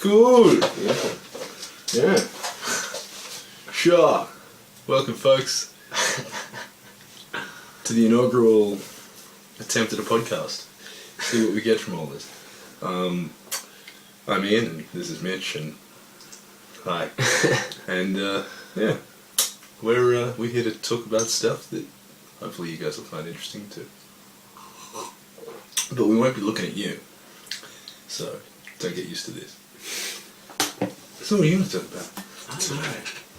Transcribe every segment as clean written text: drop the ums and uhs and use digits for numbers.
Good. Yeah. Sure. Welcome, folks, to the inaugural attempt at a podcast. See what we get from all this. I'm Ian, and this is Mitch, and hi. And yeah, we're here to talk about stuff that hopefully you guys will find interesting too. But we won't be looking at you, so don't get used to this. So what are you going to talk about? I don't know.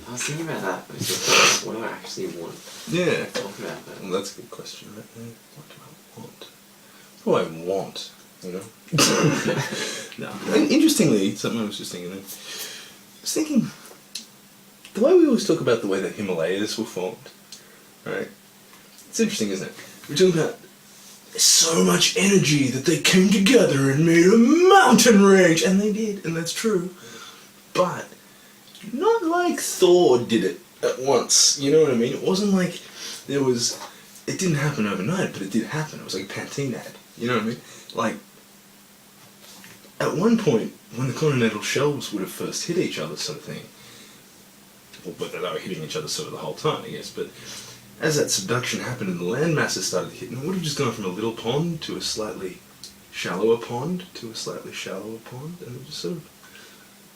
I was thinking about that, but it's just what do I actually want Yeah. to talk about that? Well, that's a good question, right? What do I want? What do I want? You know? No. And interestingly, something I was just thinking, the way we always talk about the way the Himalayas were formed, right? It's interesting, isn't it? We're talking about there's so much energy that they came together and made a mountain range, and they did, and that's true. But not like Thor did it at once, you know what I mean? It wasn't like it didn't happen overnight, but it did happen. It was like a Pantene ad, you know what I mean? Like, at one point, when the continental shelves would have first hit each other sort of thing, well, but they were hitting each other sort of the whole time, I guess, but as that subduction happened and the land masses started hitting, it would have just gone from a little pond to a slightly shallower pond to a slightly shallower pond, and it just sort of,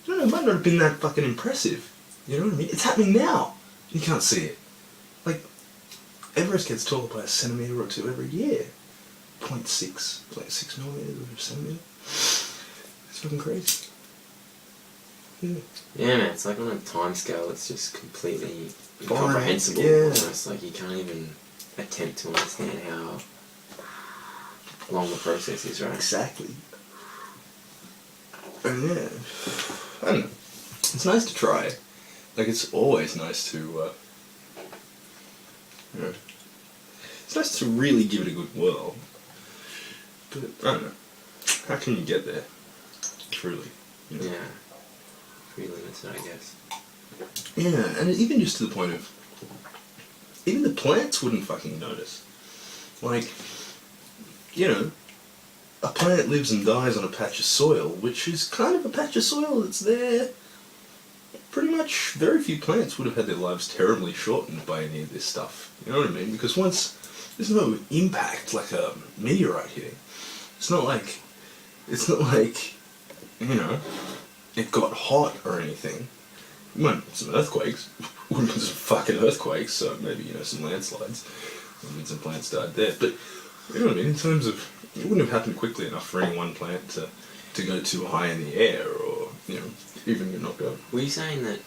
I don't know, it might not have been that fucking impressive. You know what I mean? It's happening now. You can't see it. Like, Everest gets taller by a centimetre or two every year. 0.6, like 6 millimetres or a centimetre. It's fucking crazy. Yeah. Yeah, man, it's like on a time scale, it's just completely incomprehensible. Yeah. Almost like you can't even attempt to understand how long the process is, right? Exactly. And yeah, I don't know. It's nice to try. Like, it's always nice to, you know, it's nice to really give it a good whirl. But, I don't know. How can you get there? Truly. You know? Yeah. Pretty limited, I guess. Yeah, and even just to the point of, even the plants wouldn't fucking notice. Like, you know, a plant lives and dies on a patch of soil, which is kind of a patch of soil that's there. Pretty much very few plants would have had their lives terribly shortened by any of this stuff. You know what I mean? Because once there's no impact like a meteorite hitting. It's not like, you know, it got hot or anything. You might have some earthquakes. Wouldn't have some fucking earthquakes, so maybe, you know, some landslides. And some plants died there. But, you know what I mean? In terms of, it wouldn't have happened quickly enough for any one plant to go too high in the air, or, you know, even not go. Were you saying that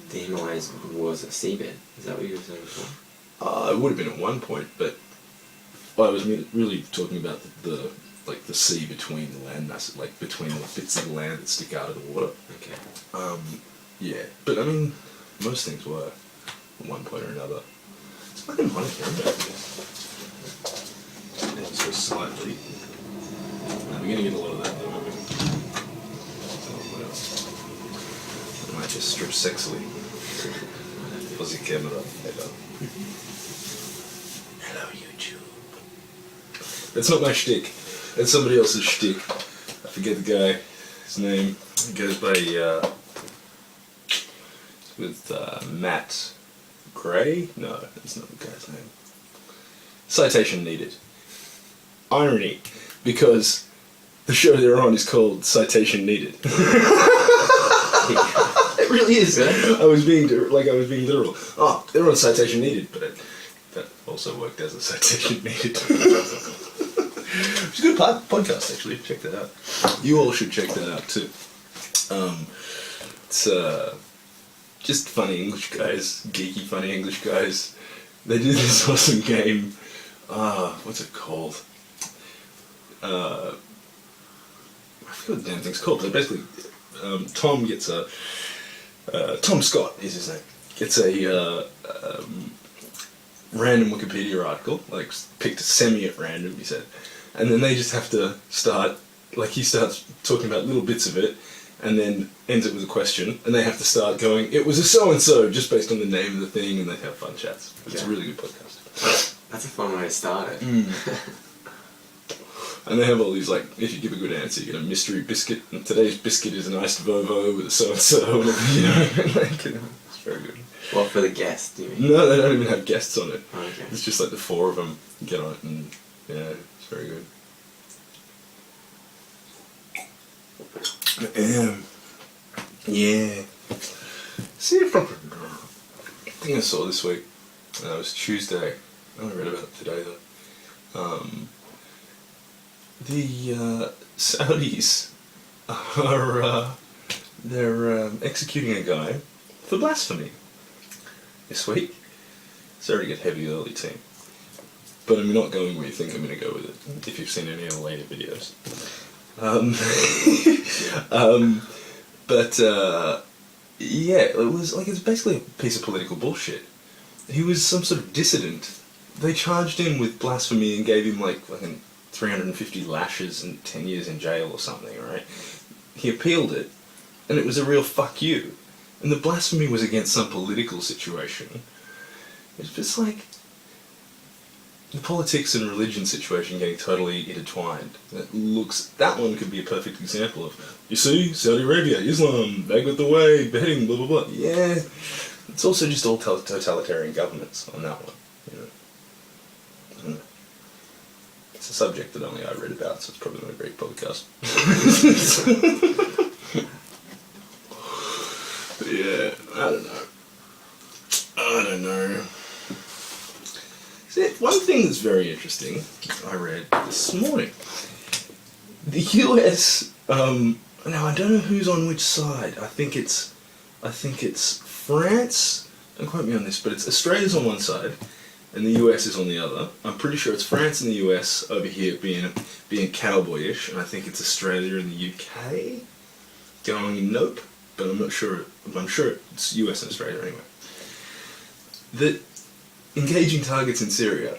the Himalayas was a seabed? Is that what you were saying before? It would have been at one point, but I was really talking about the sea between the land masses, like between the bits of the land that stick out of the water. Okay. Yeah, but I mean, most things were at one point or another. It's fucking hot again, yeah, so slightly. We're gonna get a lot of that though, aren't we? What else? I might just strip sexily. Aussie camera. Hello, YouTube. That's not my shtick. That's somebody else's shtick. I forget the guy. His name. He goes by with Matt Gray? No, that's not the guy's name. Citation needed. Irony, because the show they're on is called Citation Needed. It really is. Yeah. I was being literal. Oh, they're on Citation Needed, but that also worked as a citation needed. It's a good podcast, actually. Check that out. You all should check that out too. It's just funny English guys, geeky funny English guys. They do this awesome game. What's it called? I forget what the damn thing's called. But basically, Tom gets Tom Scott is his name. Gets a random Wikipedia article, like picked semi at random, he said, and then they just have to start, like he starts talking about little bits of it, and then ends it with a question, and they have to start going, it was a so-and-so, just based on the name of the thing, and they have fun chats. It's a really good podcast. That's a fun way to start it. And they have all these, like, if you give a good answer, you get a mystery biscuit, and today's biscuit is an iced Vovo with a so-and-so, you know, like, it's very good. What, for the guest, do you mean? No, they don't even have guests on it. Oh, okay. It's just like the four of them get on it, and yeah, it's very good. Yeah. See if I thing I saw this week. It was Tuesday. I only read about it today though. The Saudis are they're executing a guy for blasphemy this week. It's already get heavy early team, but I'm not going where you think I'm going to go with it. If you've seen any of the later videos, yeah, it was like it's basically a piece of political bullshit. He was some sort of dissident. They charged him with blasphemy and gave him like 350 lashes and 10 years in jail or something, right? He appealed it, and it was a real fuck you. And the blasphemy was against some political situation. It's just like the politics and religion situation getting totally intertwined. That one could be a perfect example of, you see, Saudi Arabia, Islam, they got the way, beheading, blah blah blah. Yeah, it's also just all totalitarian governments on that one, you know. I don't know. It's a subject that only I read about, so it's probably not a great podcast. But yeah, I don't know. See, one thing that's very interesting, I read this morning. The US, now I don't know who's on which side. I think it's France. Don't quote me on this, but it's Australia's on one side, and the US is on the other. I'm pretty sure it's France and the US over here being cowboyish, and I think it's Australia and the UK going nope, but I'm not sure. I'm sure it's US and Australia anyway. That engaging targets in Syria,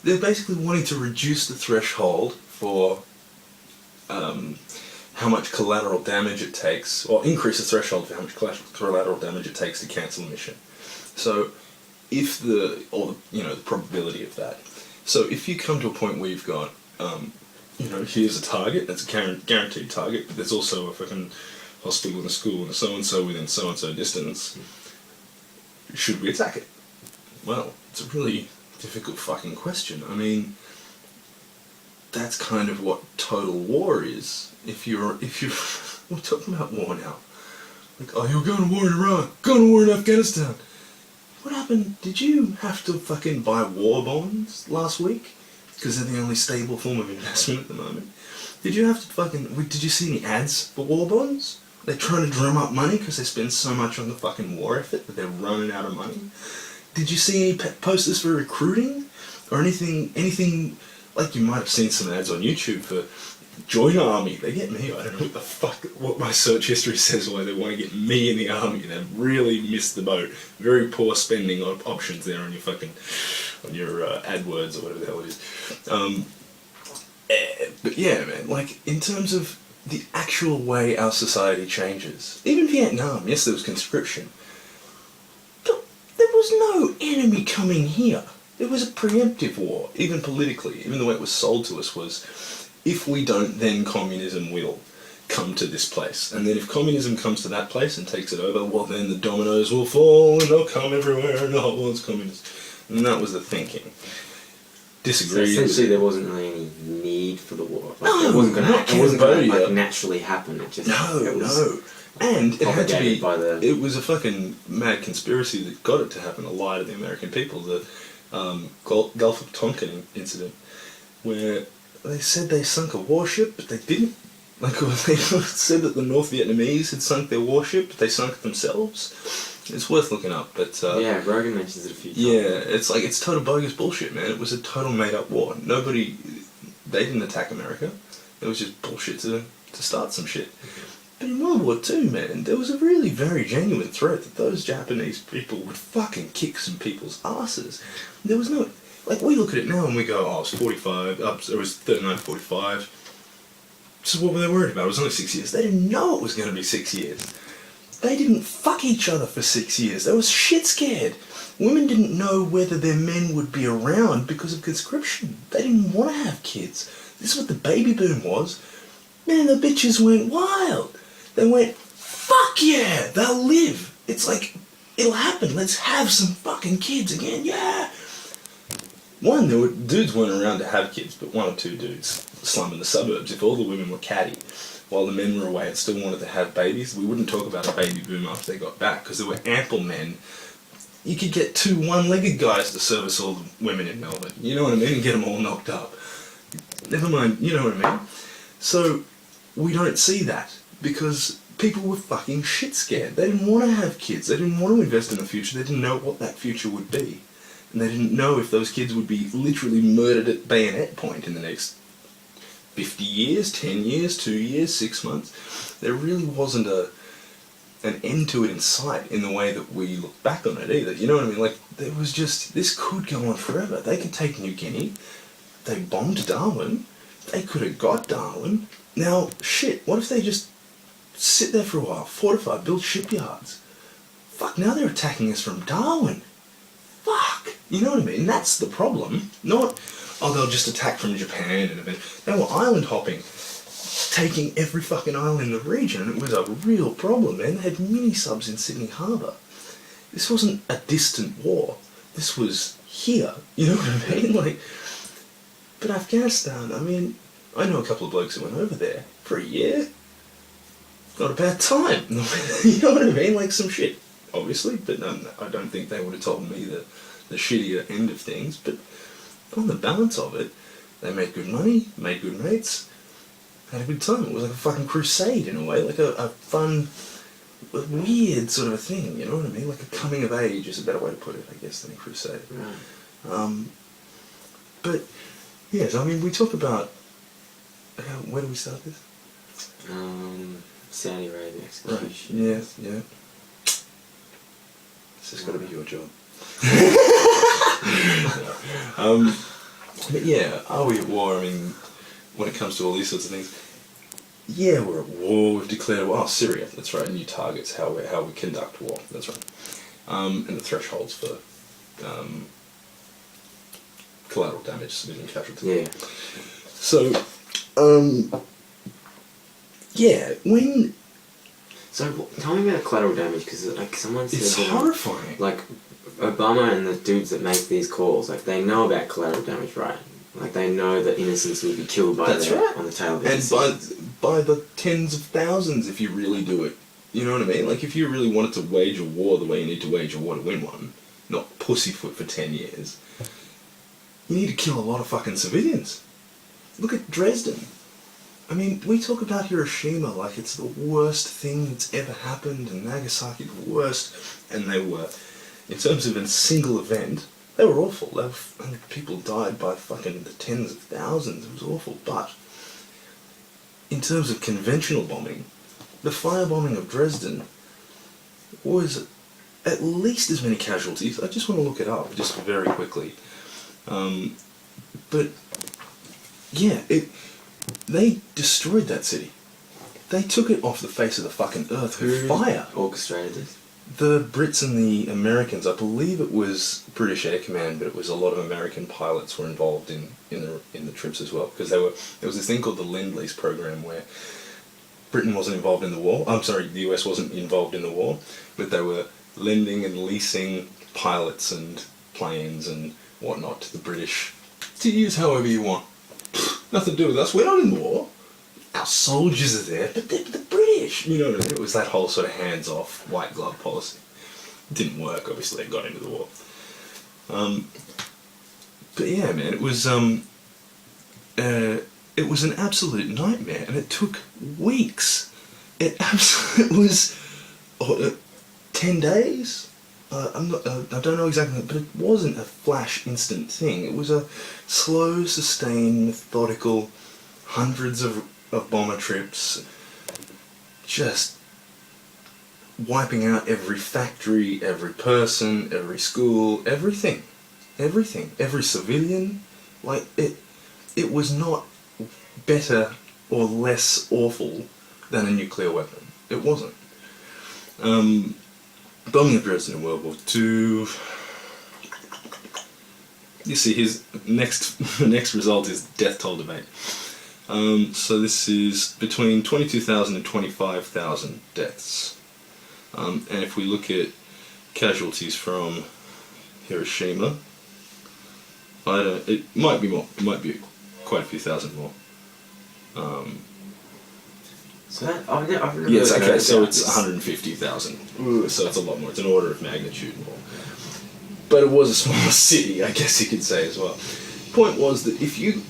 they're basically wanting to reduce the threshold for how much collateral damage it takes, or increase the threshold for how much collateral damage it takes to cancel a mission. So, if the probability of that. So, if you come to a point where you've got, here's a target, that's a guaranteed target, but there's also a fucking hospital and a school and a so-and-so within so-and-so distance, should we attack it? Well, it's a really difficult fucking question. I mean, that's kind of what total war is. If you're we're talking about war now. Like, oh, you're going to war in Iraq, going to war in Afghanistan. What happened? Did you have to fucking buy war bonds last week? Because they're the only stable form of investment at the moment. Did you have to did you see any ads for war bonds? They're trying to drum up money because they spend so much on the fucking war effort that they're running out of money. Did you see any posters for recruiting? Or anything, like you might have seen some ads on YouTube for join army. They get me, I don't know what my search history says why they want to get me in the army. They've really missed the boat. Very poor spending options there on your AdWords or whatever the hell it is. But yeah, man, like in terms of the actual way our society changes. Even Vietnam, yes, there was conscription. There was no enemy coming here. It was a preemptive war, even politically. Even the way it was sold to us was, if we don't, then communism will come to this place. And then if communism comes to that place and takes it over, well then the dominoes will fall and they'll come everywhere and the whole world's communist. And that was the thinking. Disagree. So essentially there wasn't really any need for the war. Like, No, it wasn't going Cambodia. to naturally happen. It just No. And it had to be, by it was a fucking mad conspiracy that got it to happen, a lie to the American people, the Gulf of Tonkin incident, where they said they sunk a warship, but they didn't. Like, they said that the North Vietnamese had sunk their warship, but they sunk it themselves. It's worth looking up, but... yeah, Rogan mentions it a few times. Yeah, it's total bogus bullshit, man. It was a total made-up war. They didn't attack America. It was just bullshit to start some shit. But in World War II, man, there was a really very genuine threat that those Japanese people would fucking kick some people's asses. There was no... Like, we look at it now and we go, oh, it was 45, it was 39, 45. So what were they worried about? It was only 6 years. They didn't know it was going to be 6 years. They didn't fuck each other for 6 years. They were shit scared. Women didn't know whether their men would be around because of conscription. They didn't want to have kids. This is what the baby boom was. Man, the bitches went wild. They went, fuck yeah, they'll live. It's like, it'll happen. Let's have some fucking kids again, yeah. One, there were dudes weren't around to have kids, but one or two dudes slumming the suburbs. If all the women were catty while the men were away and still wanted to have babies, we wouldn't talk about a baby boom after they got back, because there were ample men. You could get 2 one-legged guys to service all the women in Melbourne, you know what I mean, and get them all knocked up. Never mind, you know what I mean? So, we don't see that, because people were fucking shit scared. They didn't want to have kids, they didn't want to invest in the future, they didn't know what that future would be. And they didn't know if those kids would be literally murdered at bayonet point in the next 50 years, 10 years, 2 years, 6 months. There really wasn't an end to it in sight in the way that we look back on it either. You know what I mean? Like, there was just, this could go on forever. They could take New Guinea. They bombed Darwin. They could have got Darwin. Now, shit, what if they just sit there for a while, fortify, build shipyards? Fuck, now they're attacking us from Darwin. Fuck, you know what I mean? That's the problem. Not, oh, they'll just attack from Japan and they were island hopping, taking every fucking island in the region, and it was a real problem, man. They had mini-subs in Sydney Harbour. This wasn't a distant war. This was here, you know what I mean? Like, but Afghanistan, I mean, I know a couple of blokes who went over there for a year. Not a bad time. You know what I mean? Like, some shit, obviously, but I don't think they would have told me the shittier end of things, but on the balance of it, they made good money, made good mates, had a good time. It was like a fucking crusade in a way, like a fun, weird sort of a thing, you know what I mean? Like a coming of age is a better way to put it, I guess, than a crusade. Right. But, yes, I mean, we talk about, where do we start this? Saudi Arabia execution. Right, yeah. This has got to be your job. But yeah, are we at war? I mean, when it comes to all these sorts of things, yeah, we're at war. We've declared war. Oh, Syria, that's right. New targets, how we conduct war. That's right. And the thresholds for collateral damage, civilian casualty. Yeah. So, yeah, when. So tell me about collateral damage, because like someone said it's that, horrifying. like Obama and the dudes that make these calls, like they know about collateral damage, right? Like they know that innocents will be killed by That's right. on the tail of And innocence. by the tens of thousands if you really do it. You know what I mean? Like if you really wanted to wage a war the way you need to wage a war to win one, not pussyfoot for 10 years, you need to kill a lot of fucking civilians. Look at Dresden. I mean, we talk about Hiroshima like it's the worst thing that's ever happened, and Nagasaki the worst, and they were, in terms of a single event, they were awful. And people died by fucking the tens of thousands. It was awful. But in terms of conventional bombing, the firebombing of Dresden was at least as many casualties. I just want to look it up just very quickly. But yeah, they destroyed that city. They took it off the face of the fucking earth with fire. Orchestrated this? The Brits and the Americans, I believe it was British Air Command, but it was a lot of American pilots were involved in the trips as well, because there was this thing called the Lend-Lease program where Britain wasn't involved in the war. I'm sorry, the US wasn't involved in the war, but they were lending and leasing pilots and planes and whatnot to the British to use however you want. Nothing to do with us. We're not in the war. Our soldiers are there, but they're the British. You know what I mean? It was that whole sort of hands-off, white glove policy. It didn't work. Obviously, they got into the war. But yeah, man, it was an absolute nightmare, and it took weeks. It was 10 days. I don't know exactly, but it wasn't a flash instant thing. It was a slow, sustained, methodical, hundreds of bomber trips, just wiping out every factory, every person, every school, everything, every civilian. Like it was not better or less awful than a nuclear weapon. It wasn't. Bombing of Dresden in World War II. You see, the next result is death toll debate. So this is between 22,000 and 25,000 deaths. And if we look at casualties from Hiroshima, it might be more. It might be quite a few thousand more. So that, I've never Yes, really okay, heard so about it's this. 150,000. So it's a lot more. It's an order of magnitude more. But it was a smaller city, I guess you could say as well. Point was that if you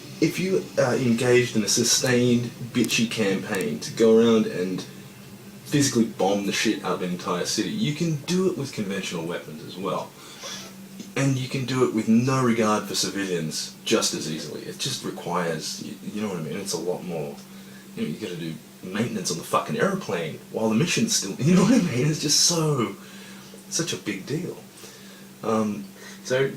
engaged in a sustained bitchy campaign to go around and physically bomb the shit out of an entire city, you can do it with conventional weapons as well. And you can do it with no regard for civilians just as easily. It just requires, you know what I mean? It's a lot more, you know, you gotta do maintenance on the fucking aeroplane while the mission's still, you know what I mean? It's just such a big deal. So,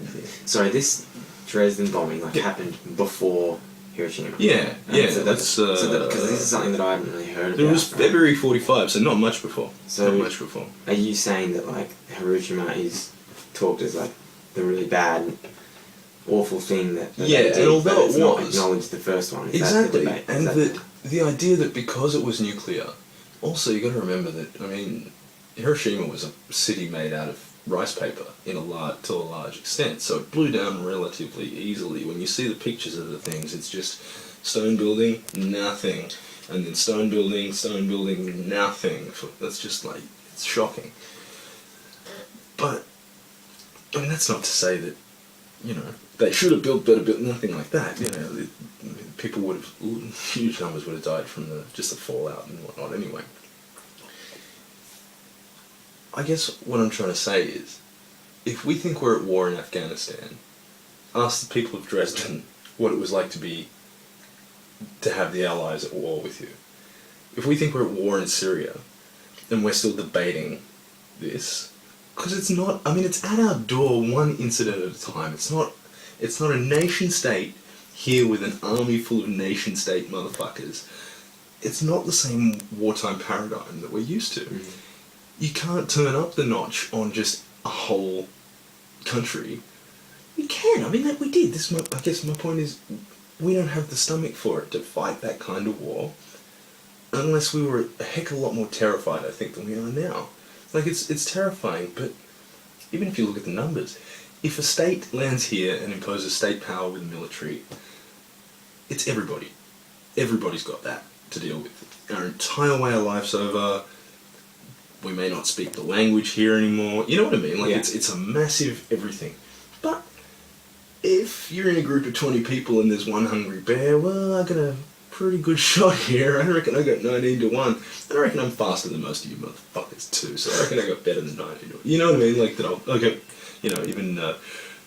sorry, this Dresden bombing happened before Hiroshima. Yeah, yeah. So that's because this is something that I haven't really heard about. It was February 45, so not much before. So not much before. Are you saying that Hiroshima is talked as the really bad, awful thing that yeah, they did, and although but it's it not was acknowledged the first one? Is exactly, that the debate? and that the idea that because it was nuclear, also you got to remember that Hiroshima was a city made out of rice paper to a large extent, so it blew down relatively easily. When you see the pictures of the things, it's just stone building, nothing, and then stone building, nothing. That's just it's shocking. But that's not to say that they should have built better, nothing like that. People would have, huge numbers would have died from just the fallout and whatnot anyway. I guess what I'm trying to say is, if we think we're at war in Afghanistan, ask the people of Dresden what it was like to have the Allies at war with you. If we think we're at war in Syria, and we're still debating this, because it's not, it's at our door one incident at a time. It's not a nation state here with an army full of nation state motherfuckers. It's not the same wartime paradigm that we're used to. Mm-hmm. You can't turn up the notch on just a whole country. You can. We did. I guess my point is, we don't have the stomach for it to fight that kind of war, unless we were a heck of a lot more terrified, I think, than we are now. It's terrifying, but even if you look at the numbers, if a state lands here and imposes state power with the military, it's everybody. Everybody's got that to deal with. Our entire way of life's over. We may not speak the language here anymore. You know what I mean? Yeah. It's a massive everything. But if you're in a group of 20 people and there's one hungry bear, well, I got a pretty good shot here. I reckon I got 19 to 1. And I reckon I'm faster than most of you motherfuckers too. So I reckon I got better than 19 to 1. You know what I mean? That I'll get, even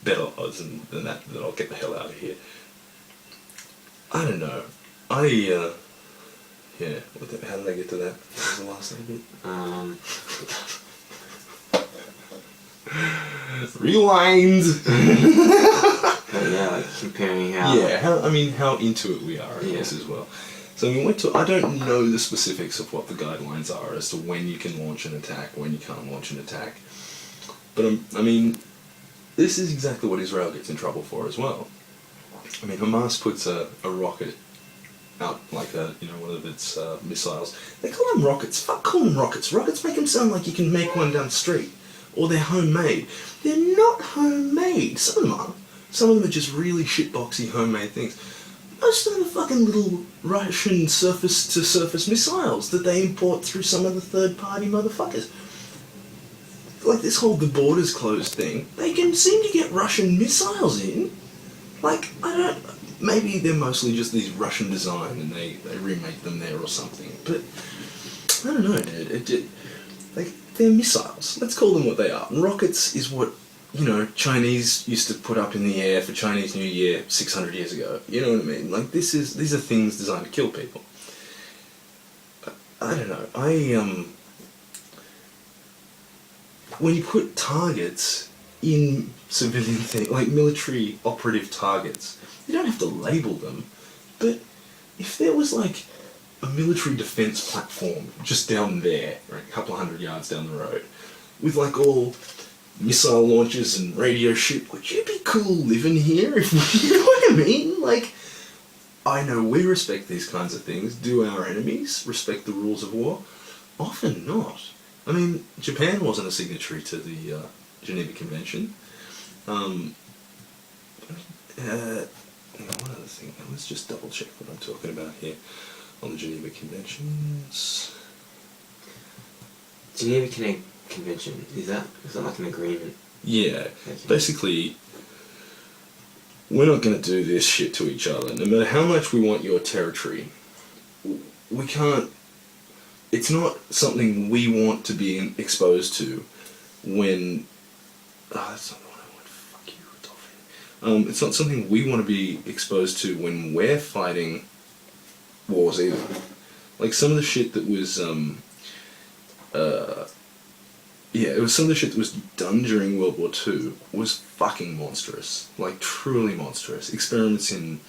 better odds than that I'll get the hell out of here. I don't know. Yeah, how did I get to that? What was the last thing? Rewind! But yeah, comparing how... Yeah, how into it we are, I guess, as well. So I don't know the specifics of what the guidelines are as to when you can launch an attack, when you can't launch an attack. But, this is exactly what Israel gets in trouble for as well. Hamas puts a rocket out one of its missiles. They call them rockets. Fuck, call them rockets. Rockets make them sound like you can make one down the street. Or they're homemade. They're not homemade. Some of them are. Some of them are just really shitboxy homemade things. Most of them are fucking little Russian surface-to-surface missiles that they import through some of the third-party motherfuckers. This whole the borders closed thing. They can seem to get Russian missiles in. Maybe they're mostly just these Russian design and they remake them there or something. But, I don't know, dude. They're missiles. Let's call them what they are. Rockets is what, Chinese used to put up in the air for Chinese New Year 600 years ago. You know what I mean? These are things designed to kill people. I don't know. When you put targets in civilian things, military operative targets, you don't have to label them, but if there was a military defense platform just down there, right, a couple of 100 yards down the road, with all missile launchers and radio shit, would you be cool living here? You know what I mean? I know we respect these kinds of things. Do our enemies respect the rules of war? Often not. I mean, Japan wasn't a signatory to the Geneva Convention. One other thing, let's just double check what I'm talking about here on the Geneva Conventions. Geneva Convention, is that like an agreement? Yeah, Okay. basically, we're not going to do this shit to each other. No matter how much we want your territory, we can't. It's not something we want to be exposed to when. That's not the one I want. Fuck you, Dolphin. It's not something we want to be exposed to when we're fighting wars either. Like some of the shit that was. It was some of the shit that was done during World War II was fucking monstrous. Like, truly monstrous. Experiments in,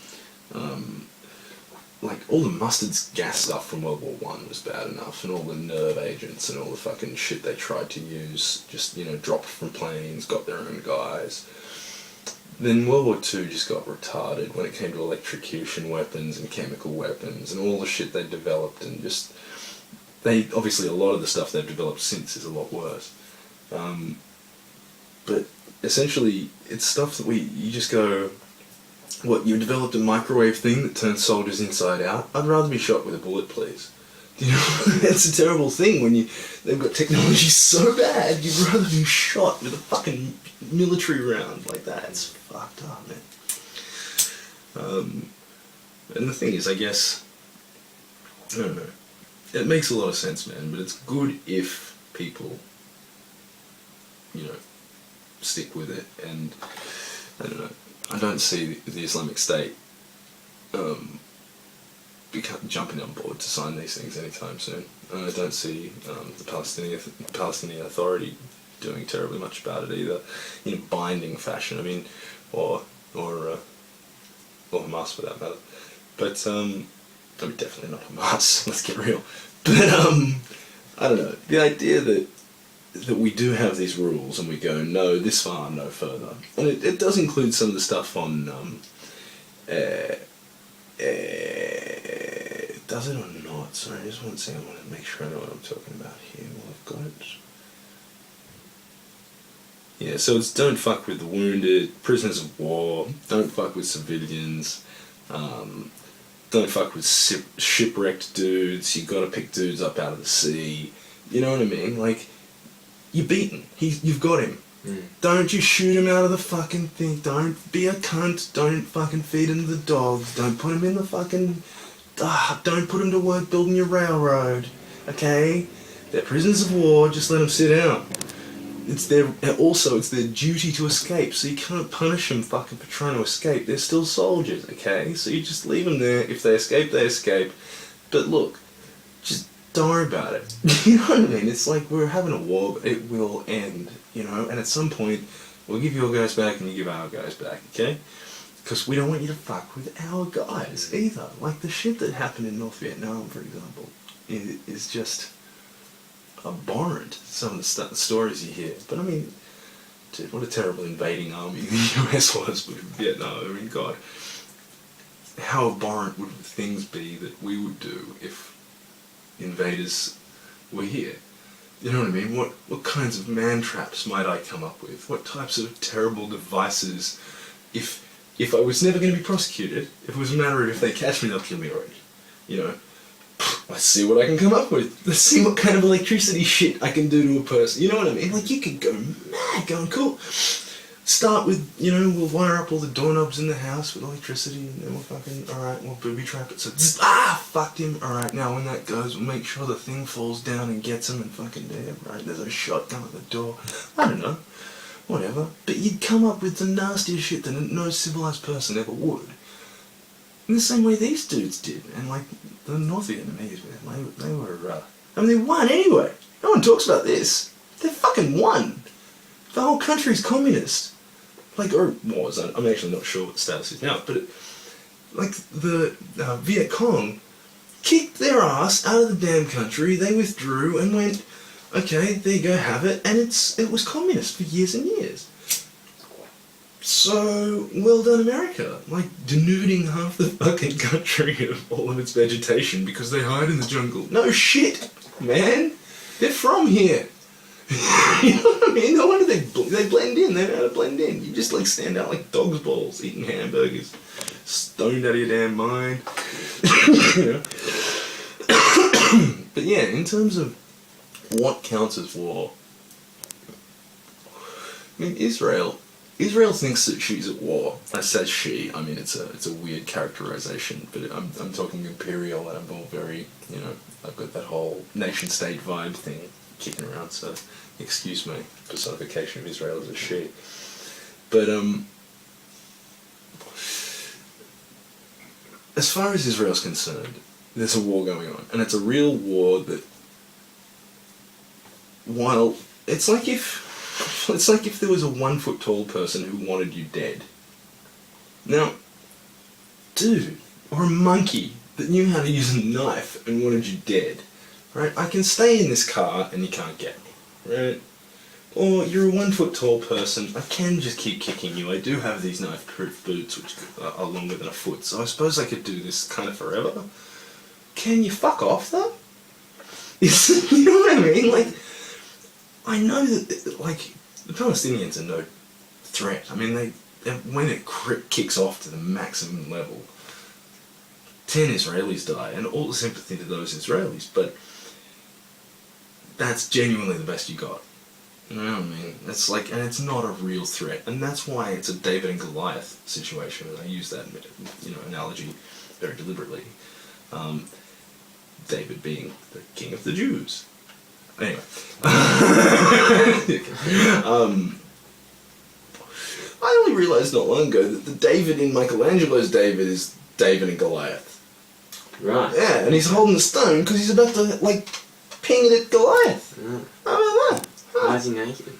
like, all the mustard gas stuff from World War I was bad enough, and all the nerve agents and all the fucking shit they tried to use, just, dropped from planes, got their own guys. Then World War II just got retarded when it came to electrocution weapons and chemical weapons and all the shit they developed, and just... obviously a lot of the stuff they've developed since is a lot worse. But essentially, it's stuff that you just go, what, you developed a microwave thing that turns soldiers inside out? I'd rather be shot with a bullet, please. It's a terrible thing when they've got technology so bad, you'd rather be shot with a fucking military round like that. It's fucked up, man. And the thing is, I guess, I don't know. It makes a lot of sense, man, but it's good if people, stick with it, and, I don't know, I don't see the Islamic State jumping on board to sign these things anytime soon. I don't see the Palestinian Authority doing terribly much about it either, in a binding fashion, I mean, or Hamas for that matter. But, I mean, definitely not Hamas, let's get real. But, I don't know, the idea that we do have these rules and we go, no, this far, no further. And it does include some of the stuff on, does it or not? Sorry, just one second, I want to make sure I know what I'm talking about here while I've got it. Yeah, so it's don't fuck with the wounded, prisoners of war, don't fuck with civilians, don't fuck with shipwrecked dudes, you gotta pick dudes up out of the sea, you know what I mean? Like, you're beaten, you've got him. Don't you shoot him out of the fucking thing, don't be a cunt, don't fucking feed him the dogs, don't put him in the fucking... don't put him to work building your railroad, okay? They're prisoners of war, just let them sit down. It's their duty to escape, so you can't punish them fucking for trying to escape. They're still soldiers, okay? So you just leave them there. If they escape, they escape. But look, just don't worry about it. You know what I mean? It's like we're having a war, but it will end, And at some point, we'll give your guys back and you give our guys back, okay? Because we don't want you to fuck with our guys either. Like the shit that happened in North Vietnam, for example, is just... abhorrent, some of the stories you hear. But I mean, dude, what a terrible invading army the US was with Vietnam. I mean, God, how abhorrent would things be that we would do if invaders were here? You know what I mean? What kinds of man traps might I come up with? What types of terrible devices? If I was never going to be prosecuted, if it was a matter of if they catch me, they'll kill me already. Let's see what I can come up with. Let's see what kind of electricity shit I can do to a person. You know what I mean? Like, you could go mad, going, cool. Start with, we'll wire up all the doorknobs in the house with electricity, and then we'll fucking, alright, we'll booby trap it. So, fucked him. Alright, now when that goes, we'll make sure the thing falls down and gets him and fucking dead, right? There's a shotgun at the door. I don't know. Whatever. But you'd come up with the nastiest shit that no civilized person ever would. In the same way these dudes did, and like the North Vietnamese, man, they were, they won anyway. No one talks about this. They fucking won. The whole country's communist. Like, or was, I'm actually not sure what the status is now, but the Viet Cong kicked their ass out of the damn country, they withdrew and went, okay, there you go, have it, and it was communist for years and years. So, well done, America. Like, denuding half the fucking country of all of its vegetation because they hide in the jungle. No shit, man. They're from here. You know what I mean? No wonder they blend in. They know how to blend in. You just, like, stand out like dog's balls eating hamburgers. Stoned out of your damn mind. You know? But yeah, in terms of what counts as war, I mean, Israel thinks that she's at war. I said she. I mean, it's a weird characterization, but I'm talking imperial, and I'm all very, you know, I've got that whole nation-state vibe thing kicking around. So, excuse my personification of Israel as a she. But as far as Israel's concerned, there's a war going on, and it's a real war that, while it's like if there was a 1 foot tall person who wanted you dead. Now, dude, or a monkey that knew how to use a knife and wanted you dead, right? I can stay in this car and you can't get me, right? Or you're a 1 foot tall person, I can just keep kicking you. I do have these knife-proof boots which are longer than a foot, so I suppose I could do this kind of forever. Can you fuck off though? You know what I mean? Like, I know that, like, the Palestinians are no threat. I mean, when it kicks off to the maximum level, 10 Israelis die, and all the sympathy to those Israelis, but that's genuinely the best you got. You know what I mean? It's like, and it's not a real threat, and that's why it's a David and Goliath situation, and I use that, you know, analogy very deliberately. David being the king of the Jews. Anyway. I only realised not long ago that the David in Michelangelo's David is David and Goliath. Right. Yeah, and he's holding the stone because he's about to, like, ping it at Goliath. Mm. How about that? Huh. Why is he naked?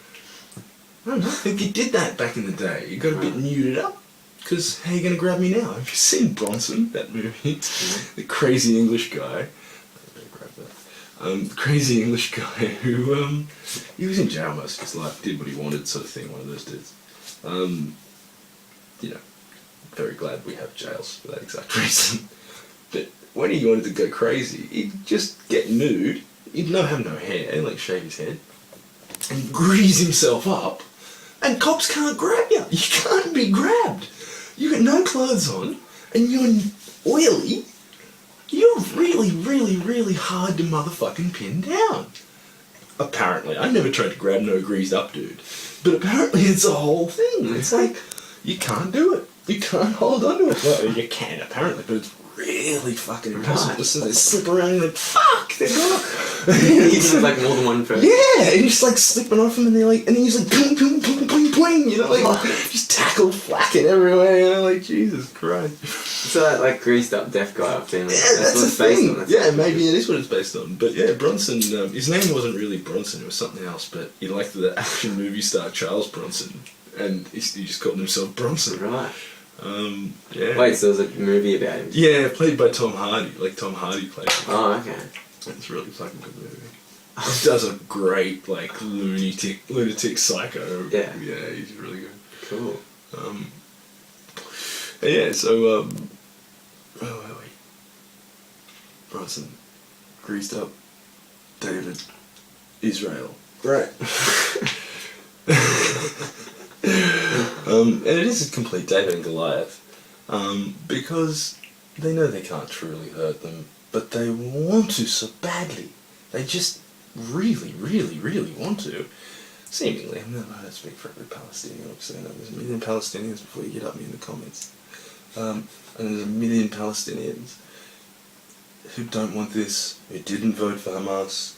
I don't know. I think you did that back in the day. You got a bit nuded up. Because how you going to grab me now? Have you seen Bronson, that movie? The crazy English guy. The crazy English guy who, he was in jail most of his life, did what he wanted sort of thing, one of those dudes. You know, very glad we have jails for that exact reason. But when he wanted to go crazy, he'd just get nude, he'd have no hair, like shave his head, and grease himself up, and cops can't grab you. You can't be grabbed. You got no clothes on, and you're oily. You're really, really, really hard to motherfucking pin down. Apparently. I never tried to grab no greased up dude. But apparently it's a whole thing. It's like, you can't do it. You can't hold on to it. Well, you can apparently, but it's really fucking impossible. So they slip around and like, fuck, they're gone. He's like more than one person. Yeah, and he's like slipping off him, and they're like, and he's like, boom, boom, boom, boom, boom, you know, like, just tackle flacking everywhere, you know, like, Jesus Christ. So that, like, greased up deaf guy I've seen. Yeah, that's what the it's based thing. on. Yeah, maybe it is what it's based on. But yeah, Bronson, his name wasn't really Bronson, it was something else, but he liked the action movie star Charles Bronson, and he just called himself Bronson. Right. Yeah. Wait, so there's a movie about him? Yeah, played by Tom Hardy, like Tom Hardy played him. Oh, okay. It's a really fucking good movie. He does a great, like, lunatic psycho. Yeah. Yeah, he's really good. Cool. Yeah, so, where were we? Bronson. Greased up. David. Israel. Right. And it is a complete David and Goliath. Because they know they can't truly hurt them, but they want to so badly. They just really, really, really want to. Seemingly. I'm not going to speak for every Palestinian, obviously. I know there's a million Palestinians before you get at me in the comments. And there's a million Palestinians who don't want this, who didn't vote for Hamas.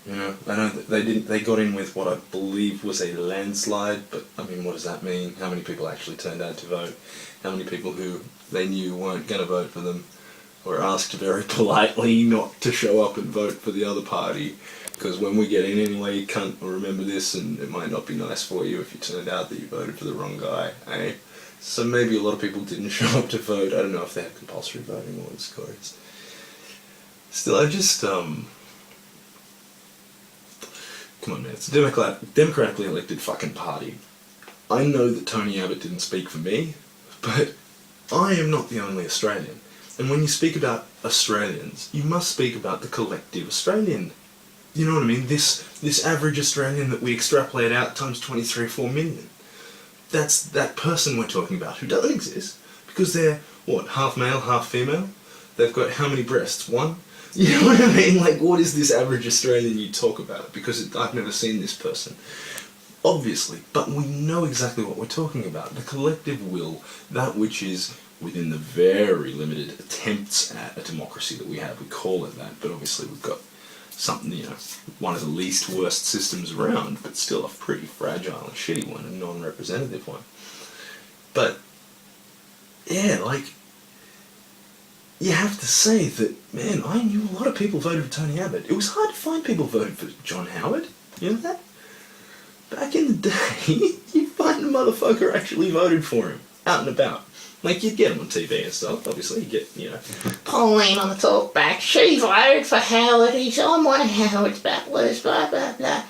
You know, I know that they got in with what I believe was a landslide, but I mean, what does that mean? How many people actually turned out to vote? How many people who they knew weren't going to vote for them were asked very politely not to show up and vote for the other party? Because when we get in anyway, you can't remember this, and it might not be nice for you if you turned out that you voted for the wrong guy, eh? So maybe a lot of people didn't show up to vote. I don't know if they have compulsory voting or what it's called. Still, I just, come on, man, it's a democratically elected fucking party. I know that Tony Abbott didn't speak for me, but I am not the only Australian. And when you speak about Australians, you must speak about the collective Australian. You know what I mean? This average Australian that we extrapolate out times 23, 4 million. That's that person we're talking about, who doesn't exist, because they're, what, half male, half female? They've got how many breasts? One? You know what I mean? Like, what is this average Australian you talk about? Because I've never seen this person. Obviously, but we know exactly what we're talking about. The collective will, that which is within the very limited attempts at a democracy that we have, we call it that, but obviously we've got something, you know, one of the least worst systems around, but still a pretty fragile and shitty one, a non-representative one. But, yeah, like, you have to say that, man, I knew a lot of people voted for Tony Abbott. It was hard to find people voted for John Howard. You know that? Back in the day, you'd find a motherfucker actually voted for him, out and about. Like, you'd get him on TV and stuff, obviously. You'd get, you know, Pauline on the talk back. She voted for Howard. He's on one of Howard's battlers, blah, blah, blah.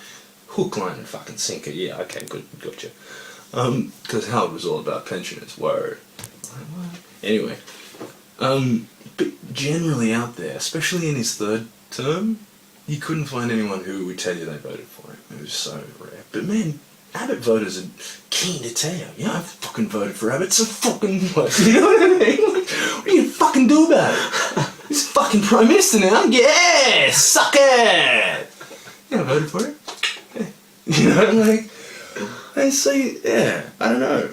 hook, line and fucking sinker. Yeah, okay, good, gotcha. Because Howard was all about pensioners. Word. Like, what? Anyway. But generally out there, especially in his third term, you couldn't find anyone who would tell you they voted for him. It was so rare. But man, Abbott voters are keen to tell you, yeah, I fucking voted for Abbott, so fucking what? You know what I mean? Like, what do you fucking do about it? He's fucking Prime Minister now. Yeah, suck it! Yeah, I voted for him. Yeah. You know, like, and so, yeah, I don't know.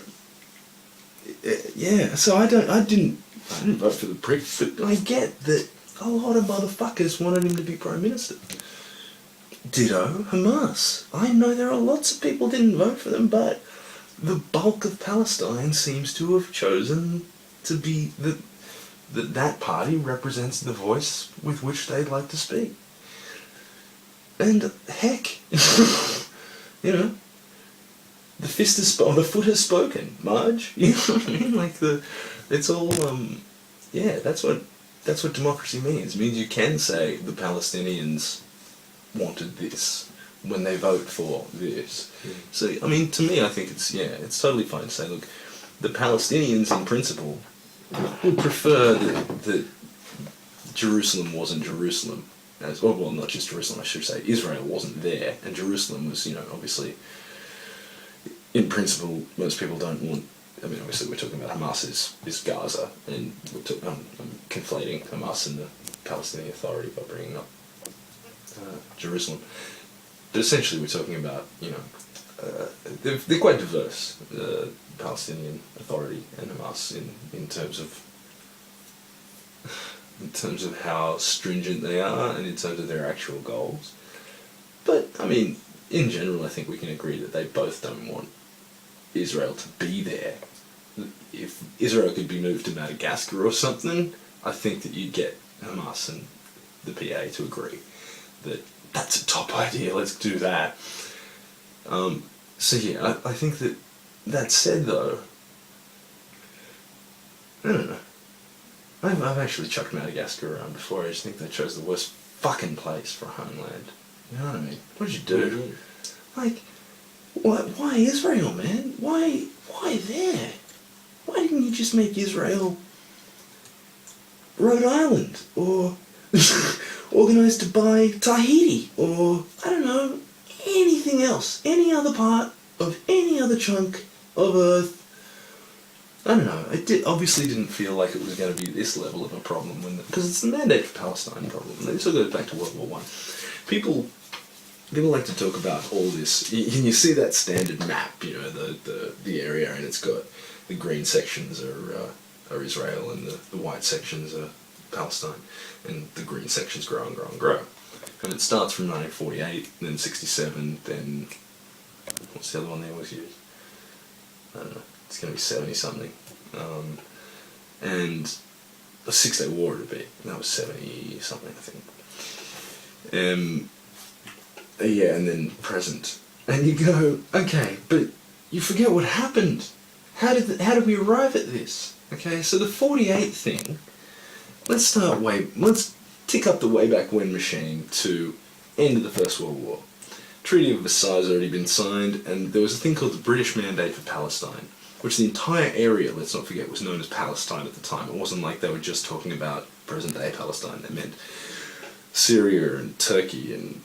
Yeah, so I didn't vote for the prick, but I get that a lot of motherfuckers wanted him to be Prime Minister. Ditto Hamas. I know there are lots of people didn't vote for them, but the bulk of Palestine seems to have chosen to be that party represents the voice with which they'd like to speak. And heck, you know, the foot has spoken, Marge. You know what I mean? Like it's all yeah. That's what democracy means. It means you can say the Palestinians wanted this when they vote for this. So I mean, to me, I think it's totally fine to say, look, the Palestinians in principle would prefer that Jerusalem wasn't Jerusalem. Well, not just Jerusalem, I should say. Israel wasn't there, and Jerusalem was, you know, obviously, in principle, most people don't want. I mean, obviously, we're talking about Hamas is Gaza, and I'm conflating Hamas and the Palestinian Authority by bringing up Jerusalem. But essentially, we're talking about, you know, they're quite diverse, the Palestinian Authority and Hamas in terms of how stringent they are and in terms of their actual goals. But, I mean, in general, I think we can agree that they both don't want Israel to be there. If Israel could be moved to Madagascar or something, I think that you'd get Hamas and the PA to agree that that's a top idea, let's do that. So yeah, I think that said though, I don't know. I've actually chucked Madagascar around before. I just think they chose the worst fucking place for a homeland. You know what I mean? What did you do? Like, why Israel, man? Why there? Why didn't you just make Israel Rhode Island? Or organised to buy Tahiti? Or, I don't know, anything else. Any other part of any other chunk of Earth. I don't know. It obviously didn't feel like it was going to be this level of a problem because it's the Mandate for Palestine problem. This all goes back to World War I. People like to talk about all this. You see that standard map, you know, the area, and it's got the green sections are Israel and the white sections are Palestine, and the green sections grow and grow and grow. And it starts from 1948, then 67, then what's the other one they always use? I don't know. It's going to be 70 something, and a 6-Day War would be. That was 70 something, I think. Yeah, and then present, and you go, okay, but you forget what happened. How did we arrive at this? Okay, so the 48 thing. Let's tick up the way back when machine to end of the First World War. Treaty of Versailles has already been signed, and there was a thing called the British Mandate for Palestine, which the entire area, let's not forget, was known as Palestine at the time. It wasn't like they were just talking about present-day Palestine. They meant Syria and Turkey and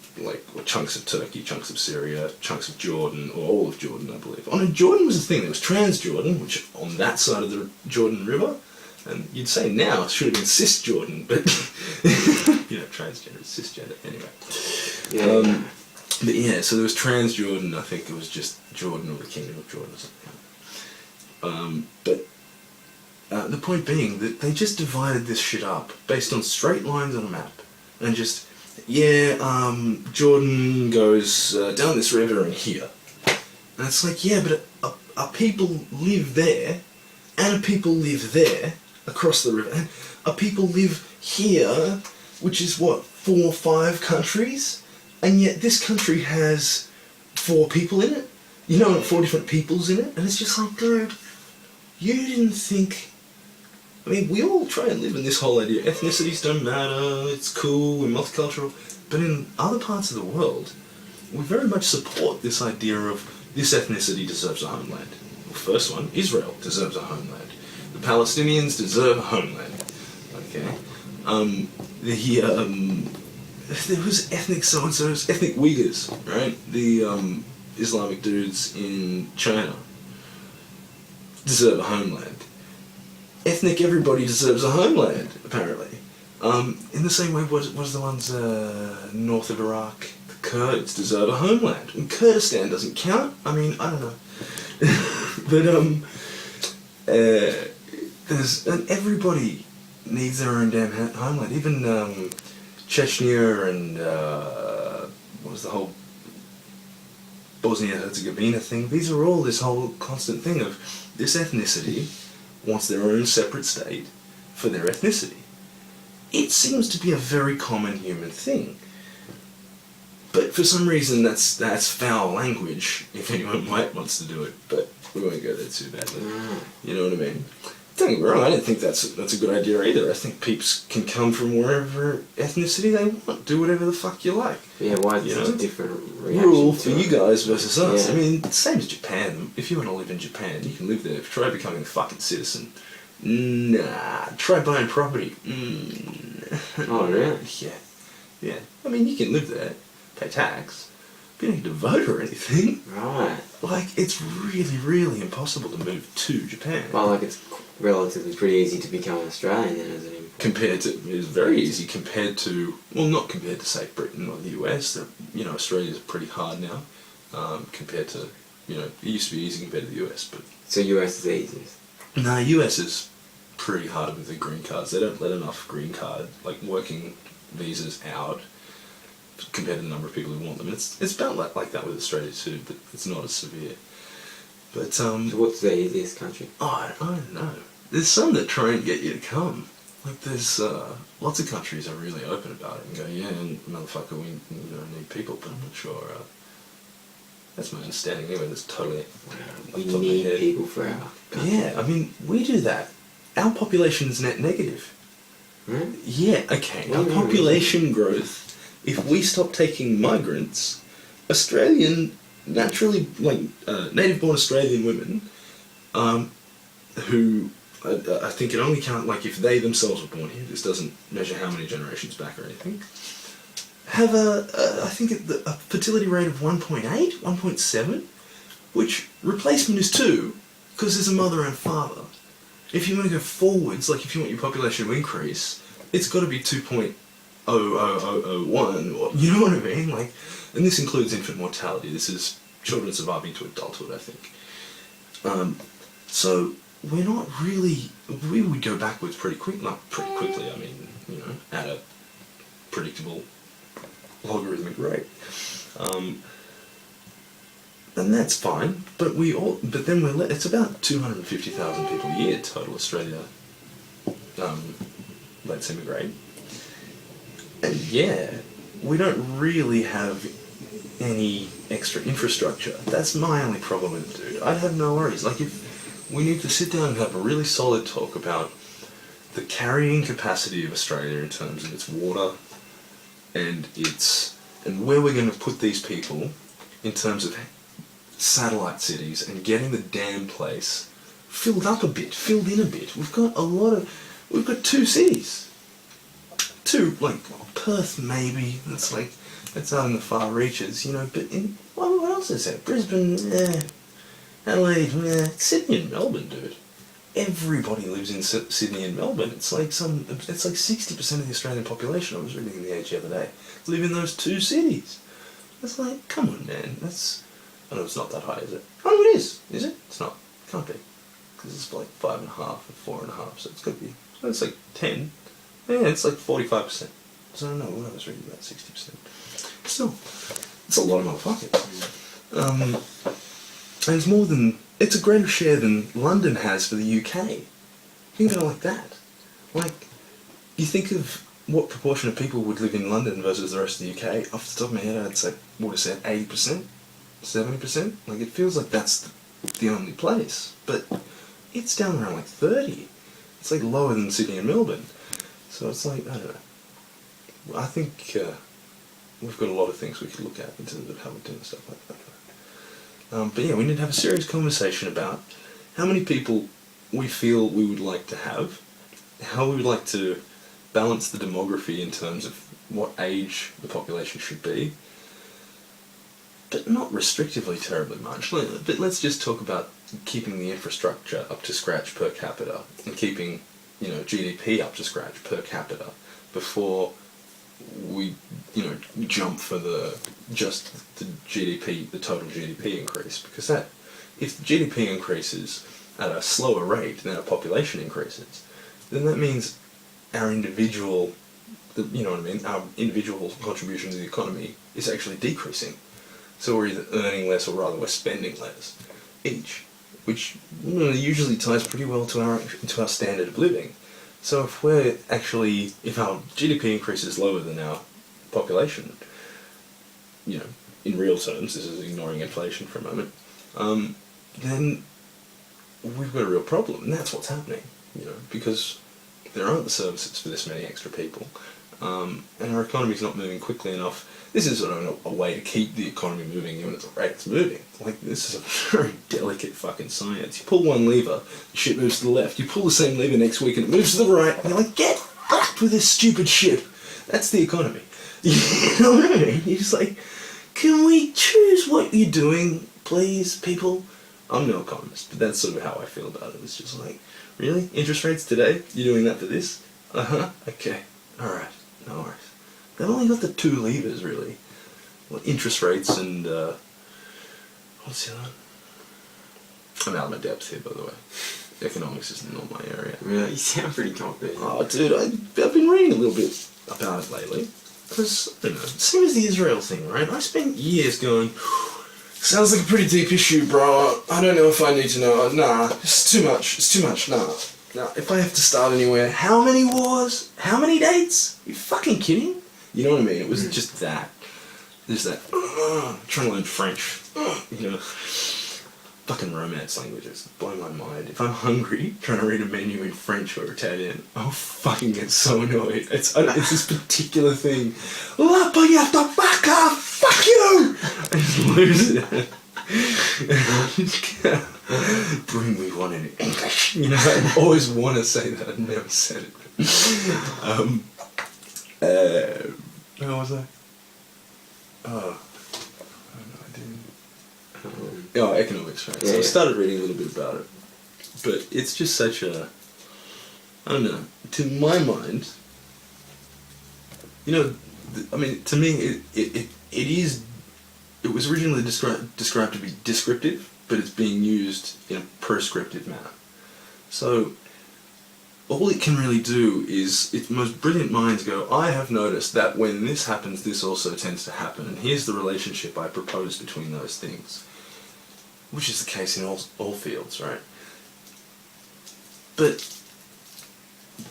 chunks of Turkey, chunks of Syria, chunks of Jordan, or all of Jordan, I believe. Jordan was the thing. There was Transjordan, which on that side of the Jordan River, and you'd say now it should have been Cisjordan, but transgender, cisgender, anyway. Yeah. But yeah, so there was Transjordan. I think it was just Jordan or the Kingdom of Jordan or something. But the point being that they just divided this shit up based on straight lines on a map. And just, Jordan goes down this river and here. And it's like, yeah, but a people live there, and a people live there, across the river, and a people live here, which is what, 4 or 5 countries? And yet this country has 4 people in it? 4 different peoples in it? And it's just like, dude, you didn't think... I mean, we all try and live in this whole idea. Ethnicities don't matter, it's cool, we're multicultural. But in other parts of the world, we very much support this idea of this ethnicity deserves a homeland. The first one, Israel deserves a homeland. The Palestinians deserve a homeland. Okay? There was ethnic so-and-sos, ethnic Uyghurs, right? The Islamic dudes in China deserve a homeland. Ethnic everybody deserves a homeland, apparently. In the same way, what is the ones north of Iraq? The Kurds deserve a homeland. And Kurdistan doesn't count. I mean, I don't know. But and everybody needs their own damn homeland. Even Chechnya and what was the whole Bosnia-Herzegovina thing? These are all this whole constant thing of this ethnicity wants their own separate state for their ethnicity. It seems to be a very common human thing. But for some reason that's foul language, if anyone wants to do it, but we won't go there too badly. You know what I mean? Don't get me wrong, I don't think that's a good idea either. I think peeps can come from wherever ethnicity they want, do whatever the fuck you like. Yeah, why is it a different reaction? Rule for you guys versus us. Yeah. I mean, same as Japan. If you want to live in Japan, you can live there. Try becoming a fucking citizen. Nah. Try buying property. Oh, really? Yeah. I mean, you can live there, pay tax, but you don't need to vote or anything. Right. It's really, really impossible to move to Japan. Well, it's relatively pretty easy to become an Australian then, isn't it? It's very easy compared to, not compared to, say, Britain or the US. Australia's pretty hard now, compared to, it used to be easy compared to the US, but... So US is the easiest? No, US is pretty hard with the green cards. They don't let enough green card, working visas out, compared to the number of people who want them. It's about like that with Australia too, but it's not as severe. But, So what's the easiest country? I don't know. There's some that try and get you to come. There's lots of countries are really open about it and go, yeah, motherfucker, we need people, but I'm not sure. That's my understanding anyway. That's totally. We need people for our country. Yeah, I mean, we do that. Our population is net negative. Hmm? Yeah, okay. Our population growth, if we stop taking migrants, Australian, naturally, native-born Australian women, who I think it only count, if they themselves were born here, this doesn't measure how many generations back or anything, have I think a fertility rate of 1.8, 1.7, which replacement is 2, because there's a mother and father. If you want to go forwards, if you want your population to increase, it's got to be 2.00001, or, you know what I mean? And this includes infant mortality. This is children surviving to adulthood, I think. So we're not really, we would go backwards pretty quickly, not pretty quickly, I mean, at a predictable logarithmic rate. And that's fine, but then it's about 250,000 people a year total Australia let's immigrate. And yeah, we don't really have any extra infrastructure. That's my only problem with it, dude. I'd have no worries. If we need to sit down and have a really solid talk about the carrying capacity of Australia in terms of its water and where we're going to put these people in terms of satellite cities and getting the damn place filled up a bit, filled in a bit. We've got 2 cities. 2, like, Perth maybe, that's out in the far reaches, you know, but what else is there? Brisbane, Adelaide, Sydney and Melbourne, dude. Everybody lives in Sydney and Melbourne. It's like 60% of the Australian population, I was reading in the Age the other day, live in those 2 cities. It's like, come on, man, I know it's not that high, is it? Oh, no, it is. Is it? It's not. Can't be. Because it's like 5.5 and 4.5, so it's got to be, it's like 10. Yeah, it's like 45%. So I don't know, what I was reading about 60%. Still, it's a lot of motherfuckers. And it's a greater share than London has for the UK. Think of it like that. Like, you think of what proportion of people would live in London versus the rest of the UK, off the top of my head I'd say, what is that, 80%? 70%? Like, it feels like that's the only place. But it's down around like 30. It's like lower than Sydney and Melbourne. So it's like, I don't know. I think we've got a lot of things we could look at in terms of how we're doing stuff like that. But yeah, we need to have a serious conversation about how many people we feel we would like to have, how we would like to balance the demography in terms of what age the population should be, but not restrictively terribly much. But let's just talk about keeping the infrastructure up to scratch per capita and keeping, you know, GDP up to scratch per capita before we, you know, jump for the GDP, the total GDP increase, because that, if the GDP increases at a slower rate than our population increases, then that means our individual, you know what I mean, our individual contribution to the economy is actually decreasing. So we're either earning less, or rather we're spending less each, which, you know, usually ties pretty well to our standard of living. So if our GDP increase is lower than our population, you know, in real terms, this is ignoring inflation for a moment, then we've got a real problem, and that's what's happening, you know, because there aren't the services for this many extra people, and our economy's not moving quickly enough. This is sort of a way to keep the economy moving even at the rate it's moving. Like, this is a very delicate fucking science. You pull one lever, the shit moves to the left. You pull the same lever next week and it moves to the right, and you're like, get fucked with this stupid ship. That's the economy. You know what I mean? You're just like, can we choose what you're doing, please, people? I'm no economist, but that's sort of how I feel about it. It's just like, really? Interest rates today? You're doing that for this? Uh-huh. Okay. Alright. No worries. They've only got the 2 levers, really. Well, interest rates and, what's the other one? I'm out of my depth here, by the way. Economics is not my area. Yeah, you sound pretty confident. Oh, dude, I've been reading a little bit about it lately. Because, I don't know, same as the Israel thing, right? I spent years going, sounds like a pretty deep issue, bro. I don't know if I need to know. Nah, it's too much. It's too much. Nah. Now, if I have to start anywhere, how many wars? How many dates? You fucking kidding? You know what I mean? It was just that. There's that, trying to learn French, you know, fucking romance languages, blow my mind. If I'm hungry, trying to read a menu in French or Italian, I'll fucking get so annoyed. It's this particular thing. La pagliata vaca, fuck you! I just lose it. Bring me one in English. You know, I always want to say that. I've never said it. Where was I? Oh, I don't know, economics, right? Yeah, So I started reading a little bit about it. But it's just such a, I don't know, to my mind, you know, I mean, to me, it was originally described to be descriptive, but it's being used in a prescriptive manner. So, all it can really do is, most brilliant minds go, I have noticed that when this happens, this also tends to happen, and here's the relationship I propose between those things. Which is the case in all fields, right? But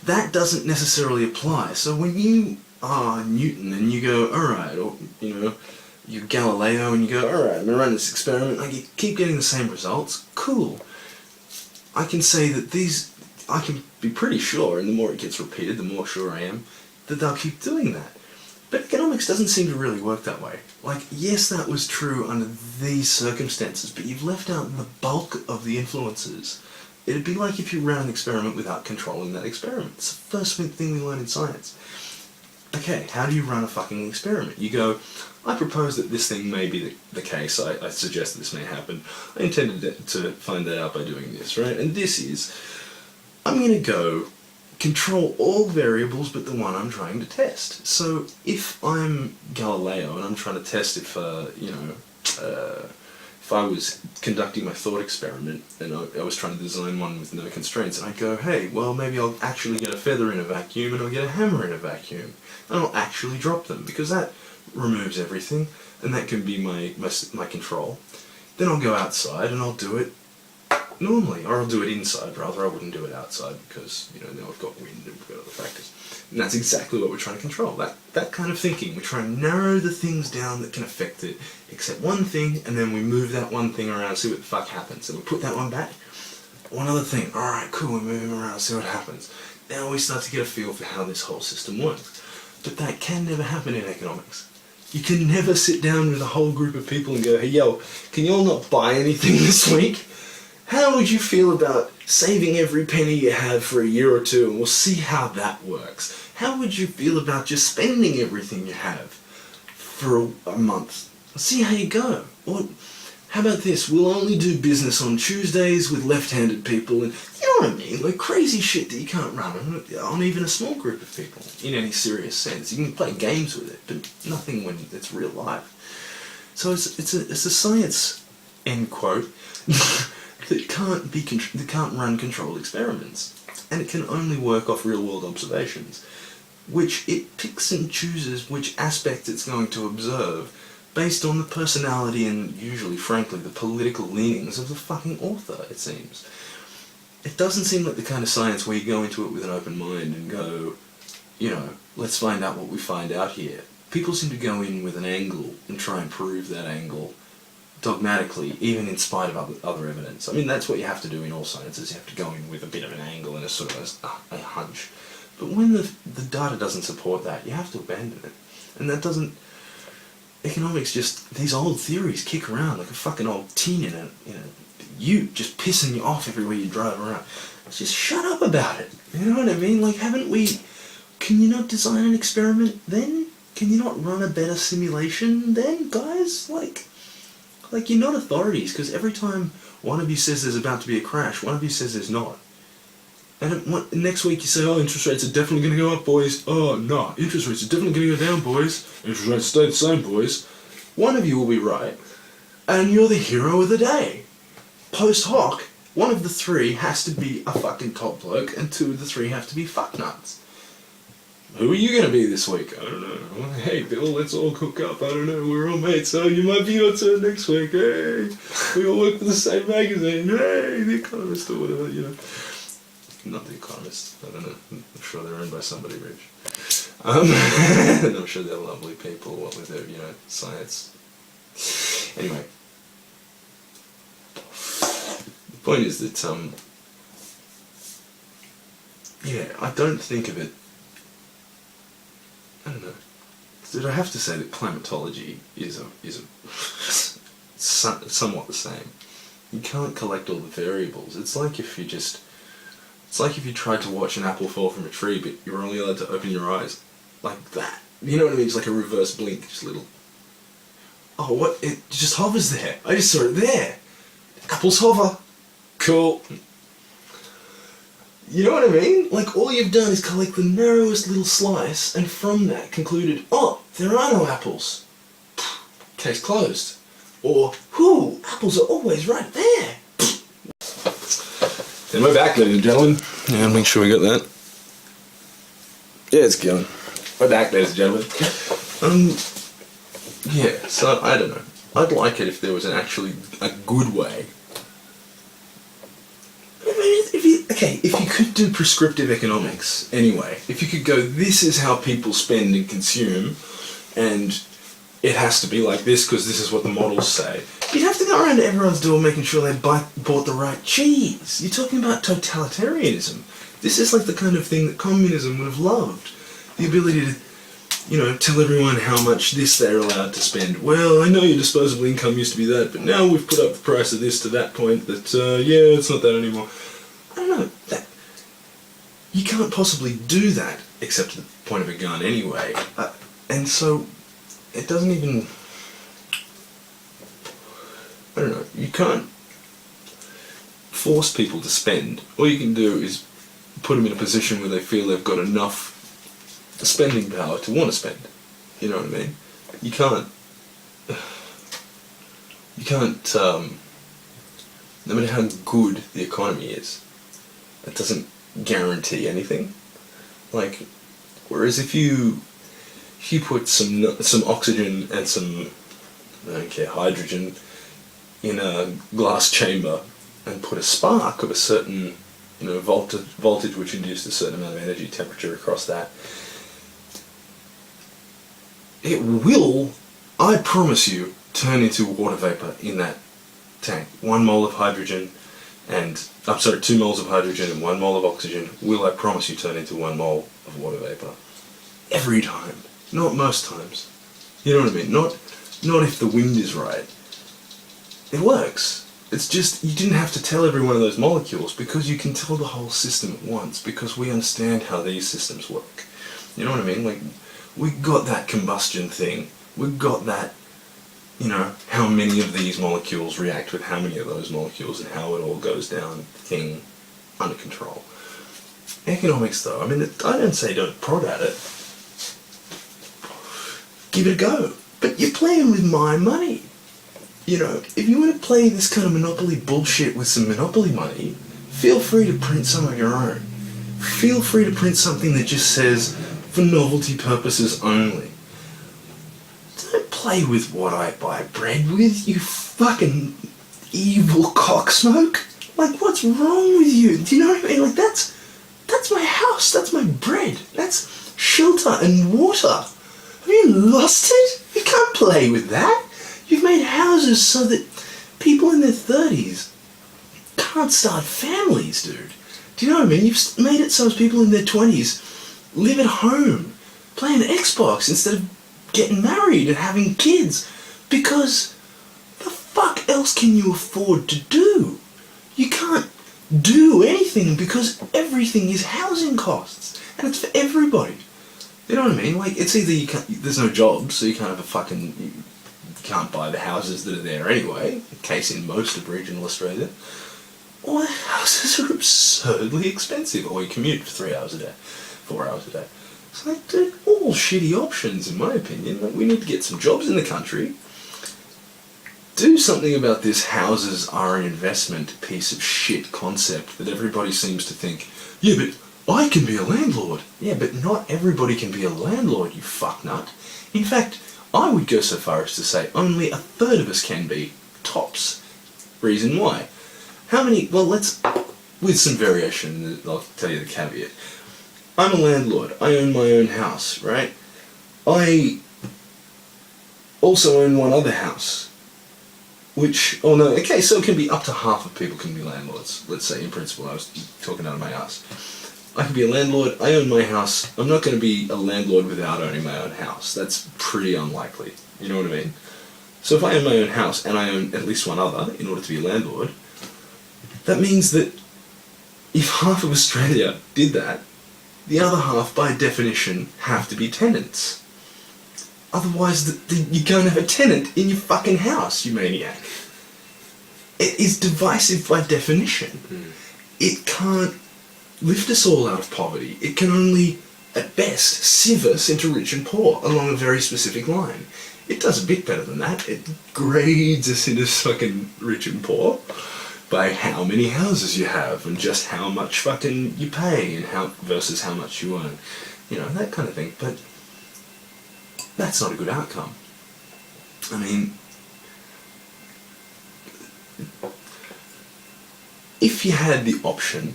that doesn't necessarily apply. So when you are Newton and you go, alright, or, you know, you're Galileo and you go, alright, I'm going to run this experiment, and you keep getting the same results, cool. I can say that I can be pretty sure, and the more it gets repeated, the more sure I am, that they'll keep doing that. But economics doesn't seem to really work that way. Like, yes, that was true under these circumstances, but you've left out the bulk of the influences. It'd be like if you ran an experiment without controlling that experiment. It's the first thing we learn in science. Okay, how do you run a fucking experiment? You go, I propose that this thing may be the case, I suggest that this may happen. I intended to find that out by doing this, right? And this is, I'm going to go control all variables but the one I'm trying to test. So if I'm Galileo and I'm trying to test if I was conducting my thought experiment and I was trying to design one with no constraints, and I go, hey, well, maybe I'll actually get a feather in a vacuum and I'll get a hammer in a vacuum, and I'll actually drop them, because that removes everything, and that can be my control. Then I'll go outside and I'll do it normally, or I'll do it inside rather. I wouldn't do it outside because, now we've got wind and we've got other factors. And that's exactly what we're trying to control, that kind of thinking. We're trying to narrow the things down that can affect it, except one thing, and then we move that one thing around, see what the fuck happens. And we put that one back, one other thing, alright, cool, we move him around, see what happens. Now we start to get a feel for how this whole system works. But that can never happen in economics. You can never sit down with a whole group of people and go, hey, yo, can you all not buy anything this week? How would you feel about saving every penny you have for a year or two, and we'll see how that works? How would you feel about just spending everything you have for a month? See how you go. Or how about this? We'll only do business on Tuesdays with left-handed people, and you know what I mean? Like crazy shit that you can't run on even a small group of people in any serious sense. You can play games with it, but nothing when it's real life. So it's a science, end quote, that can't run controlled experiments, and it can only work off real-world observations, which it picks and chooses which aspects it's going to observe based on the personality and usually, frankly, the political leanings of the fucking author, it seems. It doesn't seem like the kind of science where you go into it with an open mind and go, let's find out what we find out here. People seem to go in with an angle and try and prove that angle dogmatically, even in spite of other evidence. I mean, that's what you have to do in all sciences. You have to go in with a bit of an angle and a sort of a hunch. But when the data doesn't support that, you have to abandon it. And that doesn't... Economics just... These old theories kick around like a fucking old tin in a ute, just pissing you off everywhere you drive around. It's just shut up about it. You know what I mean? Like, haven't we... Can you not design an experiment then? Can you not run a better simulation then, guys? Like, you're not authorities, because every time one of you says there's about to be a crash, one of you says there's not. And next week you say, oh, interest rates are definitely going to go up, boys. Oh, no, interest rates are definitely going to go down, boys. Interest rates stay the same, boys. One of you will be right, and you're the hero of the day. Post hoc, one of the three has to be a fucking top bloke, and two of the three have to be fucknuts. Who are you going to be this week? I don't know. Hey, Bill, let's all cook up. I don't know. We're all mates, so you might be your turn next week. Hey, we all work for the same magazine. Hey, The Economist or whatever, Not The Economist. I don't know. I'm sure they're owned by somebody rich. And I'm sure they're lovely people, what with their, science. Anyway. The point is that, I don't think of it. I don't know. Did I have to say that climatology is somewhat the same? You can't collect all the variables. It's like if you tried to watch an apple fall from a tree, but you're only allowed to open your eyes like that. You know what I mean? It's like a reverse blink, just a little. Oh, what? It just hovers there. I just saw it there. Apples hover. Cool. You know what I mean? Like, all you've done is collect the narrowest little slice, and from that concluded, oh, there are no apples. Case closed. Or, whoo, apples are always right there. And we're back, ladies and gentlemen. Yeah, make sure we got that. Yeah, it's going. We're back, ladies and gentlemen. So, I don't know. I'd like it if there was actually a good way. If you could do prescriptive economics, anyway, if you could go, this is how people spend and consume, and it has to be like this because this is what the models say, you'd have to go around to everyone's door making sure they bought the right cheese. You're talking about totalitarianism. This is like the kind of thing that communism would have loved. The ability to tell everyone how much this they're allowed to spend. Well, I know your disposable income used to be that, but now we've put up the price of this to that point that, it's not that anymore. I don't know, you can't possibly do that, except to the point of a gun anyway. And so, it doesn't even... I don't know, you can't force people to spend. All you can do is put them in a position where they feel they've got enough spending power to want to spend. You know what I mean? You can't, no matter how good the economy is, that doesn't guarantee anything. Like, whereas if you put some oxygen and some, I don't care, hydrogen in a glass chamber and put a spark of a certain, voltage which induced a certain amount of energy temperature across that, it will, I promise you, turn into water vapor in that tank. 1 mole of hydrogen and, 2 moles of hydrogen and 1 mole of oxygen will, I promise you, turn into 1 mole of water vapor. Every time. Not most times. You know what I mean? Not if the wind is right. It works. It's just, you didn't have to tell every one of those molecules because you can tell the whole system at once because we understand how these systems work. You know what I mean? Like, we got that combustion thing. We got that, how many of these molecules react with how many of those molecules and how it all goes down thing under control. Economics though, I don't say don't prod at it. Give it a go. But you're playing with my money. If you want to play this kind of monopoly bullshit with some monopoly money, feel free to print some of your own. Feel free to print something that just says, for novelty purposes only. Don't play with what I buy bread with, you fucking evil cocksmoke. Like, what's wrong with you? Do you know what I mean? Like, that's my house, that's my bread, that's shelter and water. Have you lost it? You can't play with that. You've made houses so that people in their 30s can't start families, dude. Do you know what I mean? You've made it so as people in their 20s live at home, playing Xbox instead of getting married and having kids. Because the fuck else can you afford to do? You can't do anything because everything is housing costs. And it's for everybody. You know what I mean? Like, it's either there's no jobs, so you can't have you can't buy the houses that are there anyway, case in most of regional Australia, or the houses are absurdly expensive, or you commute for 3 hours a day, 4 hours a day. It's like, they're all shitty options in my opinion. Like, we need to get some jobs in the country, do something about this houses are an investment piece of shit concept that everybody seems to think, yeah, but I can be a landlord. Yeah, but not everybody can be a landlord, you fucknut. In fact, I would go so far as to say only 1/3 of us can be, tops. Reason why? How many, well, with some variation, I'll tell you the caveat. I'm a landlord, I own my own house, right? I also own one other house, so it can be up to half of people can be landlords. Let's say, in principle, I was talking out of my ass. I can be a landlord, I own my house, I'm not going to be a landlord without owning my own house. That's pretty unlikely, you know what I mean? So if I own my own house and I own at least one other in order to be a landlord, that means that if half of Australia did that, the other half, by definition, have to be tenants. Otherwise, you can't have a tenant in your fucking house, you maniac. It is divisive by definition. It can't lift us all out of poverty. It can only, at best, sieve us into rich and poor along a very specific line. It does a bit better than that. It grades us into fucking rich and poor by how many houses you have and just how much fucking you pay and versus how much you earn. That kind of thing. But that's not a good outcome. I mean, if you had the option,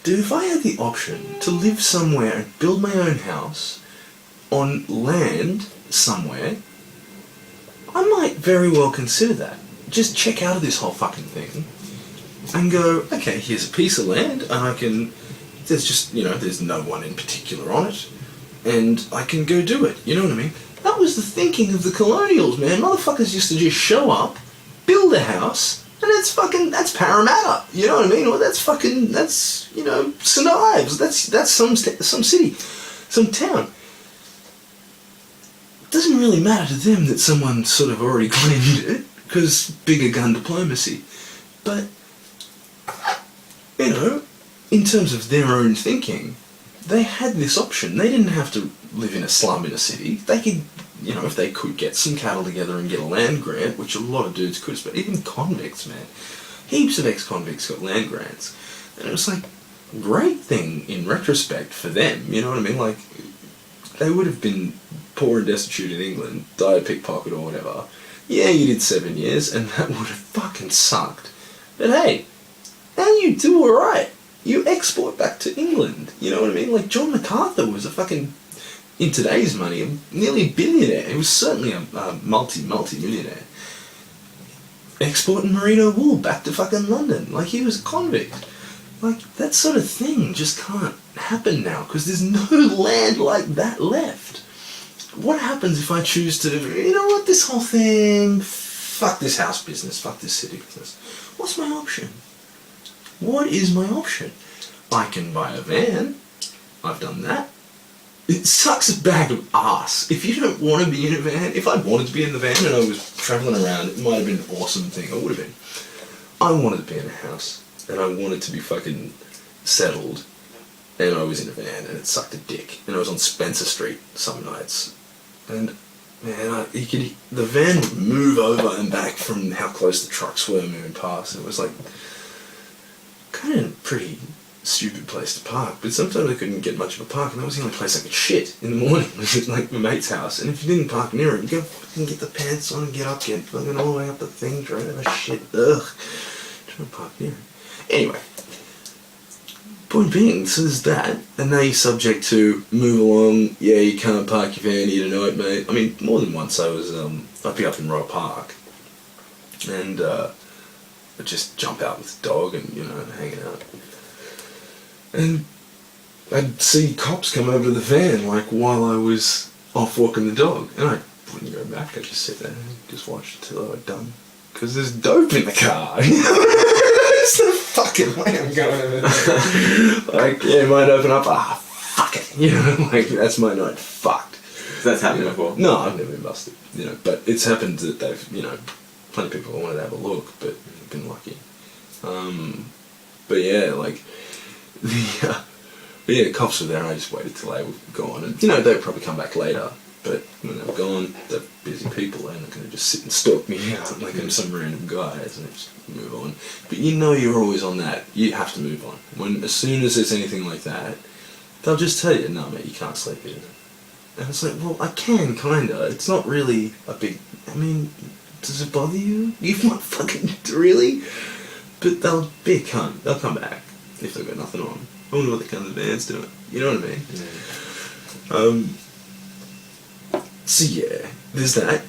if I had the option to live somewhere and build my own house on land somewhere, I might very well consider that. Just check out of this whole fucking thing and go, okay, here's a piece of land and there's just, there's no one in particular on it, and I can go do it. You know what I mean? That was the thinking of the colonials, man. Motherfuckers used to just show up, build a house, and that's Parramatta. You know what I mean? Or that's St Ives. That's some city, some town. It doesn't really matter to them that someone sort of already claimed it, because bigger gun diplomacy. But, in terms of their own thinking, they had this option. They didn't have to live in a slum in a city. They could, if they could get some cattle together and get a land grant, which a lot of dudes could, but even convicts, man. Heaps of ex-convicts got land grants. And it was like, great thing in retrospect for them, you know what I mean? Like, they would have been poor and destitute in England, died pickpocket or whatever. Yeah, you did 7 years, and that would have fucking sucked. But hey, now you do alright. You export back to England, you know what I mean? Like, John MacArthur was a fucking, in today's money, nearly billionaire. He was certainly a multi-millionaire. Exporting merino wool back to fucking London, like he was a convict. Like, that sort of thing just can't happen now, because there's no land like that left. What happens if I choose to, this whole thing, fuck this house business, fuck this city business. What's my option? What is my option? I can buy a van. I've done that. It sucks a bag of ass. If you don't want to be in a van, if I wanted to be in the van and I was travelling around, it might have been an awesome thing. I would have been. I wanted to be in a house, and I wanted to be fucking settled, and I was in a van, and it sucked a dick. And I was on Spencer Street some nights, and man, the van would move over and back from how close the trucks were moving past. It was like kind of a pretty stupid place to park, but sometimes I couldn't get much of a park, and that was the only place I could shit in the morning, was at like my mate's house. And if you didn't park near it, you go fucking get the pants on and get fucking all the way up the thing, trying to have a shit, trying to park near it. Anyway, point being, so there's that, and now you're subject to move along, yeah, you can't park your van here tonight, mate. I mean, more than once I was, I'd be up in Royal Park, and I'd just jump out with the dog and, hanging out. And I'd see cops come over to the van, like, while I was off walking the dog, and I wouldn't go back, I'd just sit there and just watch until I was done. Because there's dope in the car, It's the fucking way I'm going over there. Like, yeah, it might open up, fuck it, like, that's my night fucked. So that's happened before? No, I've never been busted, but it's happened that they've, plenty of people wanted to have a look, but I've been lucky. But yeah, like, the cops were there, and I just waited till they were gone, and they'd probably come back later, but when they were gone, they're busy people, they're not going to just sit and stalk me out like I'm some random guy, and just move on. But you're always on that, you have to move on. As soon as there's anything like that, they'll just tell you, no mate, you can't sleep here. And it's like, well, I can, kinda, it's not really a big, does it bother you? You want fucking, really? But they'll be a cunt, they'll come back if they've got nothing on. I wonder what the kind of band's doing. You know what I mean? Yeah. So yeah, there's that.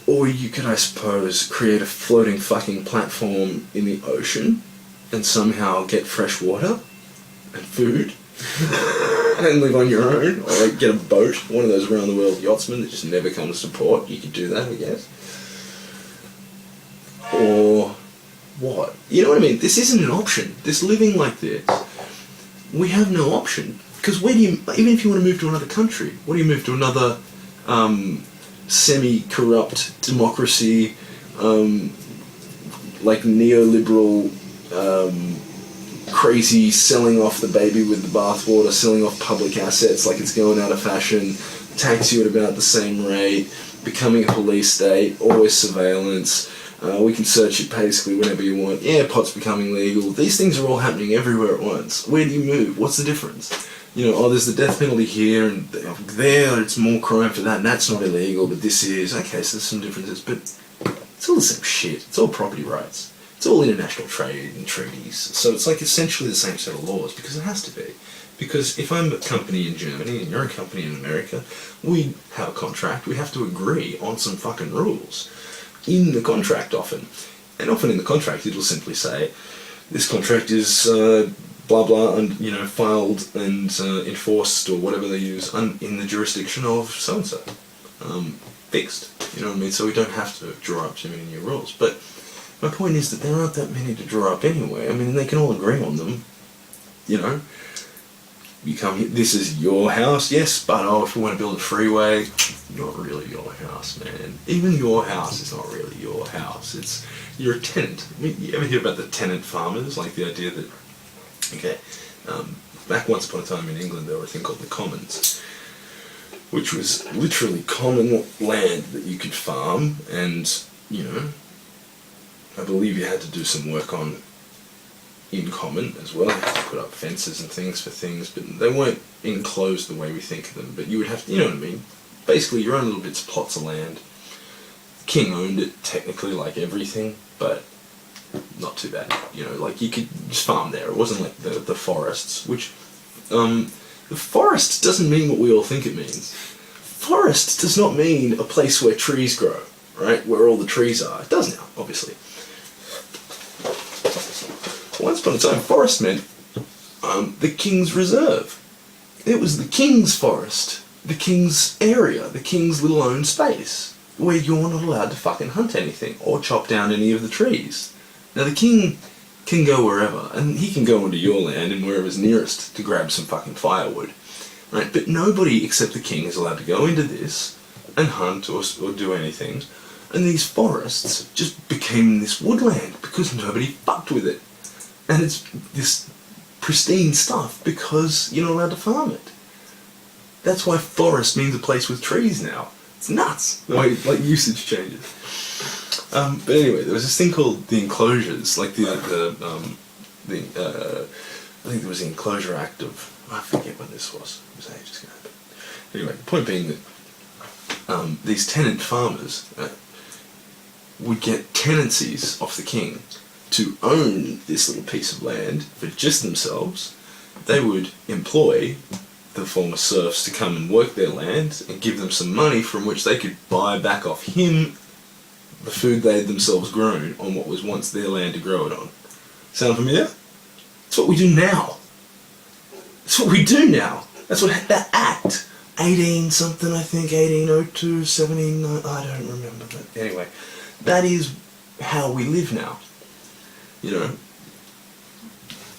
Or you could, I suppose, create a floating fucking platform in the ocean and somehow get fresh water and food and live on your own. Or like get a boat, one of those round the world yachtsmen that just never comes to port. You could do that, I guess. Or what? You know what I mean? This isn't an option. This living like this, we have no option. Because even if you want to move to another country, what do you move to another semi-corrupt democracy, like neoliberal, crazy selling off the baby with the bathwater, selling off public assets like it's going out of fashion, tax you at about the same rate, becoming a police state, always surveillance, we can search it basically whenever you want, yeah, pot's becoming legal, these things are all happening everywhere at once. Where do you move? What's the difference? There's the death penalty here, and there it's more crime for that, and that's not illegal, but this is. Okay, so there's some differences, but it's all the same shit. It's all property rights. It's all international trade and treaties. So it's like essentially the same set of laws, because it has to be. Because if I'm a company in Germany and you're a company in America, we have a contract, we have to agree on some fucking rules. In the contract often. And often in the contract it'll simply say, this contract is blah blah, and filed and enforced or whatever they use in the jurisdiction of so and so. Fixed. You know what I mean? So we don't have to draw up too many new rules. But my point is that there aren't that many to draw up anyway. I mean, they can all agree on them. You come here, this is your house, yes, but if you want to build a freeway, not really your house, man. Even your house is not really your house. You're a tenant. I mean, you ever hear about the tenant farmers? Like the idea that, back once upon a time in England, there were a thing called the commons, which was literally common land that you could farm, and, I believe you had to do some work on in common as well. You had to put up fences and things for things, but they weren't enclosed the way we think of them. But you would have to, you know what I mean? Basically, your own little bits of plots of land. The king owned it, technically, like everything, but not too bad. Like you could just farm there. It wasn't like the forests, which, the forest doesn't mean what we all think it means. Forest does not mean a place where trees grow, right? Where all the trees are. It does now, obviously. Once upon a time, forest meant the king's reserve. It was the king's forest, the king's area, the king's little own space, where you're not allowed to fucking hunt anything or chop down any of the trees. Now the king can go wherever, and he can go onto your land and wherever's nearest to grab some fucking firewood, right? But nobody except the king is allowed to go into this and hunt or do anything. And these forests just became this woodland because nobody fucked with it. And it's this pristine stuff because you're not allowed to farm it. That's why forest means a place with trees now. It's nuts the way usage changes. But anyway, there was this thing called the enclosures, like I think there was the Enclosure Act of, I forget when this was. It was ages ago. But anyway, the point being that these tenant farmers would get tenancies off the king to own this little piece of land for just themselves. They would employ the former serfs to come and work their land and give them some money from which they could buy back off him the food they had themselves grown on what was once their land to grow it on. Sound familiar? That's what we do now. That's what we do now. That's what that act, 18 something, I think, 1802, 17, I don't remember, but anyway, that is how we live now.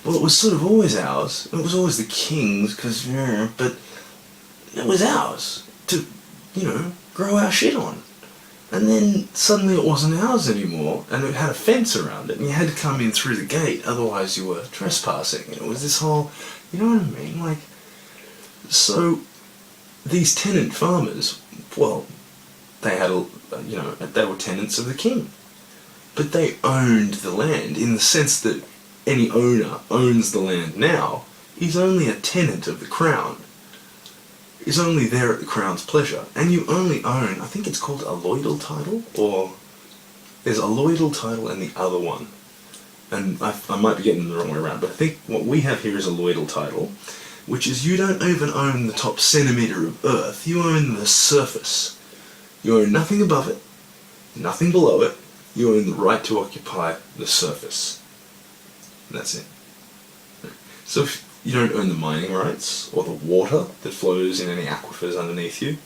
Well, it was sort of always ours. It was always the king's, but it was ours to, grow our shit on. And then suddenly it wasn't ours anymore, and it had a fence around it, and you had to come in through the gate, otherwise you were trespassing. And it was this whole, you know what I mean? So these tenant farmers, well, they had, they were tenants of the king. But they owned the land in the sense that any owner owns the land now. He's only a tenant of the crown. He's only there at the crown's pleasure. And you only own, I think it's called a loidal title, or there's a loidal title and the other one. And I might be getting them the wrong way around, but I think what we have here is a loidal title, which is you don't even own the top centimetre of earth, you own the surface. You own nothing above it, nothing below it. You own the right to occupy the surface. And that's it. So if you don't own the mining rights, or the water that flows in any aquifers underneath you,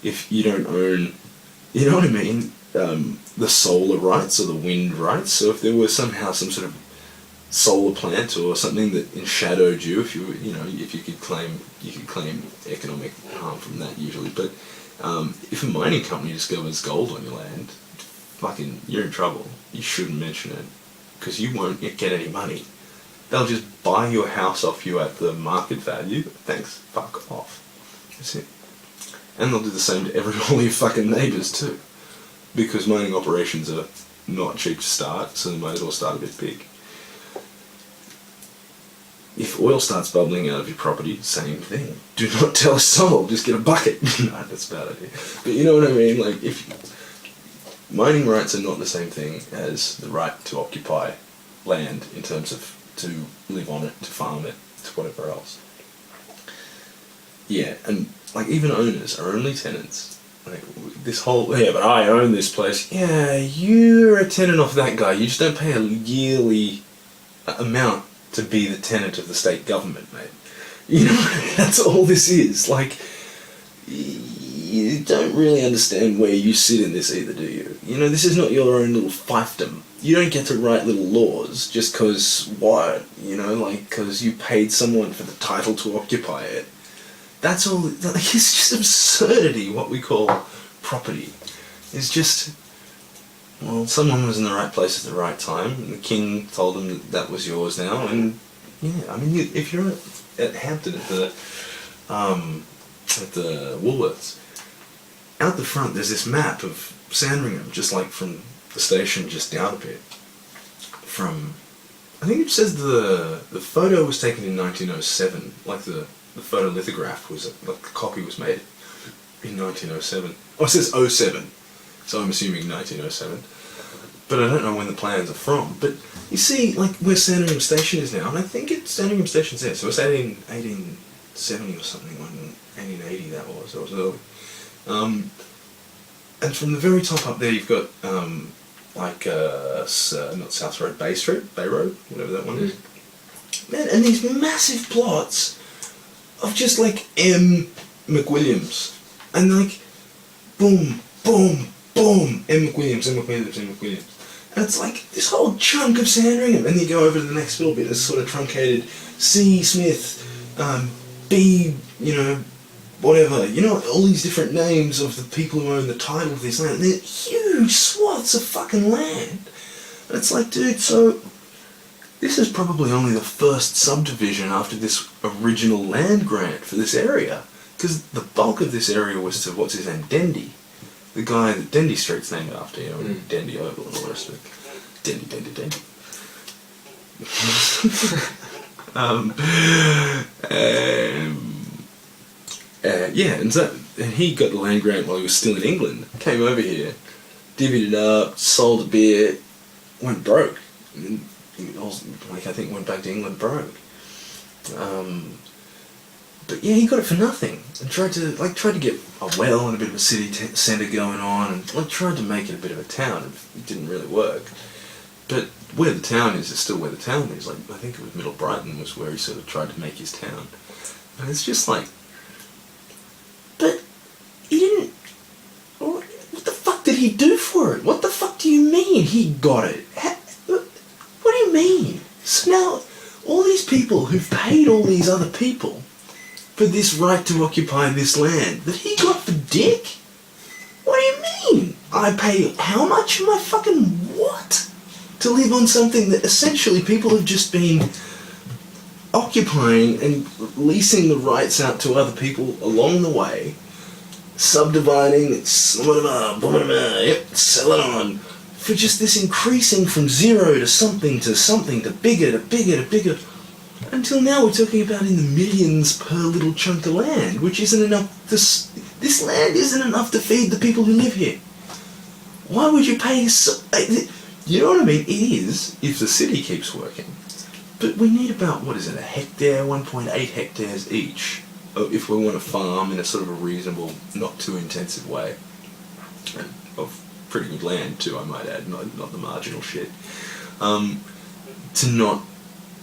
if you don't own, you know what I mean, the solar rights or the wind rights, so if there was somehow some sort of solar plant or something that enshadowed you, if you could claim economic harm from that usually, but if a mining company discovers gold on your land, fucking, you're in trouble. You shouldn't mention it, because you won't get any money. They'll just buy your house off you at the market value. Thanks, fuck off. That's it. And they'll do the same to all your fucking neighbours too, because mining operations are not cheap to start, so they might as well start a bit big. If oil starts bubbling out of your property, same thing. Do not tell a soul, just get a bucket. No, that's a bad idea. But you know what I mean? Mining rights are not the same thing as the right to occupy land in terms of to live on it, to farm it, to whatever else. Yeah, and even owners are only tenants. This whole, but I own this place. Yeah, you're a tenant of that guy. You just don't pay a yearly amount to be the tenant of the state government, mate. You know, that's all this is. Like, you don't really understand where you sit in this either, do you? You know, this is not your own little fiefdom. You don't get to write little laws just because what? You know, like, because you paid someone for the title to occupy it. That's all. Like, it's just absurdity, what we call property. It's just, well, someone was in the right place at the right time, and the king told them that was yours now, and yeah, I mean, if you're at Hampton at the Woolworths, out the front there's this map of Sandringham, just like from the station just down a bit. From, I think it says the photo was taken in 1907, like the photolithograph was, like the copy was made in 1907. Oh, it says 07, so I'm assuming 1907. But I don't know when the plans are from. But you see, like, where Sandringham Station is now, and I think Sandringham Station's there, so it's 1870 or something, like 1880 that was early. And from the very top up there you've got, not South Road, Bay Road, whatever that one is. Man, and these massive plots of just like M. McWilliams. And like, boom, boom, boom, M. McWilliams, M. McWilliams, M. McWilliams. And it's like this whole chunk of Sandringham, and you go over to the next little bit, it's sort of truncated C. Smith, B, you know, whatever, you know, all these different names of the people who own the title of this land. They're huge swaths of fucking land. And it's like, dude, so this is probably only the first subdivision after this original land grant for this area. Because the bulk of this area was to, what's his name, Dendy. The guy that Dendy Street's named after, you know, Dendy Oval and all the rest of it. Dendy. Yeah, and he got the land grant while he was still in England. Came over here, divvied it up, sold a bit, went broke. And I think went back to England broke. But yeah, he got it for nothing, and tried to get a well and a bit of a city centre going on, and like tried to make it a bit of a town. It didn't really work. But where the town is still where the town is. Like, I think it was Middle Brighton was where he sort of tried to make his town, and it's just like, but he didn't. What the fuck did he do for it? What the fuck do you mean he got it? What do you mean? So now, all these people who've paid all these other people for this right to occupy this land that he got for dick? What do you mean? I pay how much am I fucking what? To live on something that essentially people have just been occupying and leasing the rights out to other people along the way, subdividing, sell it on, for just this increasing from zero to something to bigger, until now we're talking about in the millions per little chunk of land, which isn't enough. This land isn't enough to feed the people who live here. Why would you pay so... You know what I mean? It is, if the city keeps working. But we need about, what is it, a hectare, 1.8 hectares each, if we want to farm in a sort of a reasonable, not too intensive way. And of pretty good land too, I might add, not the marginal shit. To not,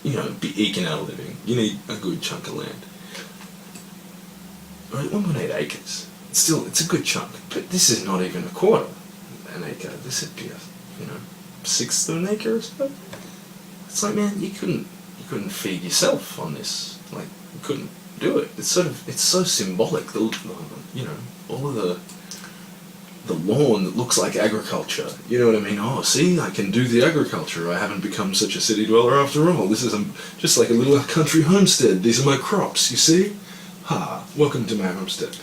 you know, be eking out a living. You need a good chunk of land. Right, 1.8 acres. It's a good chunk, but this is not even a quarter an acre. This would be a, you know, sixth of an acre or so. It's like, man, you couldn't feed yourself on this. Like, you couldn't do it. It's so symbolic. You know, all of the lawn that looks like agriculture. You know what I mean? Oh, see, I can do the agriculture. I haven't become such a city dweller after all. This is just like a little country homestead. These are my crops, you see? Ha, welcome to my homestead.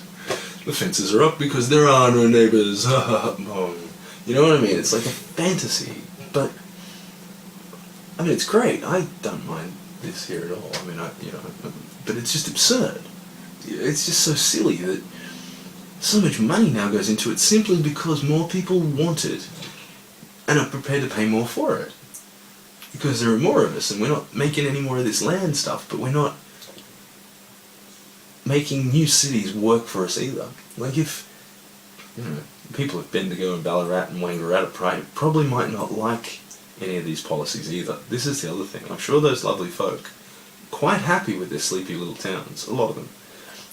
The fences are up because there are no neighbours. Ha ha ha. You know what I mean? It's like a fantasy. But, I mean, it's great. I don't mind this here at all. I mean, but it's just absurd. It's just so silly that so much money now goes into it simply because more people want it and are prepared to pay more for it. Because there are more of us, and we're not making any more of this land stuff, but we're not making new cities work for us either. Like, if, you know, people have been to go in Ballarat and Wangaratta probably might not like any of these policies either. This is the other thing. I'm sure those lovely folk quite happy with their sleepy little towns. A lot of them.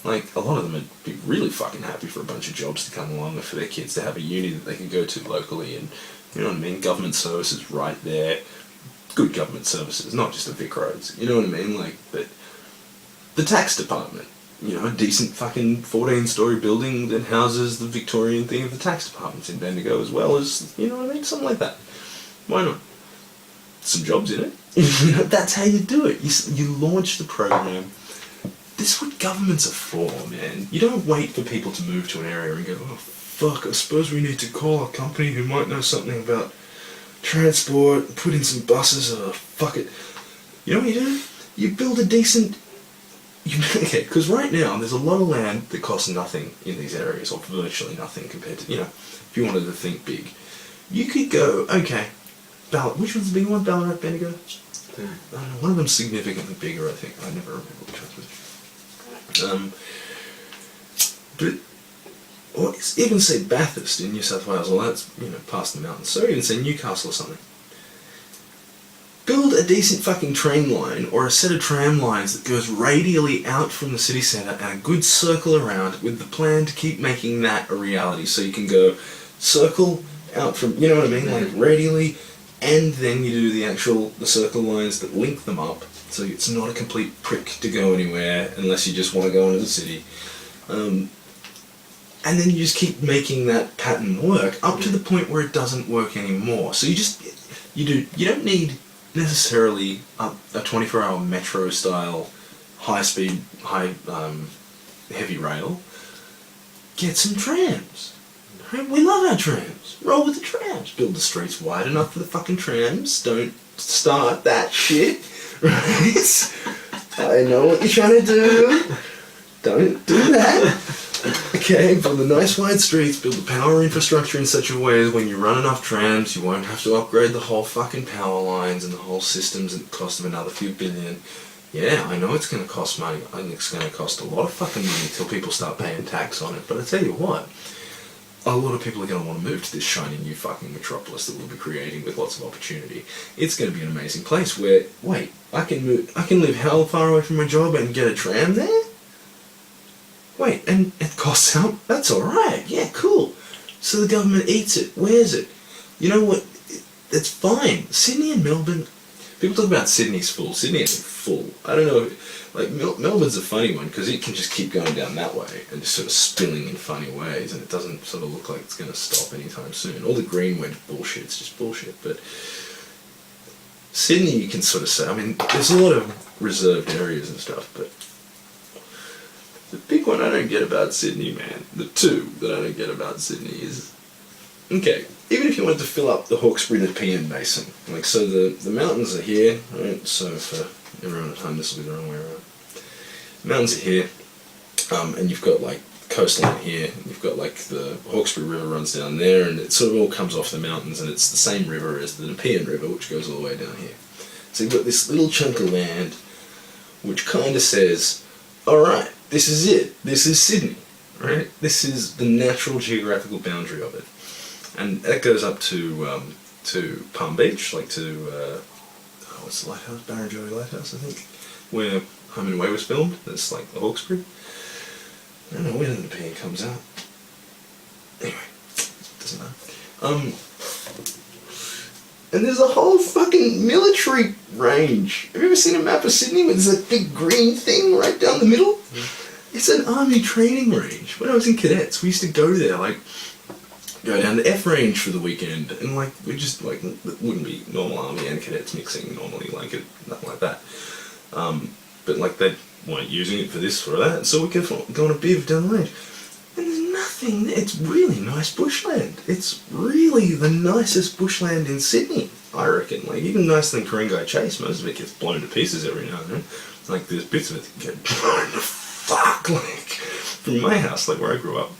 Like, a lot of them would be really fucking happy for a bunch of jobs to come along, or for their kids to have a uni that they can go to locally, and, you know what I mean, government services right there. Good government services, not just the Vic roads, you know what I mean? Like, but the tax department, you know, a decent fucking 14-story building that houses the Victorian thing of the tax department's in Bendigo, as well as, you know what I mean, something like that. Why not? Some jobs in it. You know, that's how you do it. You launch the program. This is what governments are for, man. You don't wait for people to move to an area and go, oh fuck, I suppose we need to call a company who might know something about transport, put in some buses, fuck it. You know what you do? You build a decent... Okay, because right now there's a lot of land that costs nothing in these areas, or virtually nothing compared to, you know, if you wanted to think big. You could go, okay, which one's the big one? Ballarat, Bendigo? I don't know, one of them's significantly bigger, I think. I never remember which one was. But, or even say Bathurst in New South Wales, well that's, you know, past the mountains. So even say Newcastle or something. Build a decent fucking train line, or a set of tram lines that goes radially out from the city centre and a good circle around, with the plan to keep making that a reality. So you can go circle out from, you know what I mean, like radially, and then you do the circle lines that link them up, so it's not a complete prick to go anywhere unless you just want to go into the city. And then you just keep making that pattern work up to the point where it doesn't work anymore. So you don't need necessarily a 24-hour metro style high-speed, heavy rail. Get some trams. Right? We love our trams. Roll with the trams. Build the streets wide enough for the fucking trams. Don't start that shit. Right? I know what you're trying to do. Don't do that. Okay, build the nice wide streets, build the power infrastructure in such a way as when you run enough trams, you won't have to upgrade the whole fucking power lines and the whole systems at the cost of another few billion. Yeah, I know it's going to cost money. I think it's going to cost a lot of fucking money till people start paying tax on it. But I tell you what, a lot of people are going to want to move to this shiny new fucking metropolis that we'll be creating with lots of opportunity. It's going to be an amazing place where, wait, I can live how far away from my job and get a tram there? Wait, and it costs out? That's alright, yeah, cool. So the government eats it, wears it. You know what? It's fine. Sydney and Melbourne, people talk about Sydney's full. Sydney isn't full. I don't know, like Melbourne's a funny one because it can just keep going down that way and just sort of spilling in funny ways, and it doesn't sort of look like it's going to stop anytime soon. All the green wedge bullshit's just bullshit, but Sydney you can sort of say, I mean, there's a lot of reserved areas and stuff, but the big one I don't get about Sydney, man, the two that I don't get about Sydney is, okay, even if you wanted to fill up the Hawkesbury to Nepean Basin, like, so the mountains are here, right, so for everyone at home this will be the wrong way around. The mountains are here, and you've got like coastline here, and you've got like the Hawkesbury River runs down there, and it sort of all comes off the mountains, and it's the same river as the Nepean River, which goes all the way down here. So you've got this little chunk of land, which kind of says, alright, this is it. This is Sydney, right? This is the natural geographical boundary of it, and that goes up to Palm Beach, like to what's the lighthouse? Barrenjoey Lighthouse, I think, where Home and Away was filmed. That's like the Hawkesbury. I don't know when the Nepean comes out. Anyway, doesn't matter. And there's a whole fucking military range. Have you ever seen a map of Sydney where there's that big green thing right down the middle? It's an army training range. When I was in cadets, we used to go there, like, go down to F range for the weekend, and like, we just, like, it wouldn't be normal army and cadets mixing normally, like, nothing like that. But like, they weren't using it for this or that, so we could go on a beaver down the range. And there's nothing there. It's really nice bushland. It's really the nicest bushland in Sydney, I reckon. Like, even nicer than Ku-ring-gai Chase. Most of it gets blown to pieces every now and then. Like, there's bits of it that get blown to fuck. Like, from my house, like where I grew up,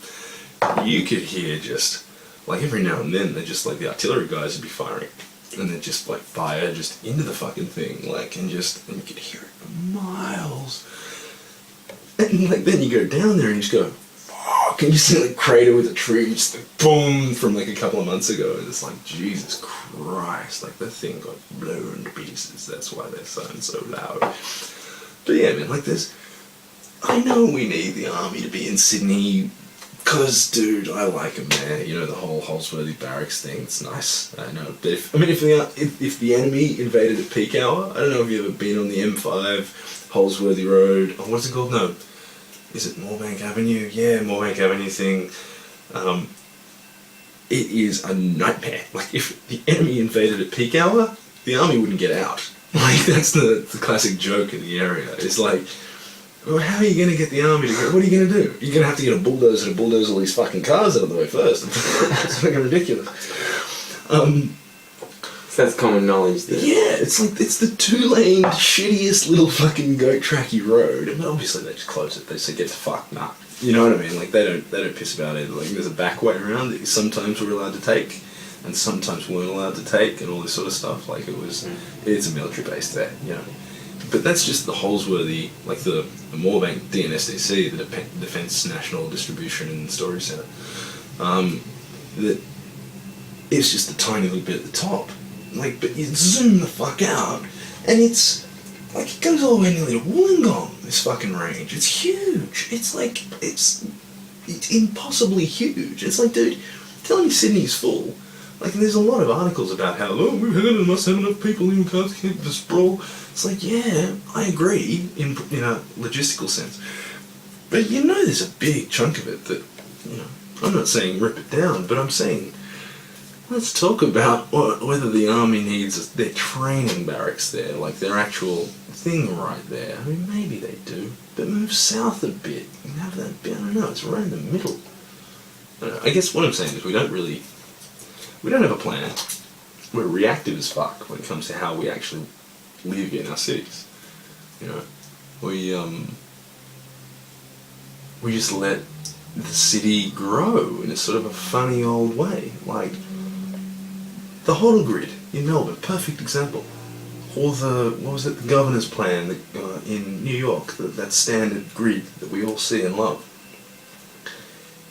you could hear just, like, every now and then, they're just like, the artillery guys would be firing. And they'd just, like, fire just into the fucking thing, like, and you could hear it for miles. And, like, then you go down there and you just go, fuck, fuck? And you see like crater with a tree, just like boom, from like a couple of months ago, and it's like, Jesus Christ, like the thing got blown to pieces. That's why they're sounding so loud. But yeah, man, like I know we need the army to be in Sydney, cause dude, I like them there. You know, the whole Holsworthy Barracks thing. It's nice. I know. But if the enemy invaded at peak hour, I don't know if you've ever been on the M5, Holsworthy Road. Oh, what's it called? No, is it Moorebank Avenue? Yeah, Moorebank Avenue thing. It is a nightmare. Like if the enemy invaded at peak hour, the army wouldn't get out. Like that's the classic joke in the area. It's like, well, how are you going to get the army to go? What are you going to do? You're going to have to get a bulldozer to bulldoze all these fucking cars out of the way first. It's fucking ridiculous. So that's common knowledge that... Yeah, it's like, it's the 2-lane, shittiest little fucking goat tracky road. And obviously they just close it. They say, get the fuck, nah. You know what I mean? Like, they don't piss about it. Like, there's a back way around that sometimes we're allowed to take, and sometimes weren't allowed to take, and all this sort of stuff. Like, it's a military base there, you know. But that's just the Holsworthy, like the Moorebank DNSDC, the Defence National Distribution and Storage Centre. That it's just a tiny little bit at the top. Like, but you zoom the fuck out, and it's like it goes all the way nearly to Wollongong. This fucking range, it's huge. It's like it's impossibly huge. It's like, dude, telling me Sydney's full. Like, there's a lot of articles about how, oh, we've heard it must have enough people in can't keep the sprawl. It's like, yeah, I agree in a logistical sense. But you know there's a big chunk of it that, you know, I'm not saying rip it down, but I'm saying let's talk about whether the army needs their training barracks there, like their actual thing right there. I mean, maybe they do, but move south a bit and have that bit, I don't know, it's right in the middle. I guess what I'm saying is we don't have a plan. We're reactive as fuck when it comes to how we actually live in our cities. You know, we just let the city grow in a sort of a funny old way. Like the Hoddle Grid in Melbourne, perfect example. Or the governor's plan in New York, that standard grid that we all see and love.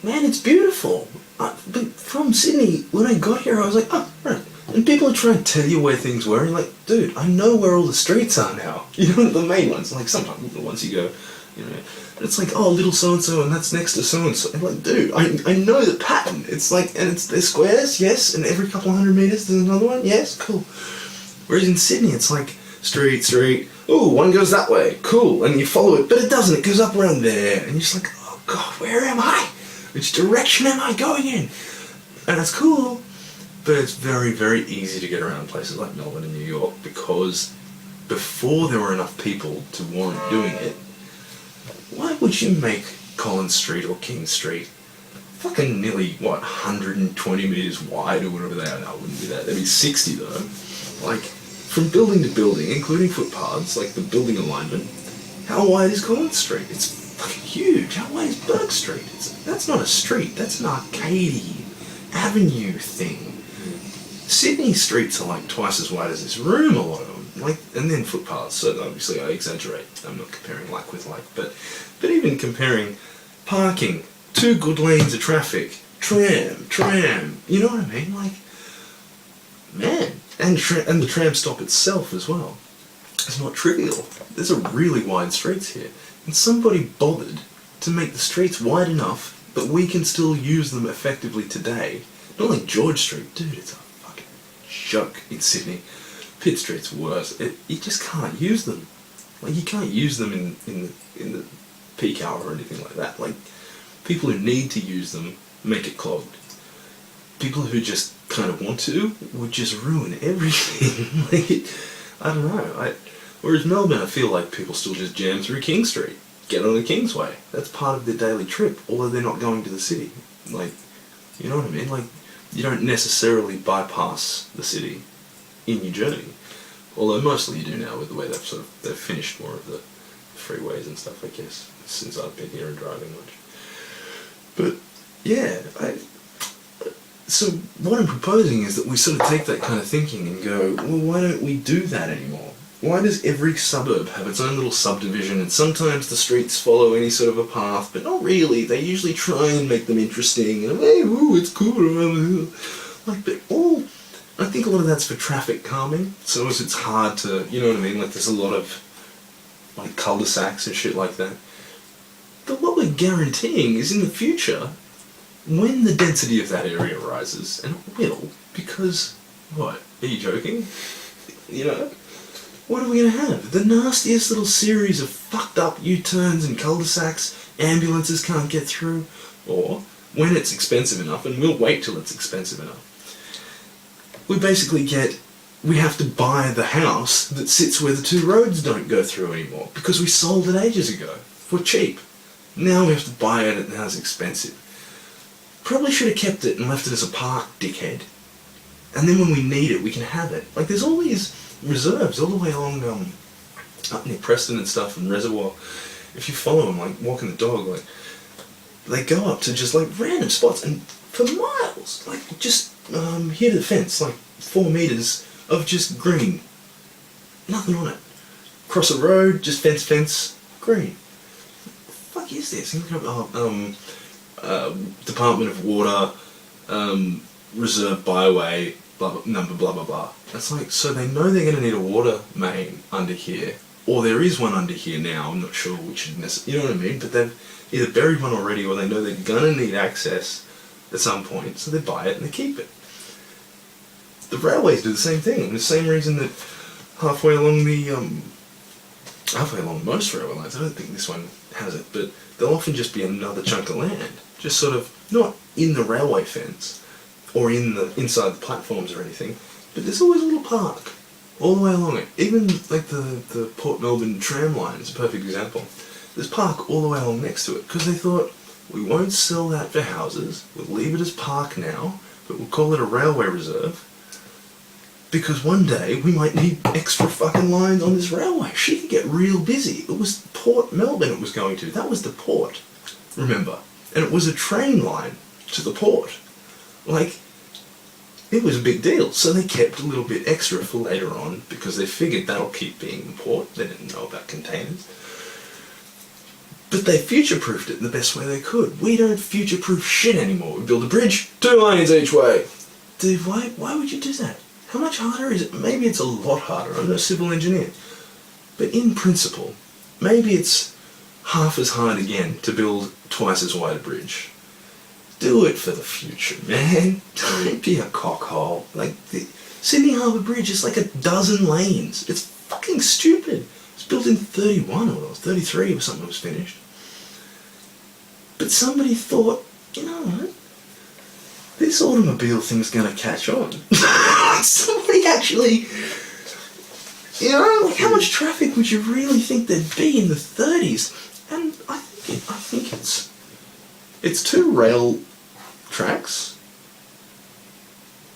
Man, it's beautiful. But from Sydney, when I got here, I was like, oh, right. And people are trying to tell you where things were, and you're like, dude, I know where all the streets are now. You know, the main ones. Like, sometimes the ones you go, you know, it's like, oh, little so-and-so, and that's next to so-and-so. I'm like, dude, I know the pattern. It's like, and they're squares, yes, and every couple 100 meters there's another one, yes, cool. Whereas in Sydney, it's like, street, ooh, one goes that way, cool, and you follow it, but it doesn't, it goes up around there, and you're just like, oh god, where am I? Which direction am I going in? And it's cool, but it's very, very easy to get around places like Melbourne and New York because before there were enough people to warrant doing it, why would you make Collins Street or King Street fucking nearly, 120 metres wide or whatever they are? No, it wouldn't be that. They'd be 60 though. Like, from building to building, including footpaths, like the building alignment, how wide is Collins Street? It's fucking huge. How wide is Burke Street? That's not a street, that's an arcade avenue thing. Sydney streets are like twice as wide as this room, a lot of them. Like, and then footpaths, so obviously I exaggerate. I'm not comparing like with like, but even comparing parking, 2 good lanes of traffic, tram, you know what I mean? Like, man, and the tram stop itself as well. It's not trivial. There's a really wide streets here. And somebody bothered to make the streets wide enough that we can still use them effectively today. Not like George Street. Dude, it's a fucking joke in Sydney. Pitt Street's worse. You just can't use them. Like, you can't use them in the peak hour or anything like that. Like, people who need to use them make it clogged. People who just kind of want to would just ruin everything. Like, I don't know. Whereas Melbourne, I feel like people still just jam through King Street. Get on the Kingsway. That's part of their daily trip, although they're not going to the city. Like, you know what I mean? Like, you don't necessarily bypass the city in your journey. Although mostly you do now with the way they've finished more of the freeways and stuff, I guess, since I've been here and driving much. But, yeah, so what I'm proposing is that we sort of take that kind of thinking and go, well, why don't we do that anymore? Why does every suburb have its own little subdivision, and sometimes the streets follow any sort of a path, but not really. They usually try and make them interesting, and hey, ooh, it's cool around here. Like, but I think a lot of that's for traffic calming, so as it's hard to, you know what I mean, like there's a lot of, like, cul-de-sacs and shit like that. But what we're guaranteeing is in the future, when the density of that area rises, and it will, because, what, are you joking? You know? What are we going to have? The nastiest little series of fucked up U-turns and cul-de-sacs, ambulances can't get through, or, when it's expensive enough, and we'll wait till it's expensive enough, we have to buy the house that sits where the two roads don't go through anymore, because we sold it ages ago, for cheap. Now we have to buy it, and now it's expensive. Probably should have kept it and left it as a park, dickhead. And then when we need it, we can have it. Like, there's all these reserves all the way along up near Preston and stuff, and Reservoir. If you follow them, like walking the dog, like they go up to just like random spots and for miles, like just here to the fence, like 4 meters of just green, nothing on it. Cross a road, just fence, green. What the fuck is this? Department of Water, Reserve Byway, number blah blah blah. That's like, so they know they're going to need a water main under here, or there is one under here now. I'm not sure which is necessary. You know what I mean? But they've either buried one already, or they know they're going to need access at some point, so they buy it and they keep it. The railways do the same thing. The same reason that halfway along most railway lines, I don't think this one has it, but there'll often just be another chunk of land, just sort of not in the railway fence or inside the platforms or anything, but there's always a little park all the way along it. Even like the Port Melbourne tram line is a perfect example. There's park all the way along next to it, because they thought, we won't sell that for houses, we'll leave it as park now, but we'll call it a railway reserve, because one day we might need extra fucking lines on this railway. She could get real busy. It was Port Melbourne it was going to. That was the port, remember? And it was a train line to the port. Like, it was a big deal. So they kept a little bit extra for later on, because they figured that'll keep being the port. They didn't know about containers. But they future-proofed it the best way they could. We don't future-proof shit anymore. We build a bridge, 2 lanes each way. Dude, why would you do that? How much harder is it? Maybe it's a lot harder. I'm no civil engineer. But in principle, maybe it's half as hard again to build twice as wide a bridge. Do it for the future, man. Don't be a cockhole. Like, the Sydney Harbour Bridge is like 12 lanes. It's fucking stupid. It was built in 31 or 33 or something was finished. But somebody thought, you know what? This automobile thing's gonna catch on. Somebody actually, you know, like, how much traffic would you really think there'd be in the 30s? And I think it's 2 rail tracks,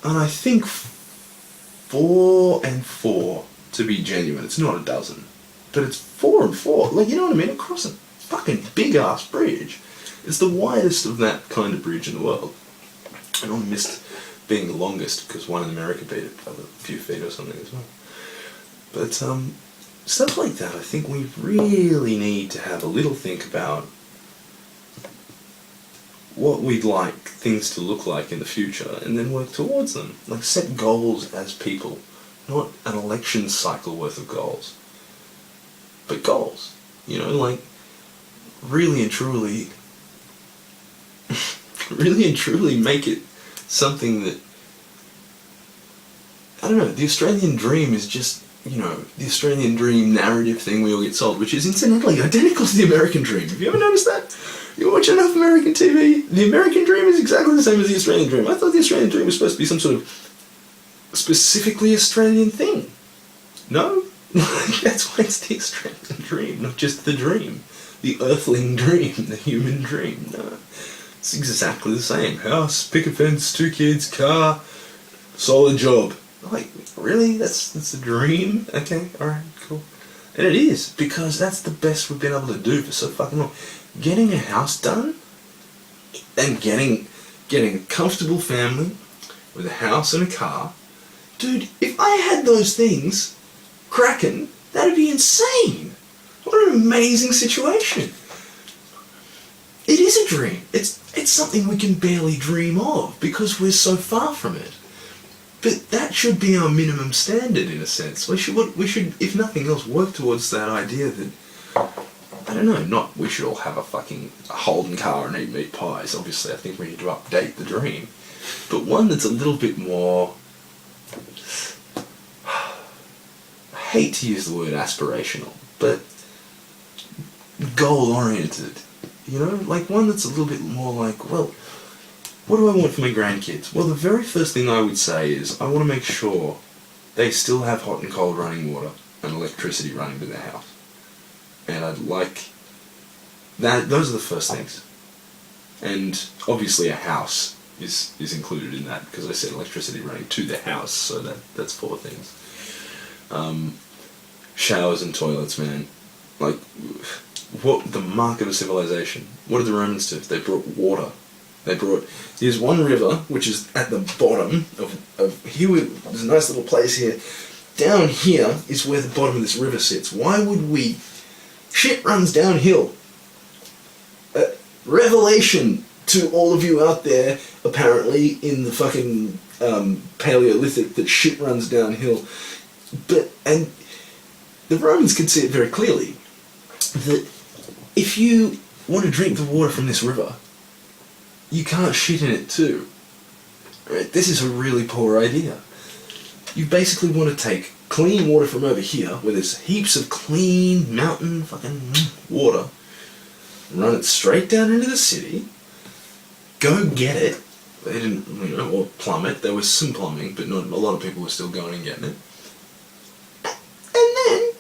and I think 4 and 4 to be genuine. It's not 12, but it's 4 and 4. Like, you know what I mean? Across a fucking big ass bridge. It's the widest of that kind of bridge in the world. And I missed being the longest because one in America beat it by a few feet or something as well. But stuff like that, I think we really need to have a little think about what we'd like things to look like in the future, and then work towards them. Like, set goals as people, not an election cycle worth of goals, but goals. You know, like, really and truly make it something that, I don't know, the Australian dream is just, you know, the Australian dream narrative thing we all get sold, which is incidentally identical to the American dream. Have you ever noticed that? You watch enough American TV, the American dream is exactly the same as the Australian dream. I thought the Australian dream was supposed to be some sort of specifically Australian thing. No? That's why it's the Australian dream, not just the dream. The earthling dream, the human dream. No. It's exactly the same. House, picket fence, 2 kids, car, solid job. Like, really? That's the dream? Okay, alright, cool. And it is, because that's the best we've been able to do for so fucking long. Getting a house done, and getting a comfortable family with a house and a car. Dude, if I had those things cracking That'd be insane. What an amazing situation. It is a dream. It's something we can barely dream of because we're so far from it. But that should be our minimum standard in a sense. We should, if nothing else, work towards that idea that, I don't know, not we should all have a fucking Holden car and eat meat pies. Obviously, I think we need to update the dream. But one that's a little bit more, I hate to use the word aspirational, but goal-oriented. You know, like one that's a little bit more like, well, what do I want for my grandkids? Well, the very first thing I would say is I want to make sure they still have hot and cold running water and electricity running to their house. And I'd like that. Those are the first things. And obviously a house is included in that because I said electricity running to their house, so that's 4 things. Showers and toilets, man. Like, what the mark of a civilization? What did the Romans do? They brought water. There's one river, which is at the bottom of here. There's a nice little place here. Down here is where the bottom of this river sits. Why would we? Shit runs downhill. Revelation to all of you out there, apparently, in the fucking Paleolithic, that shit runs downhill. And the Romans could see it very clearly, that if you want to drink the water from this river, you can't shit in it too. Right? This is a really poor idea. You basically want to take clean water from over here, where there's heaps of clean mountain fucking water, run it straight down into the city, go get it. They didn't, or plumb it. There was some plumbing, but not a lot of people were still going and getting it. And then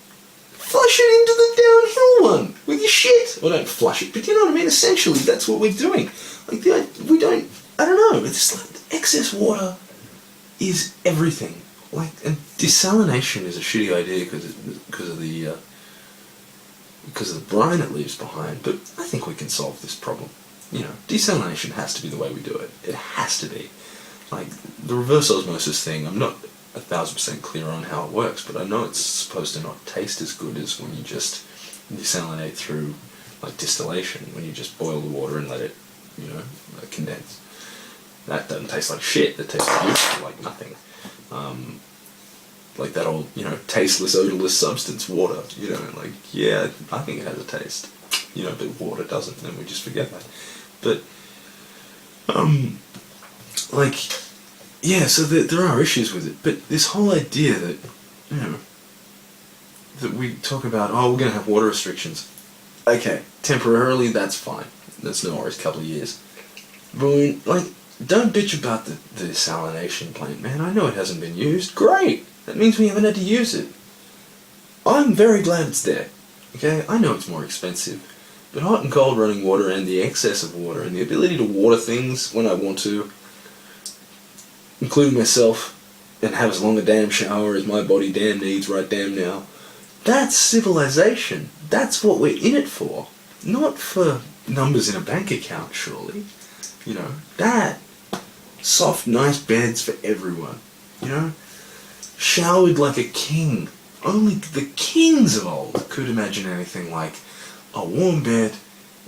flush it into the downhill one with your shit. Well, don't flush it, but you know what I mean? Essentially, that's what we're doing. Like, I don't know, it's like excess water is everything. Like, and desalination is a shitty idea because of the brine it leaves behind, but I think we can solve this problem. You know, desalination has to be the way we do it. It has to be. Like, the reverse osmosis thing, I'm not 1,000% clear on how it works, but I know it's supposed to not taste as good as when you just desalinate through, like, distillation, when you just boil the water and let it, condense. That doesn't taste like shit. It tastes beautiful, like nothing. Like that old, tasteless, odorless substance, water. Like, yeah, I think it has a taste. But water doesn't, and we just forget that. But, so there are issues with it. But this whole idea that, that we talk about, we're going to have water restrictions. Okay, temporarily, that's fine. That's no worries, couple of years. But, don't bitch about the desalination plant, man. I know it hasn't been used. Great! That means we haven't had to use it. I'm very glad it's there. Okay? I know it's more expensive. But hot and cold running water and the excess of water and the ability to water things when I want to, including myself, and have as long a damn shower as my body damn needs right damn now, that's civilization. That's what we're in it for. Not for numbers in a bank account, surely. That. Soft, nice beds for everyone. Showered like a king. Only the kings of old could imagine anything like a warm bed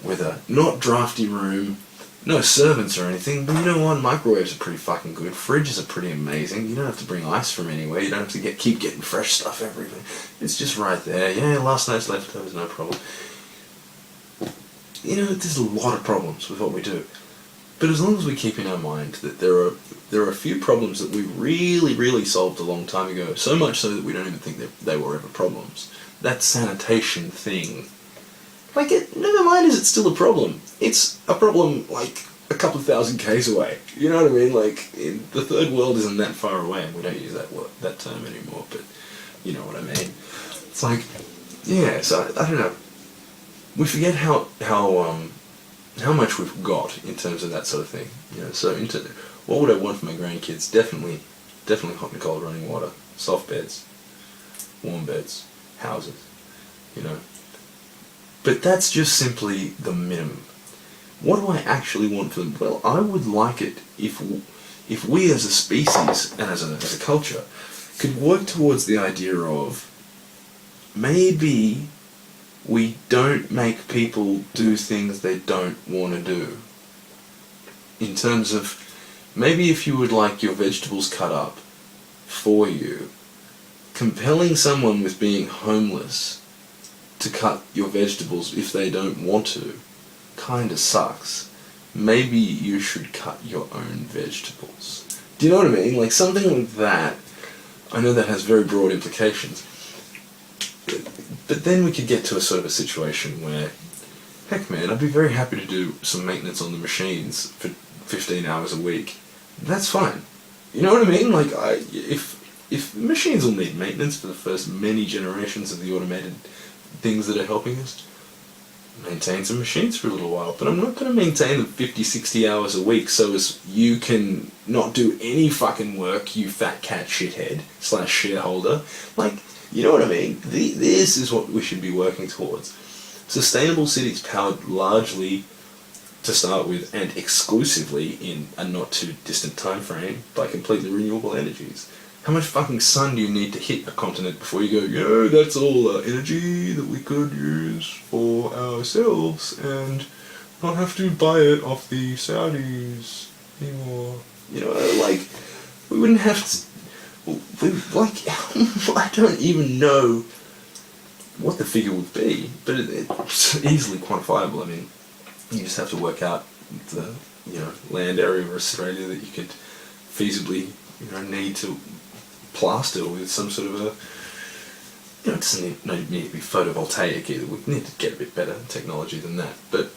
with a not drafty room, no servants or anything, but you know what? Microwaves are pretty fucking good. Fridges are pretty amazing. You don't have to bring ice from anywhere. You don't have to keep getting fresh stuff everywhere. It's just right there. Yeah, last night's leftovers, no problem. There's a lot of problems with what we do. But as long as we keep in our mind that there are a few problems that we really, really solved a long time ago, so much so that we don't even think that they were ever problems. That sanitation thing. Never mind is it still a problem. It's a problem, a couple of thousand k's away. You know what I mean? The third world isn't that far away, and we don't use that term anymore, but you know what I mean. It's so I don't know. We forget how much we've got in terms of that sort of thing. So what would I want for my grandkids? Definitely hot and cold running water, soft beds, warm beds, houses, But that's just simply the minimum. What do I actually want for them? Well, I would like it if we as a species and as a culture could work towards the idea of maybe we don't make people do things they don't want to do. In terms of, maybe if you would like your vegetables cut up for you, compelling someone with being homeless to cut your vegetables if they don't want to kinda sucks. Maybe you should cut your own vegetables. Do you know what I mean? Like something like that. I know that has very broad implications. But then we could get to a sort of a situation where, heck man, I'd be very happy to do some maintenance on the machines for 15 hours a week. That's fine. You know what I mean? Like, if machines will need maintenance for the first many generations of the automated things that are helping us, maintain some machines for a little while. But I'm not going to maintain them 50, 60 hours a week so as you can not do any fucking work, you fat cat shithead / shareholder. Like, you know what I mean? This is what we should be working towards. Sustainable cities powered largely, to start with, and exclusively in a not too distant time frame by completely renewable energies. How much fucking sun do you need to hit a continent before you go, yeah, that's all energy that we could use for ourselves and not have to buy it off the Saudis anymore? You know, like, we wouldn't have to, I don't even know what the figure would be, but it's easily quantifiable. I mean, you just have to work out the, land area of Australia that you could feasibly, need to plaster with some sort of a, it doesn't need to be photovoltaic either. We need to get a bit better technology than that. But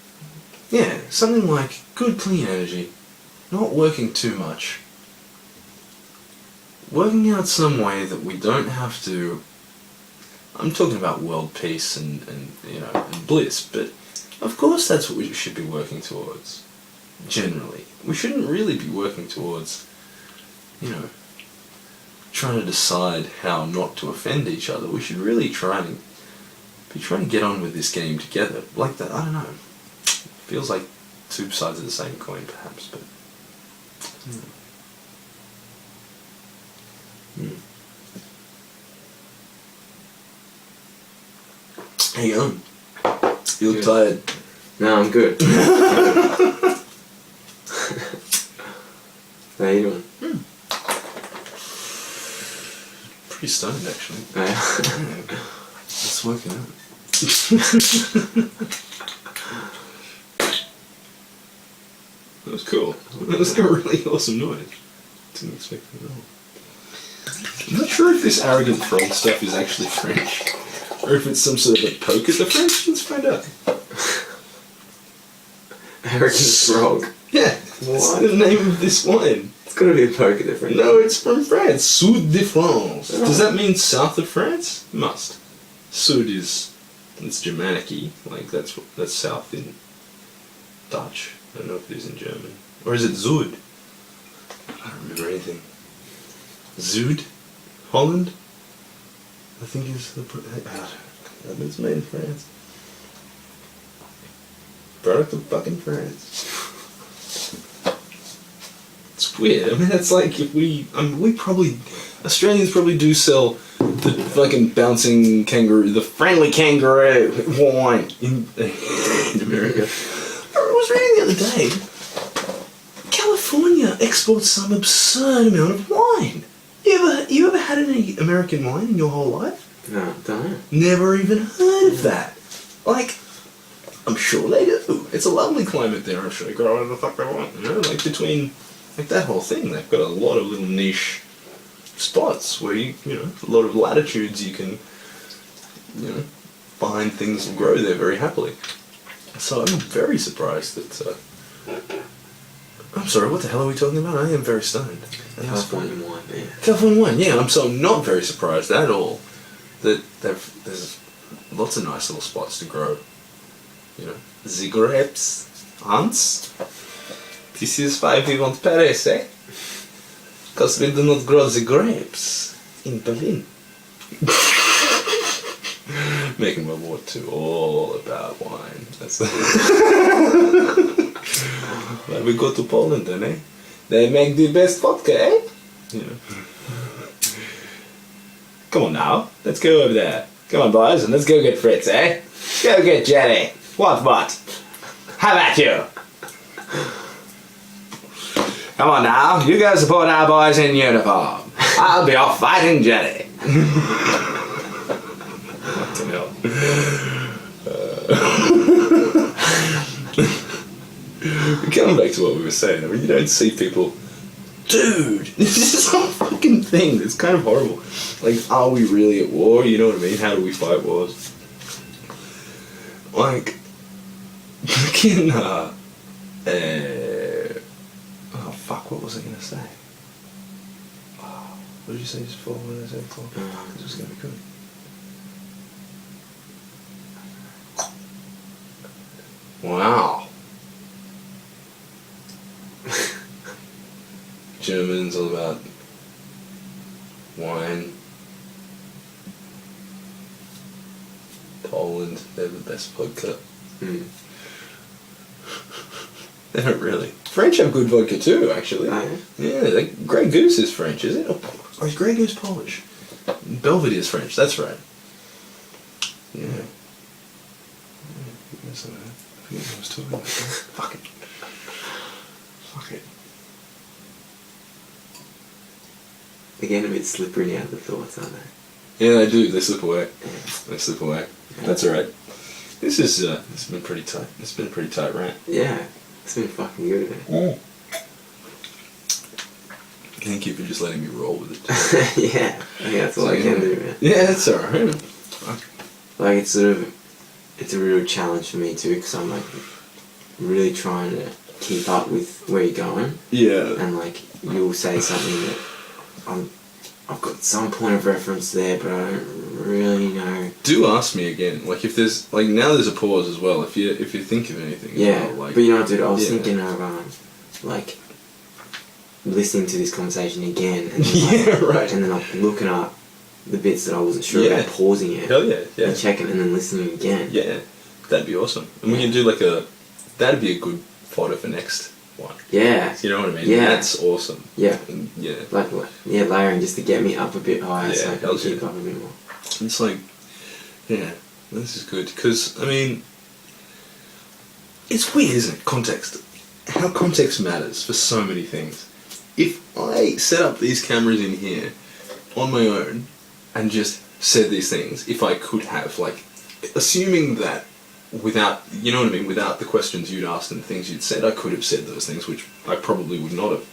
yeah, something like good clean energy, not working too much, working out some way that we don't have to, I'm talking about world peace and bliss, but of course that's what we should be working towards, generally. We shouldn't really be working towards, trying to decide how not to offend each other. We should really be trying to get on with this game together. Like that, I don't know. Feels like two sides of the same coin, perhaps, but... How you going? You look tired. No, I'm good. How you doing? Pretty stoned, actually. Yeah. It's working out. That was cool. That was a really awesome noise. Didn't expect it at all. I'm not sure if this arrogant frog stuff is actually French, or if it's some sort of a poke at the French. Let's find out. Arrogant frog. Yeah, that's the name of this wine. It's gotta be a poke at the French. No, it's from France. Sud de France. Oh. Does that mean south of France? Must. Sud it's Germanic-y, like that's south in Dutch. I don't know if it is in German. Or is it Zud? I don't remember anything. Zud? Holland? I think is the... it's made in France. Product of fucking France. It's weird. I mean, that's like if we probably... Australians probably do sell the fucking bouncing kangaroo, the friendly kangaroo wine in America. I was reading the other day, California exports some absurd amount of wine. You ever had any American wine in your whole life? No, don't know. Never even heard of that. Like, I'm sure they do. It's a lovely climate there. I'm sure they grow whatever the fuck they want. Like between, like that whole thing, they've got a lot of little niche spots where a lot of latitudes you can, find things and grow there very happily. So I'm very surprised that. I'm sorry, what the hell are we talking about? I am very stoned. California wine, man. California wine, yeah. I'm not very surprised at all that there's lots of nice little spots to grow. The grapes, Hans. This is why we want Paris, eh? Because we do not grow the grapes in Berlin. Making World War II all about wine. That's why we go to Poland then, eh? They make the best vodka, eh? Come on now, let's go over there. Come on, boys, and let's go get Fritz, eh? Go get Jenny. What? How about you? Come on now, you go support our boys in uniform. I'll be off fighting Jenny. Fucking hell. Coming back to what we were saying, I mean, you don't see people... Dude, this is some fucking thing that's kind of horrible. Like, are we really at war? You know what I mean? How do we fight wars? Like, fucking, oh fuck, what was I gonna say? Oh, what did you say just before? What did I say before? This was gonna be good. Wow. Germans all about wine. Poland, they're the best vodka. They don't really. French have good vodka too, actually. Oh, yeah, Grey Goose is French, is it? Or is Grey Goose Polish? Belvedere is French, that's right. Yeah. I forget what I was talking about. Fuck it. Fuck it. They're getting a bit slippery now, the thoughts, aren't they? Yeah, they do. They slip away. Yeah. They slip away. That's alright. This is, it's been pretty tight. It's been a pretty tight rant. Yeah. It's been fucking good, man. Thank you for just letting me roll with it. Yeah. I think that's all I can do, man. Yeah, that's alright. Like, it's a real challenge for me too, because I'm like really trying to keep up with where you're going. Yeah. And like, you'll say something that I've got some point of reference there, but I don't really know. Do ask me again. Like, if there's, like, now there's a pause as well. If you think of anything. Yeah. Well, like, but you know, dude, I was thinking of like listening to this conversation again, and then, yeah, right. And then I'm looking up the bits that I wasn't sure about, pausing it. Hell yeah, yeah. And checking, and then listening again. Yeah, that'd be awesome. And we can do like that'd be a good fodder for next one. Yeah. You know what I mean? Yeah. That's awesome. Yeah. And, yeah. Like, layering just to get me up a bit higher, so I can keep up a bit more. It's like, yeah, this is good. Because, I mean, it's weird, isn't it? Context. How context matters for so many things. If I set up these cameras in here on my own and just said these things, if I could have, like, assuming that without, you know what I mean, without the questions you'd asked and the things you'd said, I could have said those things, which I probably would not have.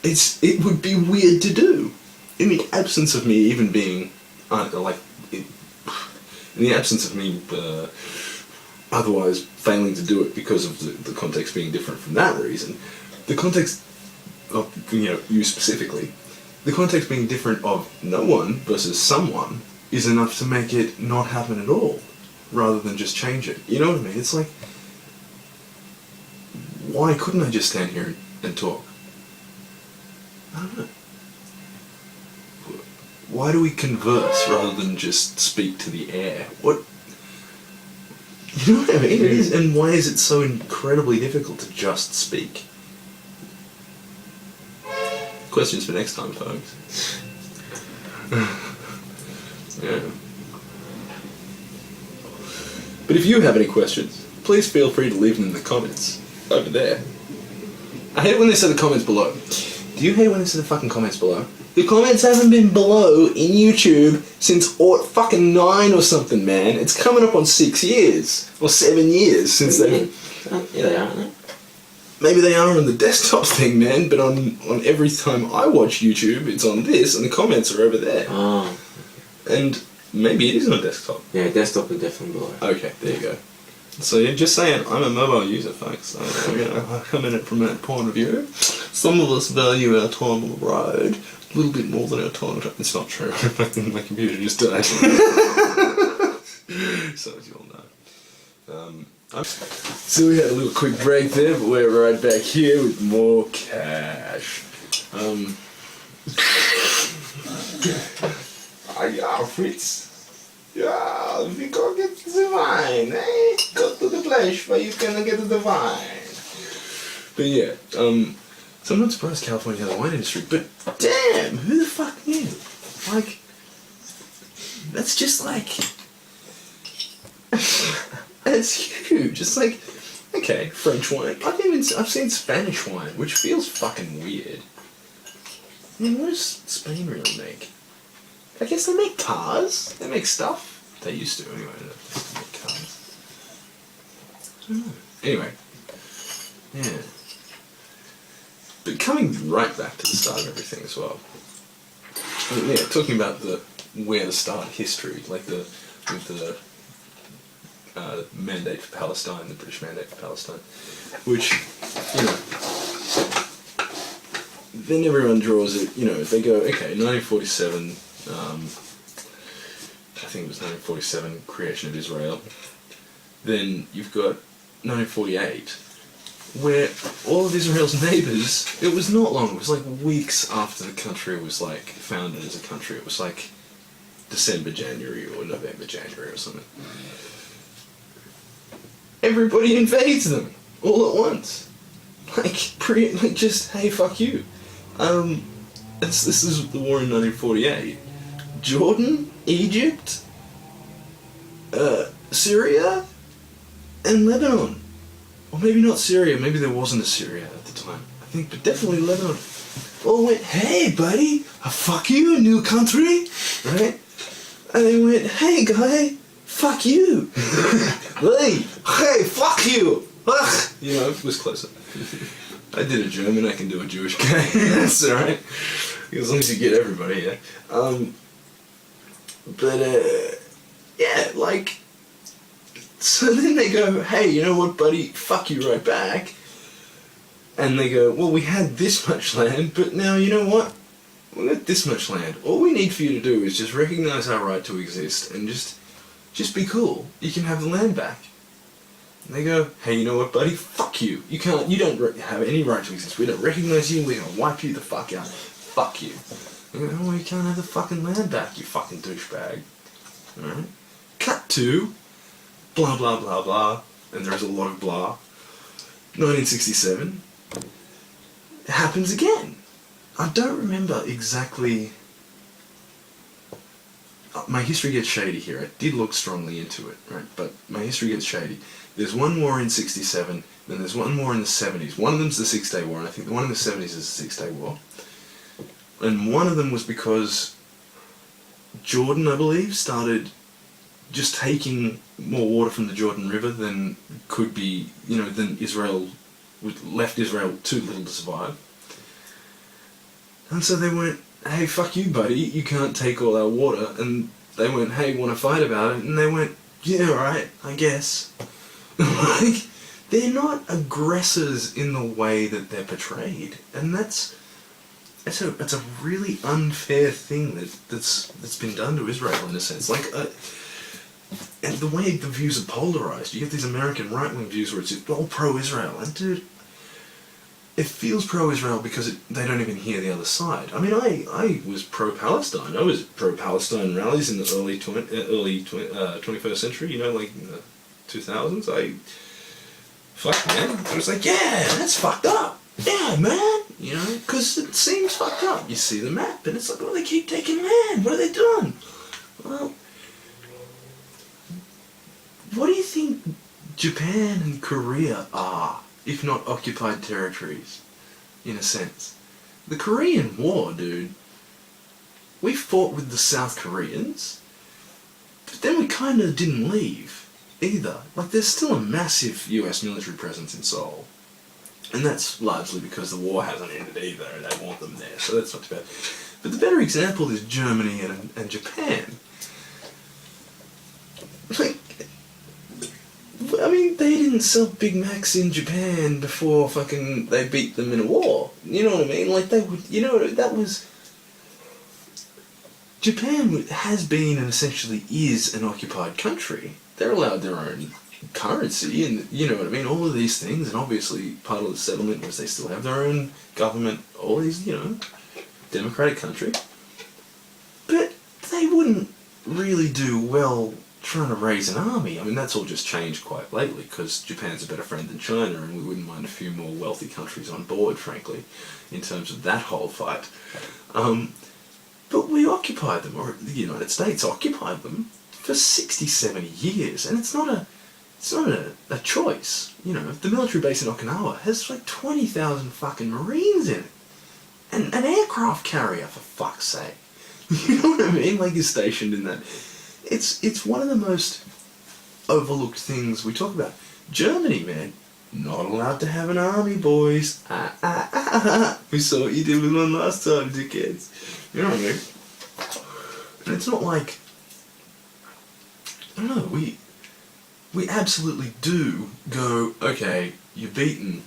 It would be weird to do. In the absence of me even being, in the absence of me otherwise failing to do it because of the context being different from that reason, the context of, you know, you specifically, the context being different of no one versus someone is enough to make it not happen at all, rather than just change it. You know what I mean? It's like, why couldn't I just stand here and talk? I don't know. Why do we converse rather than just speak to the air? What? You know what I mean? It is, and why is it so incredibly difficult to just speak? Questions for next time, folks. Yeah. But if you have any questions, please feel free to leave them in the comments over there. I hate when they say the comments below. Do you hate when they say the fucking comments below? The comments haven't been below in YouTube since fucking 9 or something, man. It's coming up on 6 years or 7 years since they. Yeah, they are, aren't they? Maybe they are on the desktop thing, man. But on every time I watch YouTube, it's on this, and the comments are over there. Oh. And maybe it is on desktop. Yeah, desktop is definitely below. Okay, there you go. So you're just saying, I'm a mobile user, folks. I come in it from that point of view. Some of us value our time on the road a little bit more than our time. It's not true. My computer just died. So as you all know. So we had a little quick break there, but we're right back here with more cash. Yeah, Fritz. Yeah, we go get the wine, eh? Go to the place where you can get the wine. But yeah, so I'm not surprised California has a wine industry, but damn, who the fuck knew? Like, That's just like... It's huge. It's like, okay, French wine. I've seen Spanish wine, which feels fucking weird. I mean, what does Spain really make? I guess they make cars. They make stuff. They used to, anyway. They make cars. I don't know. Anyway. Yeah. But coming right back to the start of everything as well. I mean, yeah, talking about where the start history, like with the mandate for Palestine, the British mandate for Palestine, which, you know, then everyone draws it, you know, if they go, okay, 1947, I think it was 1947, creation of Israel, then you've got 1948, where all of Israel's neighbours, it was not long, it was like weeks after the country was like founded as a country. It was like December, January, or November, January or something. Everybody invades them all at once. Like just, hey, fuck you. This is the war in 1948. Jordan, Egypt, Syria, and Lebanon. Or maybe not Syria, maybe there wasn't a Syria at the time. I think, but definitely Lebanon. All went, hey buddy, fuck you, new country, right? And they went, hey guy, fuck you. hey, fuck you. Ugh. You know, it was closer. I did a German, I can do a Jewish guy. That's alright. As long as you get everybody, yeah. Yeah, like, so then they go, hey, you know what, buddy, fuck you right back. And they go, well, we had this much land, but now, you know what? We got this much land. All we need for you to do is just recognise our right to exist and just be cool. You can have the land back. And they go, hey, you know what, buddy? Fuck you. You don't have any right to exist. We don't recognise you. We're gonna wipe you the fuck out. Fuck you. And they go, oh, you can't have the fucking land back, you fucking douchebag. Alright? Cut to blah blah blah blah, and there's a lot of blah. 1967. It happens again. I don't remember exactly. My history gets shady here. I did look strongly into it, right? But my history gets shady. There's one war in 67, then there's one war in the 70s. One of them's the 6 Day War, and I think the one in the 70s is the 6 Day War. And one of them was because Jordan, I believe, started just taking more water from the Jordan River than could be, you know, than Israel, left Israel too little to survive. And so they went, hey, fuck you, buddy, you can't take all our water. And they went, hey, want to fight about it? And they went, yeah, right, I guess. Like, they're not aggressors in the way that they're portrayed. And that's a really unfair thing that's been done to Israel in a sense. Like, and the way the views are polarized, you get these American right-wing views where it's all pro-Israel, and dude, it feels pro-Israel because they don't even hear the other side. I mean, I was pro-Palestine. I was pro-Palestine rallies in the early 21st century, you know, like in the 2000s. Fuck, man. I was like, yeah, that's fucked up. Yeah, man. You know, because it seems fucked up. You see the map, and it's like, oh, they keep taking land. What are they doing? Well, what do you think Japan and Korea are, if not occupied territories, in a sense? The Korean War, dude. We fought with the South Koreans, but then we kind of didn't leave, either. Like, there's still a massive US military presence in Seoul. And that's largely because the war hasn't ended either, and they want them there, so that's not too bad. But the better example is Germany and Japan. Like, I mean, they didn't sell Big Macs in Japan before fucking they beat them in a war. You know what I mean? Like, they would, you know, that was... Japan has been and essentially is an occupied country. They're allowed their own currency and, you know what I mean, all of these things, and obviously part of the settlement was they still have their own government, all these, you know, democratic country. But they wouldn't really do well trying to raise an army. I mean, that's all just changed quite lately because Japan's a better friend than China, and we wouldn't mind a few more wealthy countries on board, frankly, in terms of that whole fight. But we occupied them, or the United States occupied them for 60, 70 years, and it's not a choice. You know, the military base in Okinawa has like 20,000 fucking Marines in it. And an aircraft carrier, for fuck's sake. You know what I mean? Like, is stationed in that. It's one of the most overlooked things we talk about. Germany, man, not allowed to have an army, boys. We saw what you did with one last time, dickheads. You know what I mean? And it's not like, I don't know, we absolutely do go, okay, you're beaten,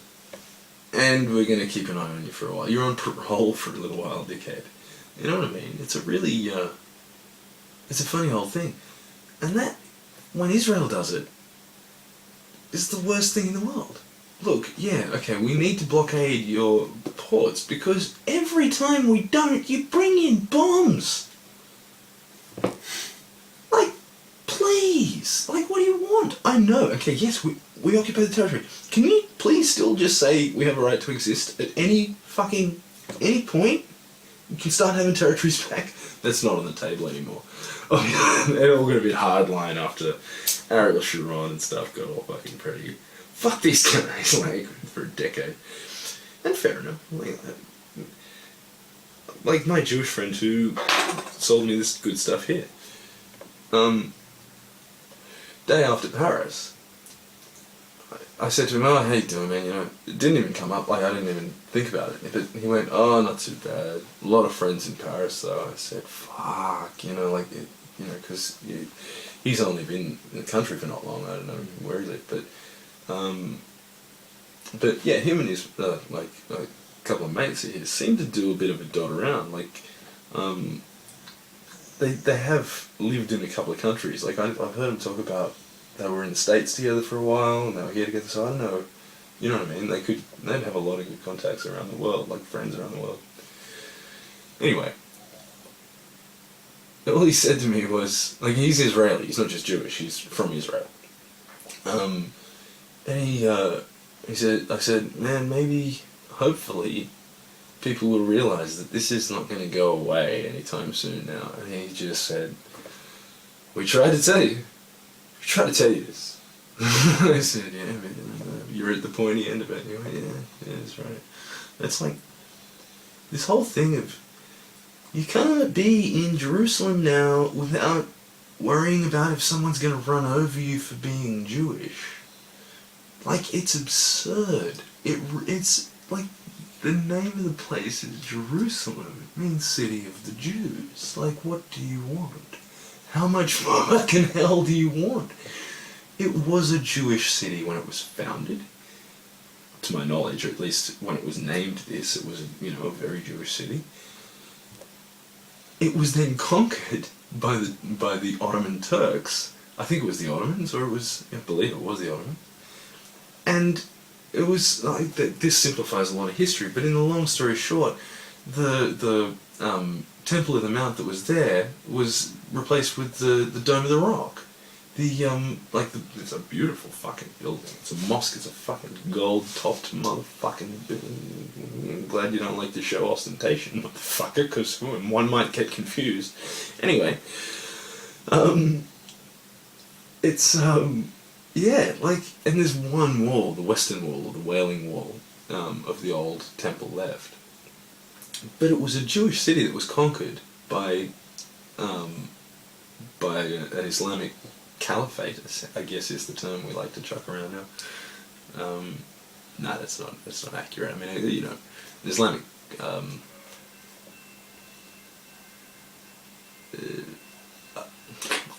and we're going to keep an eye on you for a while. You're on parole for a little while, dickhead. You know what I mean? It's a really, it's a funny whole thing. And that, when Israel does it, is the worst thing in the world. Look, yeah, okay, we need to blockade your ports, because every time we don't, you bring in bombs. Like, please, like, what do you want? I know, okay, yes, we occupy the territory. Can you please still just say we have a right to exist at any point? You can start having territories back. That's not on the table anymore. Oh, they're all going to be hardline after Ariel Sharon and stuff got all fucking pretty. Fuck these guys, like, for a decade. And fair enough. Like my Jewish friend who sold me this good stuff here. Day after Paris, I said to him, "Oh, how you doing, man?" You know, it didn't even come up. Like, I didn't even think about it. But he went, "Oh, not too bad. A lot of friends in Paris, though." I said, "Fuck," you know, like, because he's only been in the country for not long. I don't know where he lived, but yeah, him and his like a couple of mates here seem to do a bit of a dot around. Like, they have lived in a couple of countries. Like, I've heard them talk about they were in the States together for a while and they were here together. So I don't know, you know what I mean? They'd have a lot of good contacts around the world, like friends around the world. Anyway, all he said to me was, like, he's Israeli. He's not just Jewish. He's from Israel. And he said, I said, man, maybe, hopefully, people will realise that this is not going to go away anytime soon now. And he just said, we tried to tell you. We tried to tell you this. I said, yeah, but you're at the pointy end of it. And he went, yeah, that's right. It's like, this whole thing of, you can't be in Jerusalem now without worrying about if someone's going to run over you for being Jewish. Like, it's absurd. It's like, the name of the place is Jerusalem. It means city of the Jews. Like, what do you want? How much fucking hell do you want? It was a Jewish city when it was founded. To my knowledge, or at least when it was named this, it was, a very Jewish city. It was then conquered by the Ottoman Turks. I think it was the Ottomans, or I believe it was the Ottomans. And it was like this simplifies a lot of history, but in the long story short, the Temple of the Mount that was there was replaced with the Dome of the Rock. It's a beautiful fucking building. It's a mosque. It's a fucking gold-topped motherfucking building. I'm glad you don't like to show ostentation, motherfucker, because one might get confused. Anyway, yeah, like, and there's one wall, the western wall, or the Wailing Wall, of the old temple left. But it was a Jewish city that was conquered by an Islamic caliphate, I guess is the term we like to chuck around now. No, that's not accurate. I mean, an Islamic,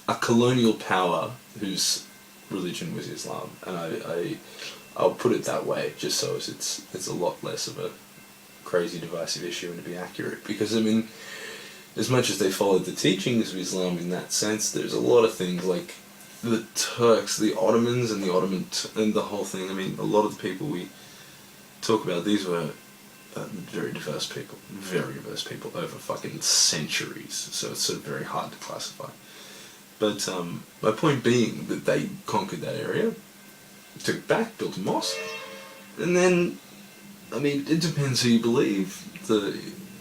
a colonial power whose religion was Islam, and I'll put it that way just so it's a lot less of a crazy divisive issue and to be accurate, because I mean, as much as they followed the teachings of Islam in that sense, there's a lot of things like the Turks, the Ottomans, and and the whole thing. I mean, a lot of the people we talk about, these were very diverse people over fucking centuries, so it's sort of very hard to classify. But my point being that they conquered that area, took it back, built a mosque, and then, I mean, it depends who you believe.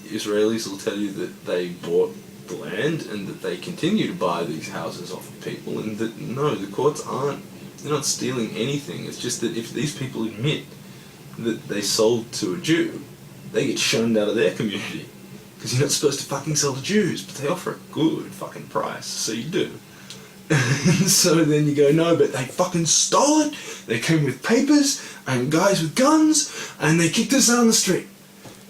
Israelis will tell you that they bought the land and that they continue to buy these houses off of people, and that no, the courts they're not stealing anything. It's just that if these people admit that they sold to a Jew, they get shunned out of their community. Because you're not supposed to fucking sell to Jews, but they offer a good fucking price, so you do. So then you go, no, but they fucking stole it, they came with papers, and guys with guns, and they kicked us out on the street.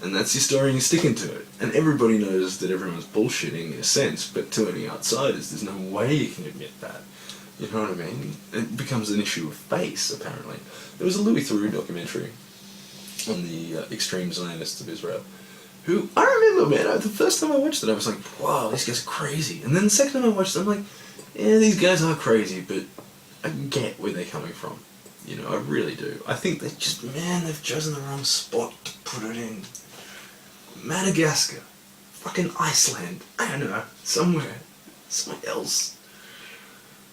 And that's your story and you're sticking to it. And everybody knows that everyone's bullshitting in a sense, but to any outsiders, there's no way you can admit that. You know what I mean? It becomes an issue of face, apparently. There was a Louis Theroux documentary on the extreme Zionists of Israel, who, I remember, man, the first time I watched it, I was like, wow, these guys are crazy. And then the second time I watched it, I'm like, yeah, these guys are crazy, but I get where they're coming from. You know, I really do. I think they just, man, they've chosen the wrong spot to put it in. Madagascar. Fucking Iceland. I don't know. Somewhere else.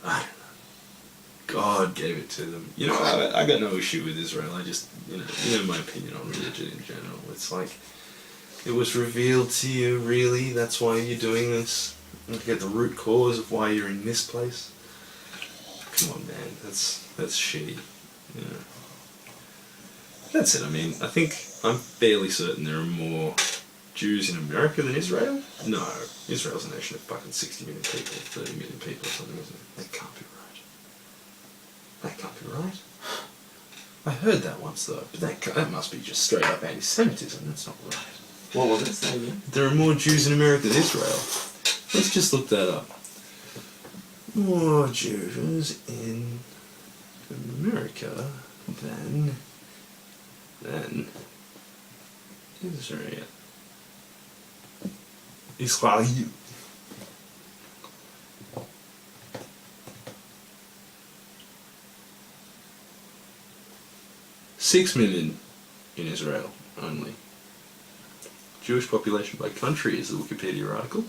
I don't know. God gave it to them. You know, I got no issue with Israel. I just, you know my opinion on religion in general. It's like, it was revealed to you, really? That's why you're doing this? You get the root cause of why you're in this place? Come on, man. That's shitty. You know. That's it. I mean, I think I'm fairly certain there are more Jews in America than Israel. No. Israel's a nation of fucking 60 million people, 30 million people or something, isn't it? That can't be right. That can't be right. I heard that once, though. But that must be just straight up anti-Semitism. That's not right. What was it saying again? There are more Jews in America than Israel. Let's just look that up. More Jews in America than Israel. Israel. 6 million in Israel only. Jewish population by country is the Wikipedia article.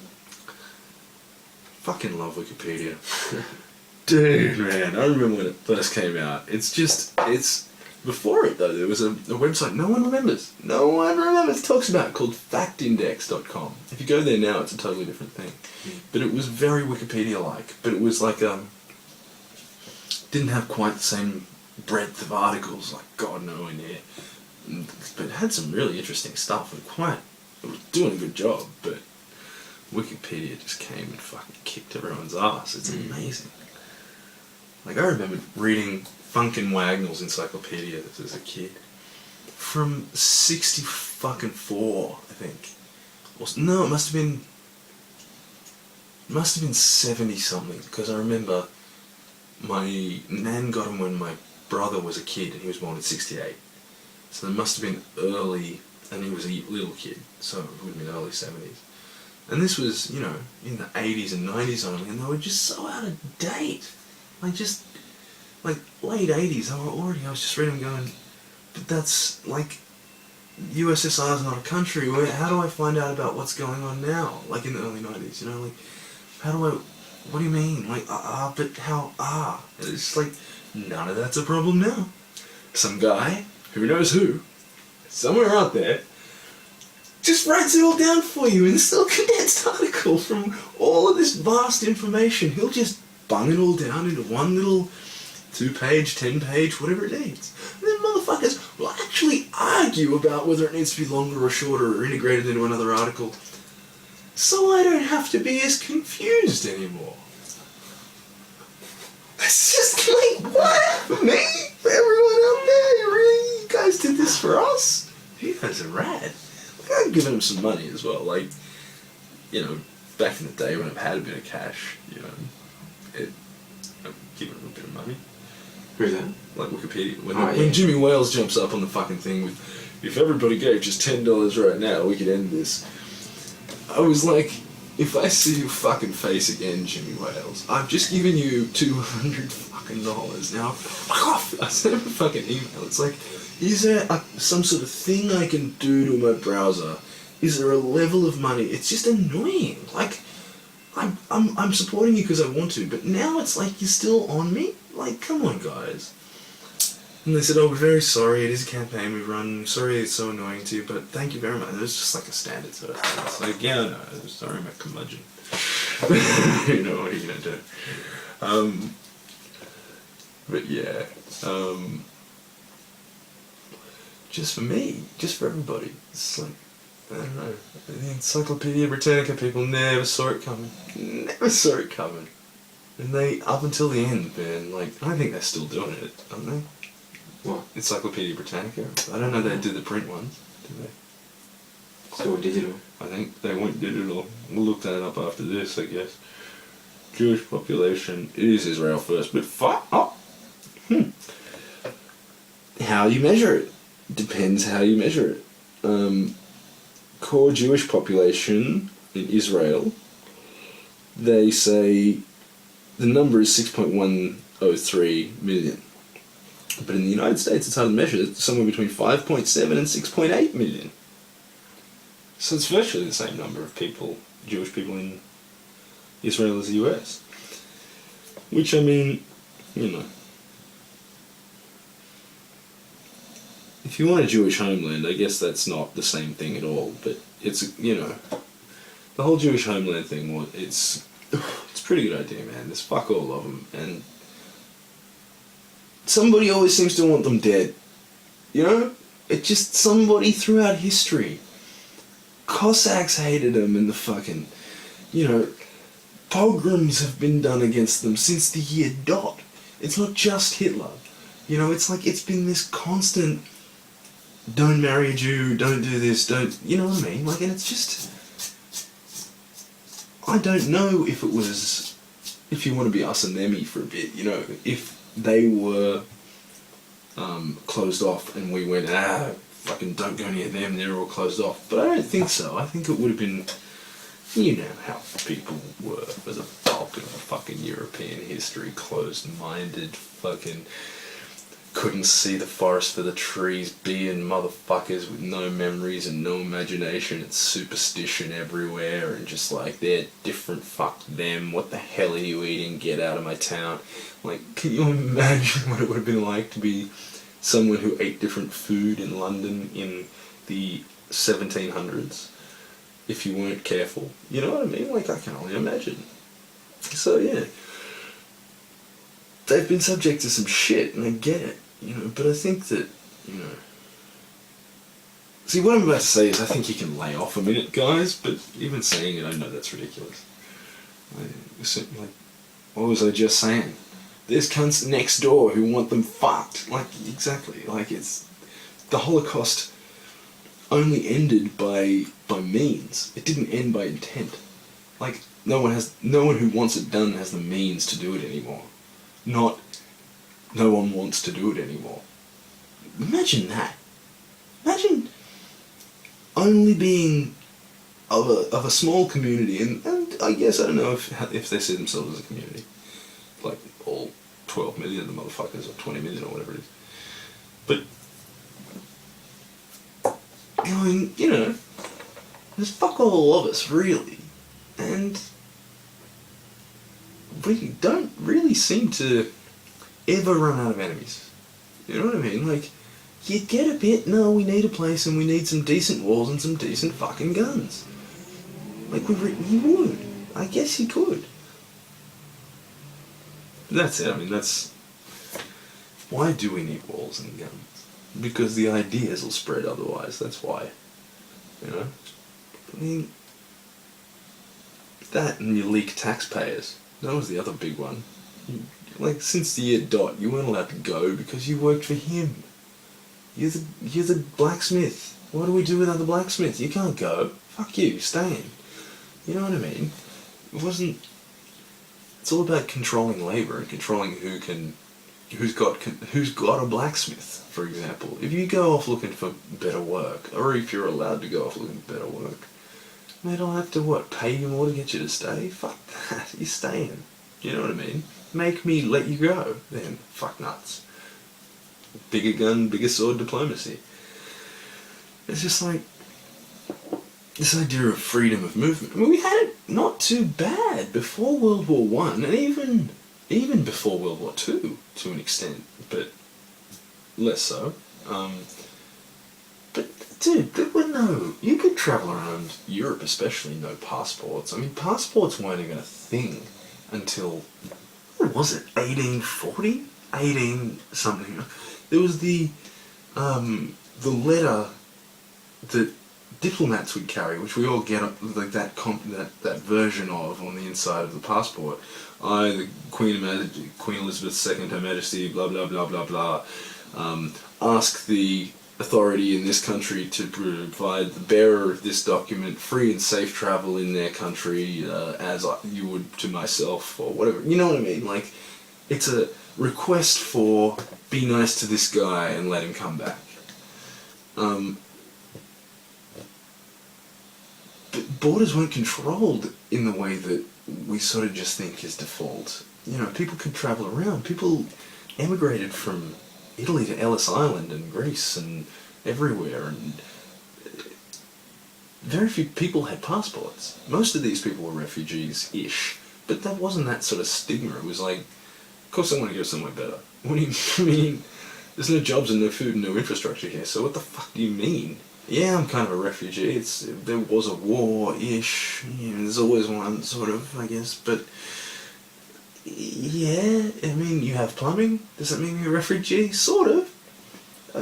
Fucking love Wikipedia. Dude, man, I remember when it first came out. It's before it though, there was a website no one remembers. No one remembers. It talks about it called factindex.com. If you go there now, it's a totally different thing. But it was very Wikipedia-like. But it was like, didn't have quite the same breadth of articles, like God nowhere near. But it had some really interesting stuff and it was doing a good job, but Wikipedia just came and fucking kicked everyone's ass. It's amazing. Like, I remember reading Funkin' Wagnall's encyclopedia as a kid. From 64, I think. No, it must have been 70-something, because I remember my nan got him when my brother was a kid, and he was born in 68. So there must have been early, and he was a little kid, so it would have been early 70s. And this was, you know, in the 80s and 90s only, and they were just so out of date. Like late 80s, I was just reading going, but that's, like, USSR is not a country. How do I find out about what's going on now? Like in the early 90s, you know, like, what do you mean? Like, but how, And it's just like, none of that's a problem now. Some guy, who knows who, somewhere out there, just writes it all down for you in this little condensed article from all of this vast information. He'll just bung it all down into one little 2-page, 10-page, whatever it needs. And then motherfuckers will actually argue about whether it needs to be longer or shorter or integrated into another article, so I don't have to be as confused anymore. It's just like, what? For me? For everyone out there? You guys did this for us? You guys are rad. Like, I've given them some money as well. Like, you know, back in the day when I've had a bit of cash, you know, I've given them a bit of money. Who's that? Like Wikipedia. When Jimmy Wales jumps up on the fucking thing with, if everybody gave just $10 right now, we could end this. I was like, if I see your fucking face again, Jimmy Wales, I've just given you $200 fucking dollars. Now, fuck off! I sent him a fucking email. It's like, is there some sort of thing I can do to my browser? Is there a level of money? It's just annoying. Like, I'm supporting you because I want to, but now it's like you're still on me? Like, come on, guys. And they said, "Oh, we're very sorry. It is a campaign we've run. Sorry it's so annoying to you, but thank you very much." It was just like a standard sort of thing. It's like, yeah, no, sorry, I'm a curmudgeon. You know, what are you gonna do? But yeah, just for me, just for everybody. It's like, I don't know. The Encyclopedia Britannica people never saw it coming. Never saw it coming. And they, up until the end, man, like, I think they're still doing it, aren't they? What? Encyclopedia Britannica. I don't know they do the print ones, do they? Still digital. I think they went digital. We'll look that up after this, I guess. Jewish population is Israel first, but fuck up. How you measure it depends how you measure it. Core Jewish population in Israel, they say the number is 6.103 million. But in the United States, it's hard to measure. It's somewhere between 5.7 and 6.8 million. So it's virtually the same number of people, Jewish people in Israel as the US. Which, I mean, you know, if you want a Jewish homeland, I guess that's not the same thing at all. But it's, you know, the whole Jewish homeland thing, it's a pretty good idea, man. There's fuck all of them. And somebody always seems to want them dead. You know? It's just somebody throughout history. Cossacks hated them, and the fucking, you know, pogroms have been done against them since the year dot. It's not just Hitler. You know, it's like, it's been this constant, don't marry a Jew, don't do this, don't, you know what I mean? Like, and it's just, I don't know if it was, if you want to be us and them for a bit, you know, if they were closed off and we went, fucking don't go near them, they're all closed off. But I don't think so. I think it would have been, you know how people were for the bulk of fucking European history, closed-minded, fucking couldn't see the forest for the trees, being motherfuckers with no memories and no imagination and superstition everywhere, and just like, they're different, fuck them, what the hell are you eating, get out of my town. Like, can you imagine what it would have been like to be someone who ate different food in London in the 1700s if you weren't careful? You know what I mean? Like, I can only imagine. So yeah, they've been subject to some shit, and I get it, you know, but I think that, you know, see, what I'm about to say is I think you can lay off a minute, guys, but even saying it, I know that's ridiculous. Like, what was I just saying? There's cunts next door who want them fucked. Like, exactly. Like, it's, the Holocaust only ended by means. It didn't end by intent. Like, no one who wants it done has the means to do it anymore. Not, no one wants to do it anymore. Imagine that. Imagine only being of a small community, and I guess, I don't know if they see themselves as a community. Like, all 12 million of the motherfuckers, or 20 million, or whatever it is. But, I mean, you know, there's fuck all of us, really. And we don't really seem to ever run out of enemies. You know what I mean? Like, you get a bit, no, we need a place and we need some decent walls and some decent fucking guns. Like, you would. I guess you could. That's it. I mean, that's... Why do we need walls and guns? Because the ideas will spread otherwise, that's why. You know? I mean... That and you leak taxpayers. That was the other big one. Like, since the year dot, you weren't allowed to go because you worked for him. You're the blacksmith. What do we do without the blacksmith? You can't go. Fuck you, stay in. You know what I mean? It wasn't... It's all about controlling labour and controlling who's got a blacksmith, for example. If you go off looking for better work, or if you're allowed to go off looking for better work, mate, I'll have to, what, pay you more to get you to stay? Fuck that, you're staying. You know what I mean? Make me let you go, then. Fuck nuts. Bigger gun, bigger sword diplomacy. It's just like, this idea of freedom of movement. I mean, we had it not too bad before World War One, and even before World War Two, to an extent. But less so. But dude, there were no. You could travel around Europe, especially no passports. I mean, passports weren't even a thing until, what was it, 1840, 18 something. There was the letter that diplomats would carry, which we all get like that version of on the inside of the passport. I, the Queen Elizabeth II, Her Majesty, blah blah blah blah blah. Ask the authority in this country to provide the bearer of this document free and safe travel in their country, as you would to myself, or whatever. You know what I mean? Like, it's a request for be nice to this guy and let him come back. But borders weren't controlled in the way that we sort of just think is default. You know, people could travel around. People emigrated from Italy to Ellis Island and Greece and everywhere, and very few people had passports. Most of these people were refugees-ish, but that wasn't that sort of stigma. It was like, of course I want to go somewhere better. What do you mean? There's no jobs and no food and no infrastructure here, so what the fuck do you mean? Yeah, I'm kind of a refugee. There was a war-ish. You know, there's always one, sort of, I guess, but yeah, I mean, you have plumbing. Does that mean you're a refugee? Sort of.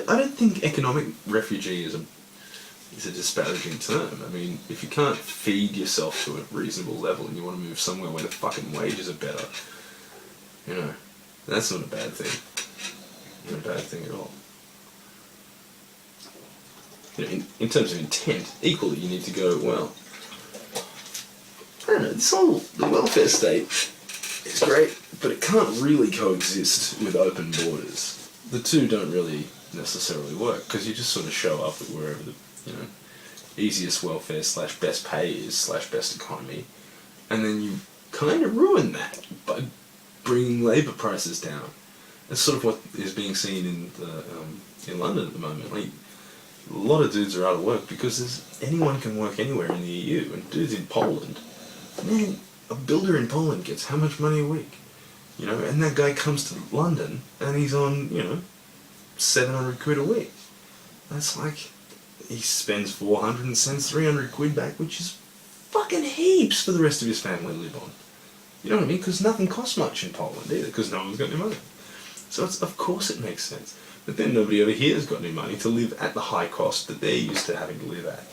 I don't think economic refugee is a disparaging term. I mean, if you can't feed yourself to a reasonable level and you want to move somewhere where the fucking wages are better, you know, that's not a bad thing. Not a bad thing at all. You know, in terms of intent, equally you need to go, well, I don't know, the welfare state is great, but it can't really coexist with open borders. The two don't really necessarily work, because you just sort of show up at wherever the, you know, easiest welfare / best pay is / best economy, and then you kind of ruin that by bringing labour prices down. That's sort of what is being seen in London at the moment. Like, a lot of dudes are out of work because anyone can work anywhere in the EU, and dudes in Poland, man, a builder in Poland gets how much money a week? You know, and that guy comes to London and he's on, you know, 700 quid a week. That's like, he spends 400 and sends 300 quid back, which is fucking heaps for the rest of his family to live on. You know what I mean? Because nothing costs much in Poland either, because no one's got any money. So of course it makes sense. But then nobody over here has got any money to live at the high cost that they're used to having to live at.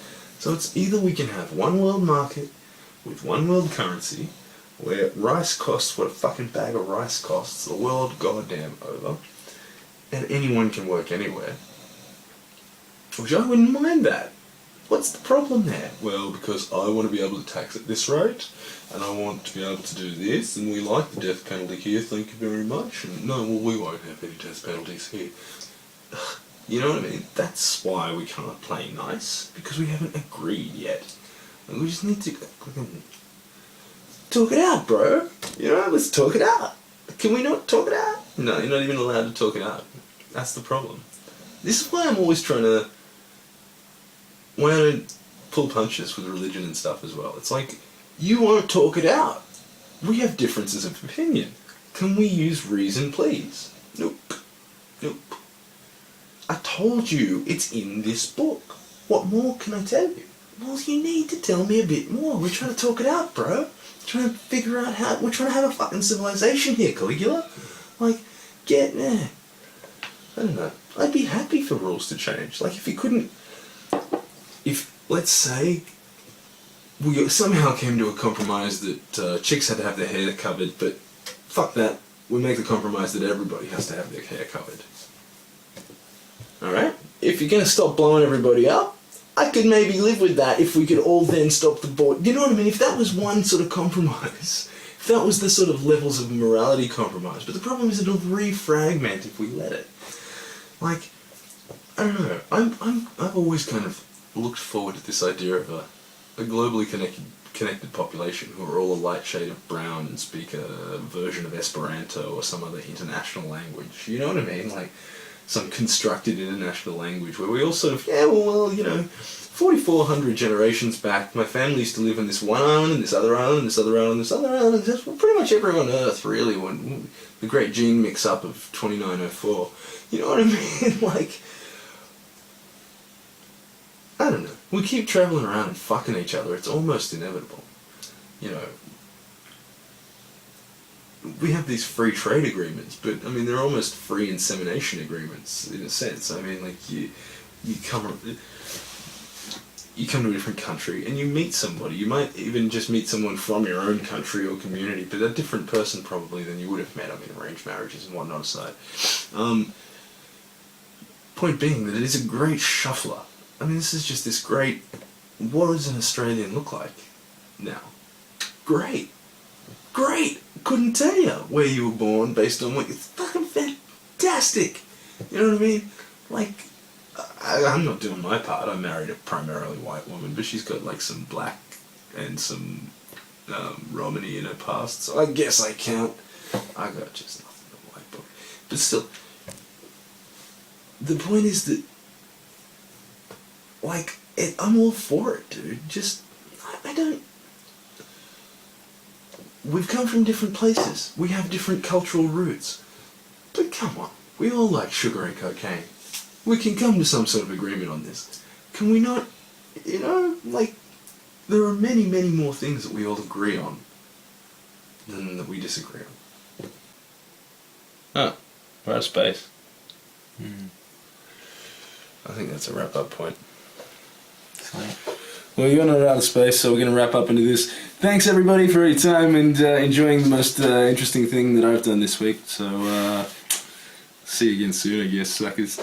So it's either we can have one world market with one world currency, where rice costs what a fucking bag of rice costs the world goddamn over, and anyone can work anywhere. Which I wouldn't mind that. What's the problem there? Well, because I want to be able to tax at this rate, and I want to be able to do this, and we like the death penalty here, thank you very much, and no, well, we won't have any death penalties here. You know what I mean? That's why we can't play nice, because we haven't agreed yet. And we just need to talk it out, bro. You know, let's talk it out. Can we not talk it out? No, you're not even allowed to talk it out. That's the problem. This is why I'm always trying to... why I don't pull punches with religion and stuff as well. It's like, you won't talk it out. We have differences of opinion. Can we use reason, please? Nope. Nope. I told you it's in this book. What more can I tell you? Well, you need to tell me a bit more. We're trying to talk it out, bro. We're trying to figure out how... we're trying to have a fucking civilization here, Caligula. Like, get there. I don't know. I'd be happy for rules to change. Like, if you couldn't... if, let's say, we somehow came to a compromise that chicks had to have their hair covered, but fuck that. We make the compromise that everybody has to have their hair covered. Alright? If you're going to stop blowing everybody up, I could maybe live with that if we could all then stop the board. You know what I mean? If that was one sort of compromise. If that was the sort of levels of morality compromise. But the problem is it'll re-fragment if we let it. Like, I don't know. I've always kind of looked forward to this idea of a globally connected population who are all a light shade of brown and speak a version of Esperanto or some other international language. You know what I mean? Like, some constructed international language where we all sort of, yeah, well, you know, 4,400 generations back, my family used to live on this one island, and this other island, and this other island, and this other island, and just, well, pretty much everyone on Earth, really, when the great gene mix-up of 2904. You know what I mean? Like, I don't know. We keep travelling around and fucking each other. It's almost inevitable. You know, we have these free trade agreements, but, I mean, they're almost free insemination agreements, in a sense. I mean, like, you come to a different country and you meet somebody. You might even just meet someone from your own country or community, but a different person probably than you would have met. I mean, arranged marriages and whatnot aside. Point being that it is a great shuffler. I mean, this is just this great, what does an Australian look like now? Great. Great. Couldn't tell you where you were born based on what it's fucking fantastic. You know what I mean? Like, I'm not doing my part. I married a primarily white woman, but she's got like some black and some Romani in her past, so I guess I count. I got just nothing but white book. But still, the point is that, like, I'm all for it, dude. Just, I don't... We've come from different places. We have different cultural roots. But come on, we all like sugar and cocaine. We can come to some sort of agreement on this. Can we not, you know, like, there are many, many more things that we all agree on than that we disagree on. Oh, we're out of space. I think that's a wrap-up point. Well, you're not out of space, so we're going to wrap up into this. Thanks, everybody, for your time and enjoying the most interesting thing that I've done this week. So, see you again soon, I guess, suckers.